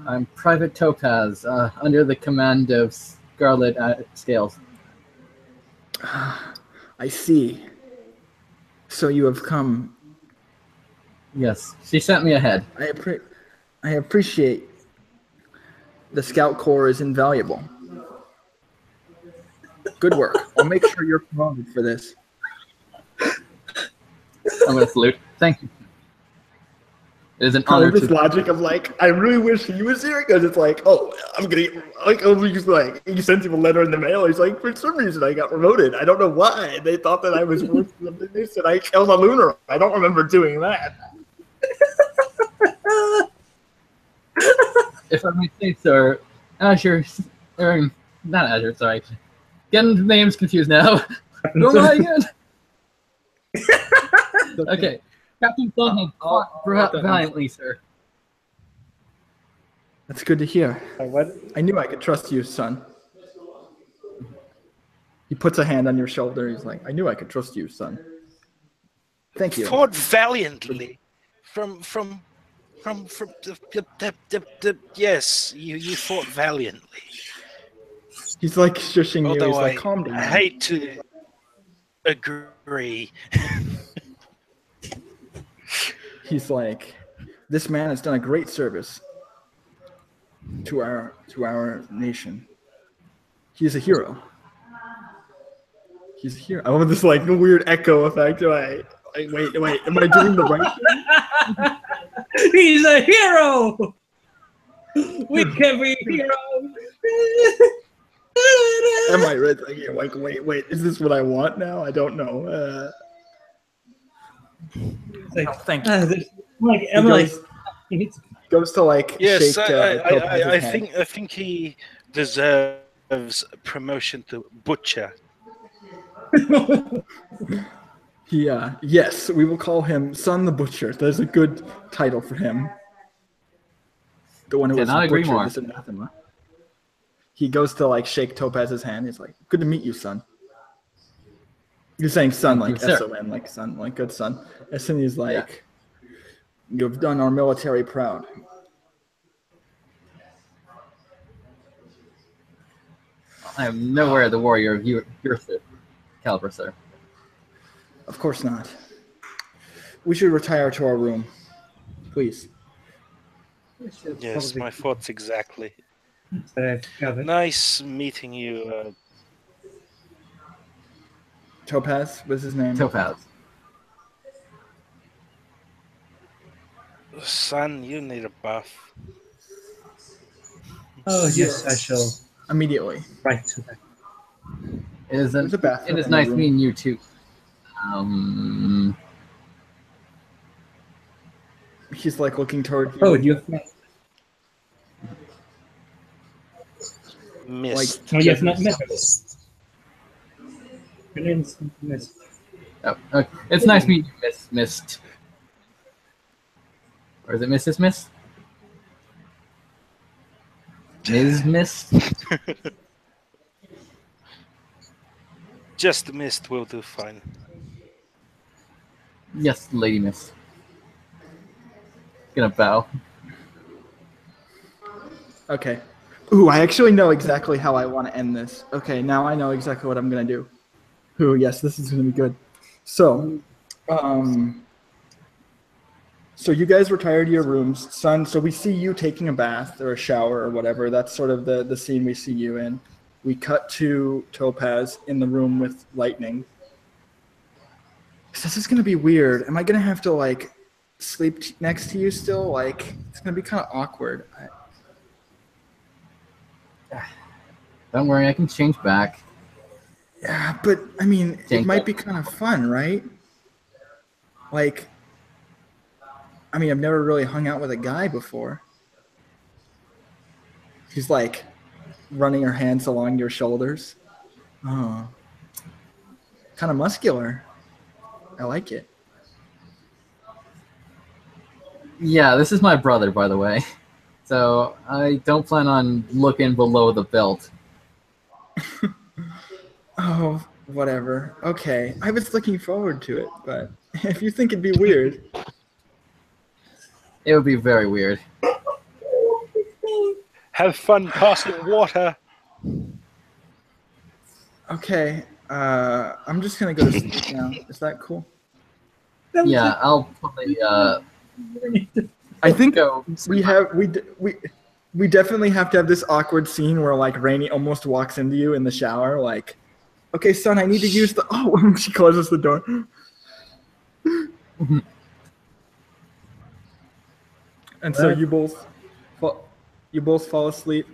I'm Private Topaz, under the command of Scarlet Scales. I see. So you have come. Yes, she sent me ahead. I appreciate. The Scout Corps is invaluable. Good work. I'll make sure you're promoted for this. I'm gonna salute. Thank you. It is an Kind honor of this to. logic of like, I really wish he was here because it's like, oh, I'm gonna like, oh, he's like, he sent him a letter in the mail. He's like, for some reason I got promoted. I don't know why. They thought that I was worth something. They said I killed a lunar. I don't remember doing that. If I may say so, Azure, or not Azure, sorry. Getting the names confused now. Who am I again? Okay. Captain Thun has fought valiantly, sir. That's good to hear. What? I knew I could trust you, son. He puts a hand on your shoulder. He's like, I knew I could trust you, son. Thank you. Fought valiantly from yes, you fought valiantly. He's like shushing you. Although He's like, calm down. I hate to agree. He's like, this man has done a great service to our nation. He's a hero. He's a hero. I want this like weird echo effect. Wait, am I doing the right thing? He's a hero. We can be heroes. Am I right? Like, wait, is this what I want now? I don't know. Like, thank you. Like Emily. Goes to like Yes, shake. I think he deserves promotion to butcher. Yes, we will call him Son the Butcher. There's a good title for him. The one who was Cannot agree butchered more. this anathema. He goes to like shake Topaz's hand. He's like, "Good to meet you, son." You're saying son Thank you, like sir. S-O-N, like son, like good son. And then he's Yeah. like, "You've done our military proud." I am nowhere the warrior of your caliber, sir. Of course not. We should retire to our room, please. Yes, my thoughts exactly. Yeah, Nice meeting you. Topaz was his name. Topaz. Son, you need a bath. oh yes, I shall Immediately. write to that. It There's a bathroom is in the nice room. meeting you too. He's like looking toward you. Oh, do you have met? Missed. Oh, you have not met her. Your name's Miss. Oh, okay. It's nice meeting you, Miss Mist. Or is it Mrs. Mist? Ms. Mist? Just missed will do fine. Yes, Lady Mist. Gonna bow. Okay. Ooh, I actually know exactly how I want to end this. Okay, now I know exactly what I'm gonna do. Ooh, yes, this is gonna be good. So, so you guys retire to your rooms, son. So we see you taking a bath or a shower or whatever. That's sort of the scene we see you in. We cut to Topaz in the room with Lightning. This is gonna be weird. Am I gonna have to like sleep next to you still? Like, it's gonna be kind of awkward. Don't worry, I can change back. Yeah, but I mean, it Change might back. be kind of fun, right? Like, I mean, I've never really hung out with a guy before. She's like running her hands along your shoulders. Oh, kind of muscular. I like it. Yeah, this is my brother, by the way. So I don't plan on looking below the belt. Oh, whatever. Okay, I was looking forward to it, but if you think it'd be weird, It would be very weird. Have fun passing water. okay. I'm just gonna go to sleep now. Is that cool? Yeah, I'll probably I think go. we definitely have to have this awkward scene where like Rainey almost walks into you in the shower, like, okay, son, I need to use the. Oh, she closes the door. And so you both fall asleep.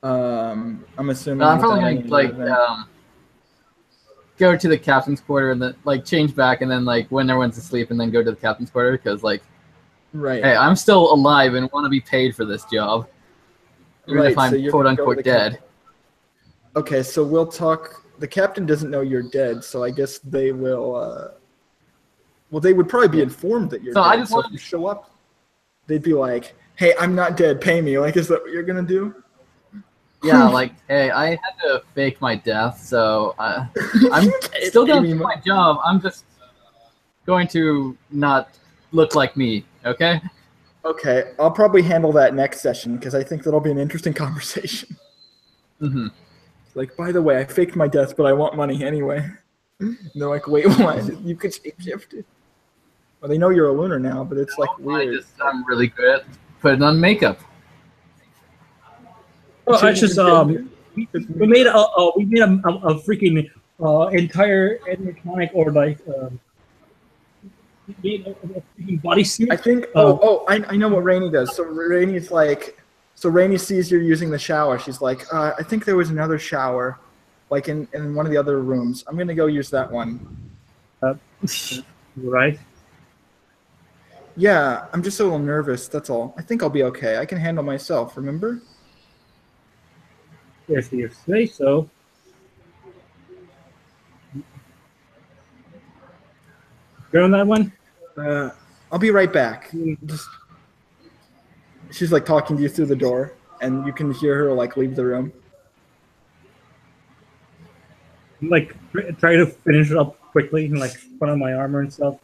I'm assuming. I'm probably without gonna any like event. go to the captain's quarter and then like change back and then like when everyone's asleep and then go to the captain's quarter because like Right. hey, I'm still alive and want to be paid for this job, even Right, if I'm so you're quote gonna go to unquote the dead. Okay, so we'll talk. The captain doesn't know you're dead, so I guess they will. Well, they would probably be informed that you're So dead. I just so wanted if you show up, they'd be like, "Hey, I'm not dead. Pay me." Like, is that what you're gonna do? Yeah, like hey, I had to fake my death, so I'm Okay, still pay gonna me do mo- my job. I'm just going to not look like me, okay? Okay, I'll probably handle that next session because I think that'll be an interesting conversation. Mm-hmm. Like, by the way, I faked my death, but I want money anyway. And they're like, "Wait, what? You could shift it." Well, they know you're a lunar now, but it's like weird. I'm really good at putting on makeup. Well, I just we made a freaking entire animatronic or like we made a freaking bodysuit. I think. I know what Rainey does. So Rainey's like, so Rainey sees you're using the shower. She's like, I think there was another shower, like in one of the other rooms. I'm gonna go use that one. Right. Yeah, I'm just a little nervous. That's all. I think I'll be okay. I can handle myself. Remember? If you say so. Go on that one. I'll be right back. She's like talking to you through the door, and you can hear her like leave the room. Like try to finish it up quickly and like put on my armor and stuff.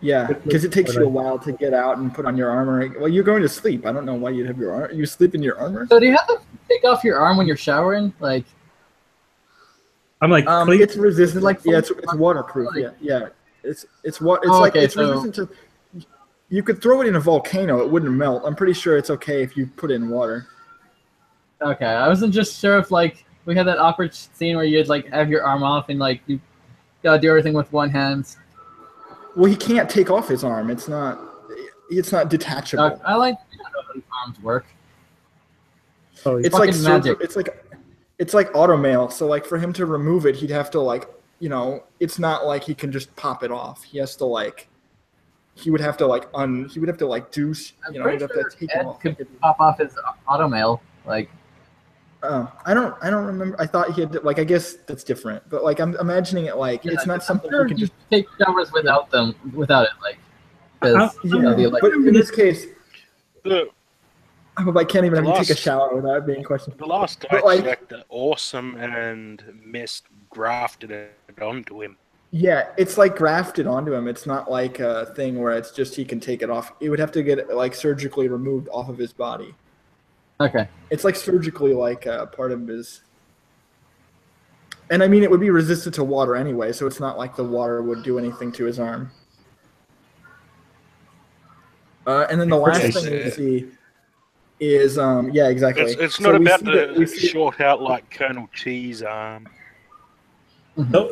Yeah, because it takes you a while to get out and put on your armor. Well, you're going to sleep. I don't know why you'd have your armor. You sleep in your armor? So do you have to take off your arm when you're showering? Like, I'm like, it's resistant. like Yeah, it's waterproof. like, Yeah. It's like okay, it's resistant to. You could throw it in a volcano; it wouldn't melt. I'm pretty sure it's okay if you put it in water. Okay, I wasn't just sure if like we had that awkward scene where you'd like have your arm off and like you gotta do everything with one hand. Well, he can't take off his arm. It's not detachable. I like how these arms work. oh, It's like fucking magic. It's like automail. So like for him to remove it, he'd have to like it's not like he can just pop it off. He has to like he would have to like he'd have to he'd have to take it off. Could pop off his automail like. Oh, I don't remember. I thought he had like I guess that's different. But like I'm imagining it like it's not something sure you can just take showers without it like. Because but in this case, The I can't even The take a last- shower without being questioned. the last But, like- actor, Awesome and Mist grafted it onto him. Yeah, it's like grafted onto him. It's not like a thing where it's just he can take it off. It would have to get like surgically removed off of his body. Okay. It's like surgically like part of his. And I mean, it would be resistant to water anyway, so it's not like the water would do anything to his arm. And then the last thing we see is yeah, exactly. It's So not we about see that- we the see- short out like Colonel Cheese arm.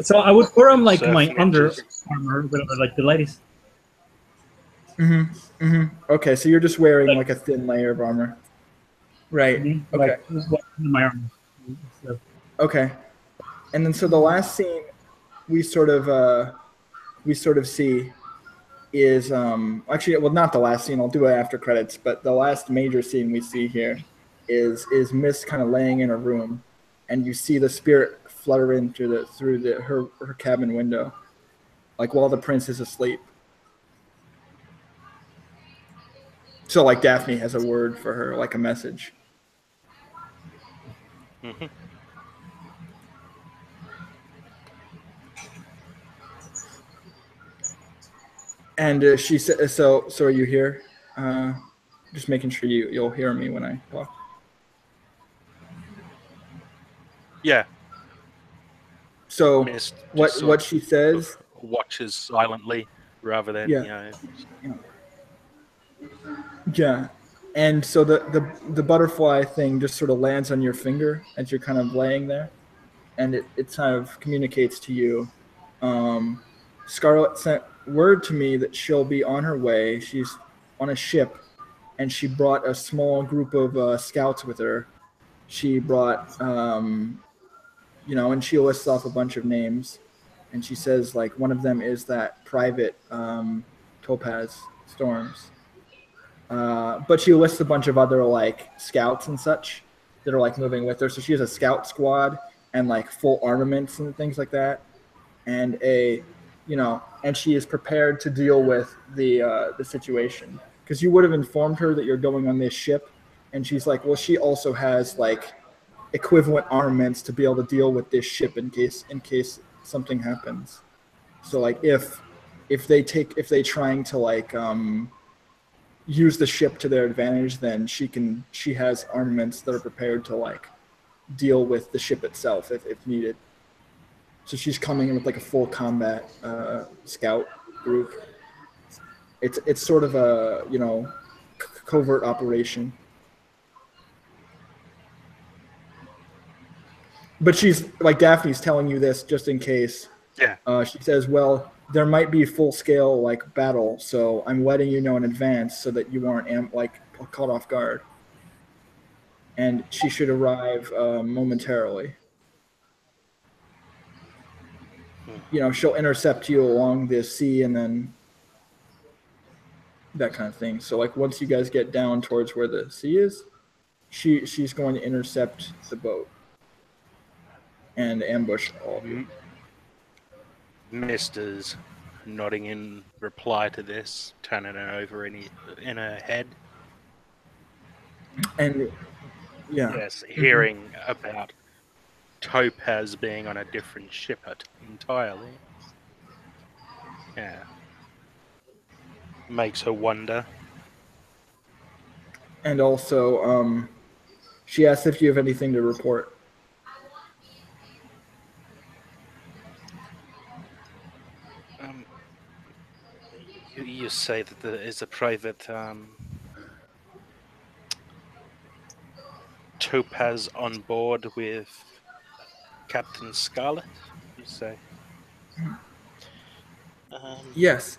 so I would put on like my Surf under ninjas. armor, whatever, like the ladies. Okay, so you're just wearing like a thin layer of armor. Right. Okay. Like this is what my armor. So, Okay. And then so the last scene we sort of see is actually, well, not the last scene, I'll do it after credits, but the last major scene we see here is Miss kind of laying in her room, and you see the spirit flutter in through her cabin window, like while the prince is asleep. So like Daphne has a word for her, like a message. And she said, "So are you here? Just making sure you'll hear me when I talk." Yeah, So Mist. just what sort she says? of watches silently rather than Yeah. Yeah, and so the butterfly thing just sort of lands on your finger as you're kind of laying there, and it kind of communicates to you. Scarlet sent word to me that she'll be on her way. She's on a ship, and she brought a small group of scouts with her. She brought, and she lists off a bunch of names, and she says like one of them is that private Topaz Storms. But she lists a bunch of other like scouts and such that are like moving with her. So she has a scout squad and like full armaments and things like that, and and she is prepared to deal with the situation because you would have informed her that you're going on this ship, and she's like, well, she also has like equivalent armaments to be able to deal with this ship in case something happens. So like if they trying to like use the ship to their advantage, then she has armaments that are prepared to like deal with the ship itself if needed. So she's coming in with like a full combat scout group. It's sort of a covert operation. But she's like Daphne's telling you this just in case. Yeah. She says, well, there might be full scale like battle, so I'm letting you know in advance so that you aren't caught off guard. And she should arrive momentarily. She'll intercept you along the sea and then that kind of thing. So like once you guys get down towards where the sea is, she's going to intercept the boat and ambush all of you. Mist is nodding in reply to this, turning it over in her head. And yeah. Yes, hearing about Topaz being on a different ship entirely. Yeah. Makes her wonder. And also, she asks if you have anything to report. You say that there is a private Topaz on board with Captain Scarlet, you say? Yes.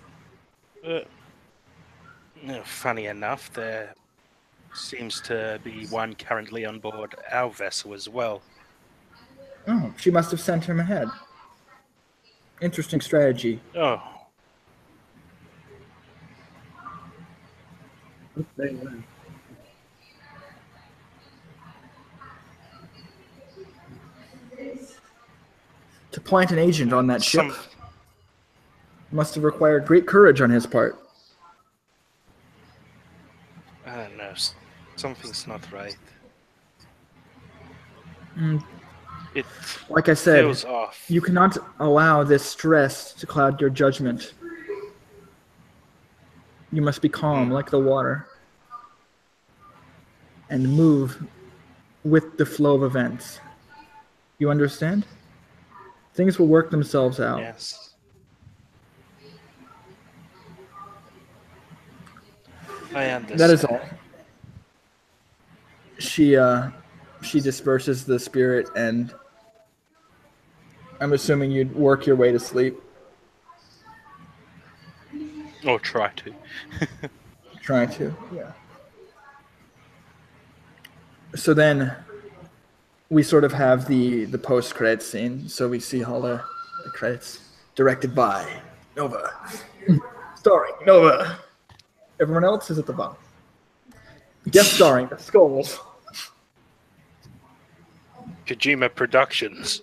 Funny enough, there seems to be one currently on board our vessel as well. Oh, she must have sent him ahead. Interesting strategy. Oh, To plant an agent on that ship some must have required great courage on his part. I don't know. Something's not right. It Like I said, feels off. you cannot allow this stress to cloud your judgment. You must be calm like the water and move with the flow of events. You understand? Things will work themselves out. Yes. I understand. That is all. She disperses the spirit, and I'm assuming you'd work your way to sleep. Or try to. Try to, yeah. So then we sort of have the post-credits scene. So we see all the credits. Directed by Nova. Starring Nova. Everyone else is at the bottom. Guest starring the Skulls. Kojima Productions.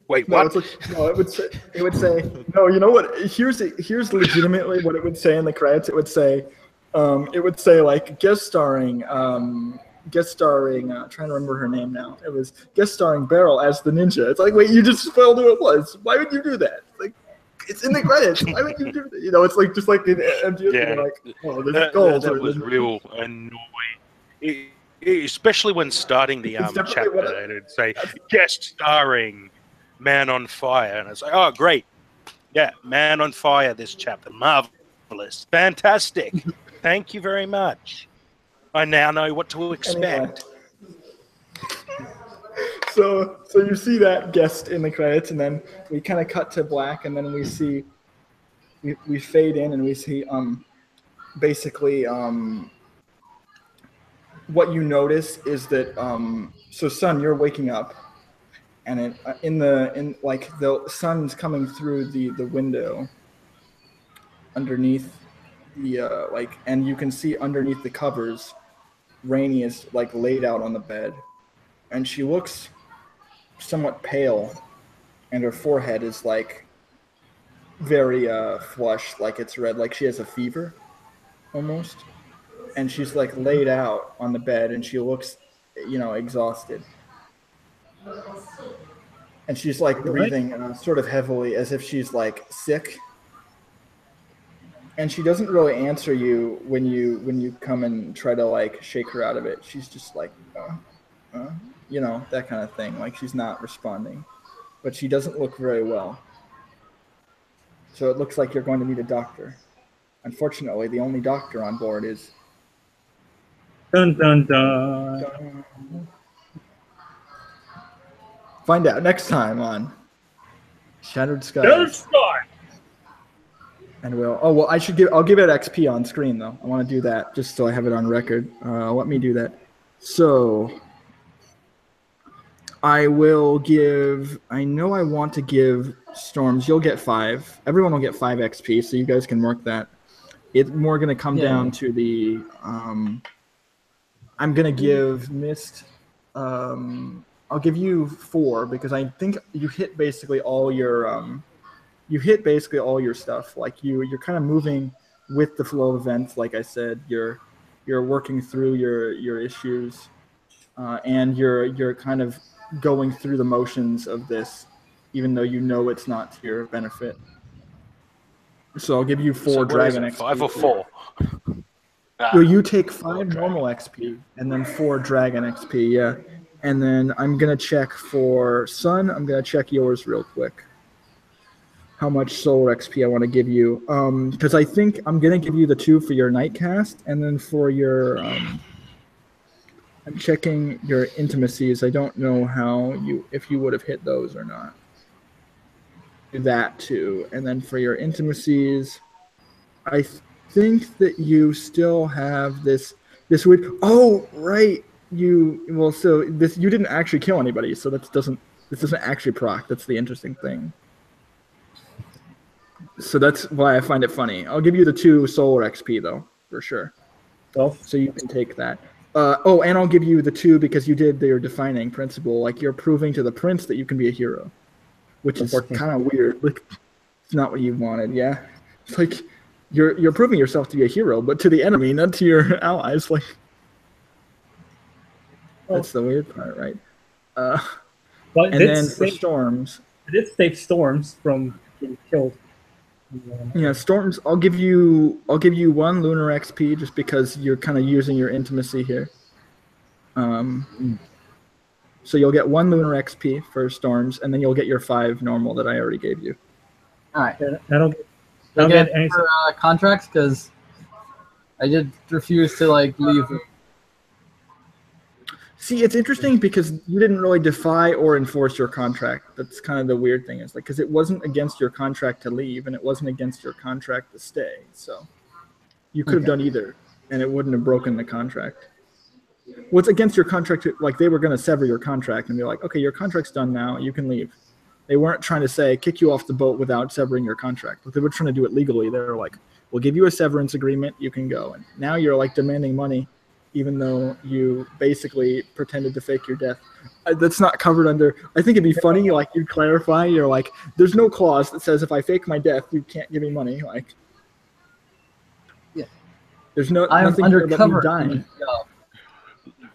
Wait, No, what? it's like, no, it would say no. You know what? Here's legitimately what it would say in the credits. It would say like guest starring. Trying to remember her name now. It was guest starring Beryl as the ninja. It's like, wait, you just spoiled who it was. Why would you do that? Like, it's in the credits. Why would you do that? You know, it's like just like in MGS, Yeah, like, oh, there's goals. that was real annoying. Especially when starting the chapter, and it'd say guest starring Man on Fire, and it's like, oh, great, yeah, Man on Fire. This chapter, marvelous, fantastic. Thank you very much. I now know what to expect. Anyway. So you see that guest in the credits, and then we kind of cut to black, and then we see we fade in, and we see basically what you notice is that so Sun, you're waking up, and like the sun's coming through the window underneath the and you can see underneath the covers, Rainey is like laid out on the bed, and she looks somewhat pale, and her forehead is like very flushed, like it's red, like she has a fever almost, and she's like laid out on the bed, and she looks, exhausted, and she's like breathing sort of heavily as if she's like sick, and she doesn't really answer you when you come and try to like shake her out of it. She's just like that kind of thing, like she's not responding, but she doesn't look very well. So it looks like you're going to need a doctor. Unfortunately, the only doctor on board is... Dun, dun, dun. Find out next time on Shattered Skies. Shattered Skies. And I'll give it XP on screen, though. I want to do that just so I have it on record. Let me do that. So I will give... I know I want to give Storms... You'll get 5. Everyone will get 5 XP, so you guys can mark that. It's more going to come down to the... I'm going to give Mist... I'll give you 4 because I think you hit basically all your you hit basically all your stuff. Like you're kind of moving with the flow of events. Like I said, you're working through your issues, and you're kind of going through the motions of this, even though you know it's not to your benefit. So I'll give you 4 So what is dragon it, XP. 5 or 4? Well, you take 5 dragon. normal XP and then 4 dragon XP, yeah. And then I'm gonna check for Sun. I'm gonna check yours real quick. How much solar XP I want to give you? Because I think I'm gonna give you the 2 for your night cast, and then for your I'm checking your intimacies. I don't know if you would have hit those or not. Do that too, and then for your intimacies, I think that you still have this weird. Oh, right. So this you didn't actually kill anybody, so this doesn't actually proc. That's the interesting thing. So that's why I find it funny. I'll give you the 2 solar XP though, for sure. So So you can take that. And I'll give you the 2 because you did your defining principle. Like you're proving to the prince that you can be a hero, which is kind of weird. Like it's not what you wanted. Yeah, it's like you're proving yourself to be a hero, but to the enemy, not to your allies. Like that's the weird part, right? but And then for storms, it did save storms from getting killed. Yeah, storms. I'll give you 1 lunar XP just because you're kind of using your intimacy here. So you'll get 1 lunar XP for storms, and then you'll get your 5 normal that I already gave you. All right. I don't get any for, contracts because I did refuse to leave. See, it's interesting because you didn't really defy or enforce your contract. That's kind of the weird thing is because it wasn't against your contract to leave, and it wasn't against your contract to stay. So you could have done either, and it wouldn't have broken the contract. What's against your contract? They were going to sever your contract and be like, okay, your contract's done now. You can leave. They weren't trying to say kick you off the boat without severing your contract. But they were trying to do it legally. They were like, we'll give you a severance agreement. You can go. And now you're demanding money, even though you basically pretended to fake your death. That's not covered under. I think it'd be funny. You'd clarify. You're like, there's no clause that says if I fake my death, you can't give me money. Yeah. There's nothing undercover about me dying.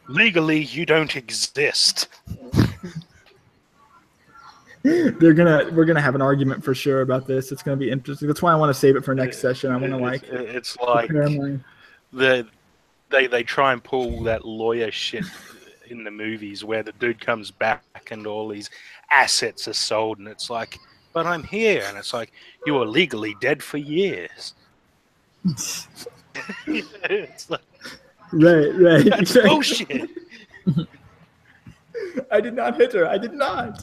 Legally, you don't exist. We're gonna have an argument for sure about this. It's gonna be interesting. That's why I want to save it for next session. I want to It's like they try and pull that lawyer shit in the movies where the dude comes back and all these assets are sold, and it's like, but I'm here, and it's like you were legally dead for years. It's like, right. That's bullshit. I did not hit her. I did not.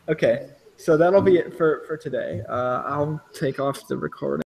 Okay, so that'll be it for today. I'll take off the recording.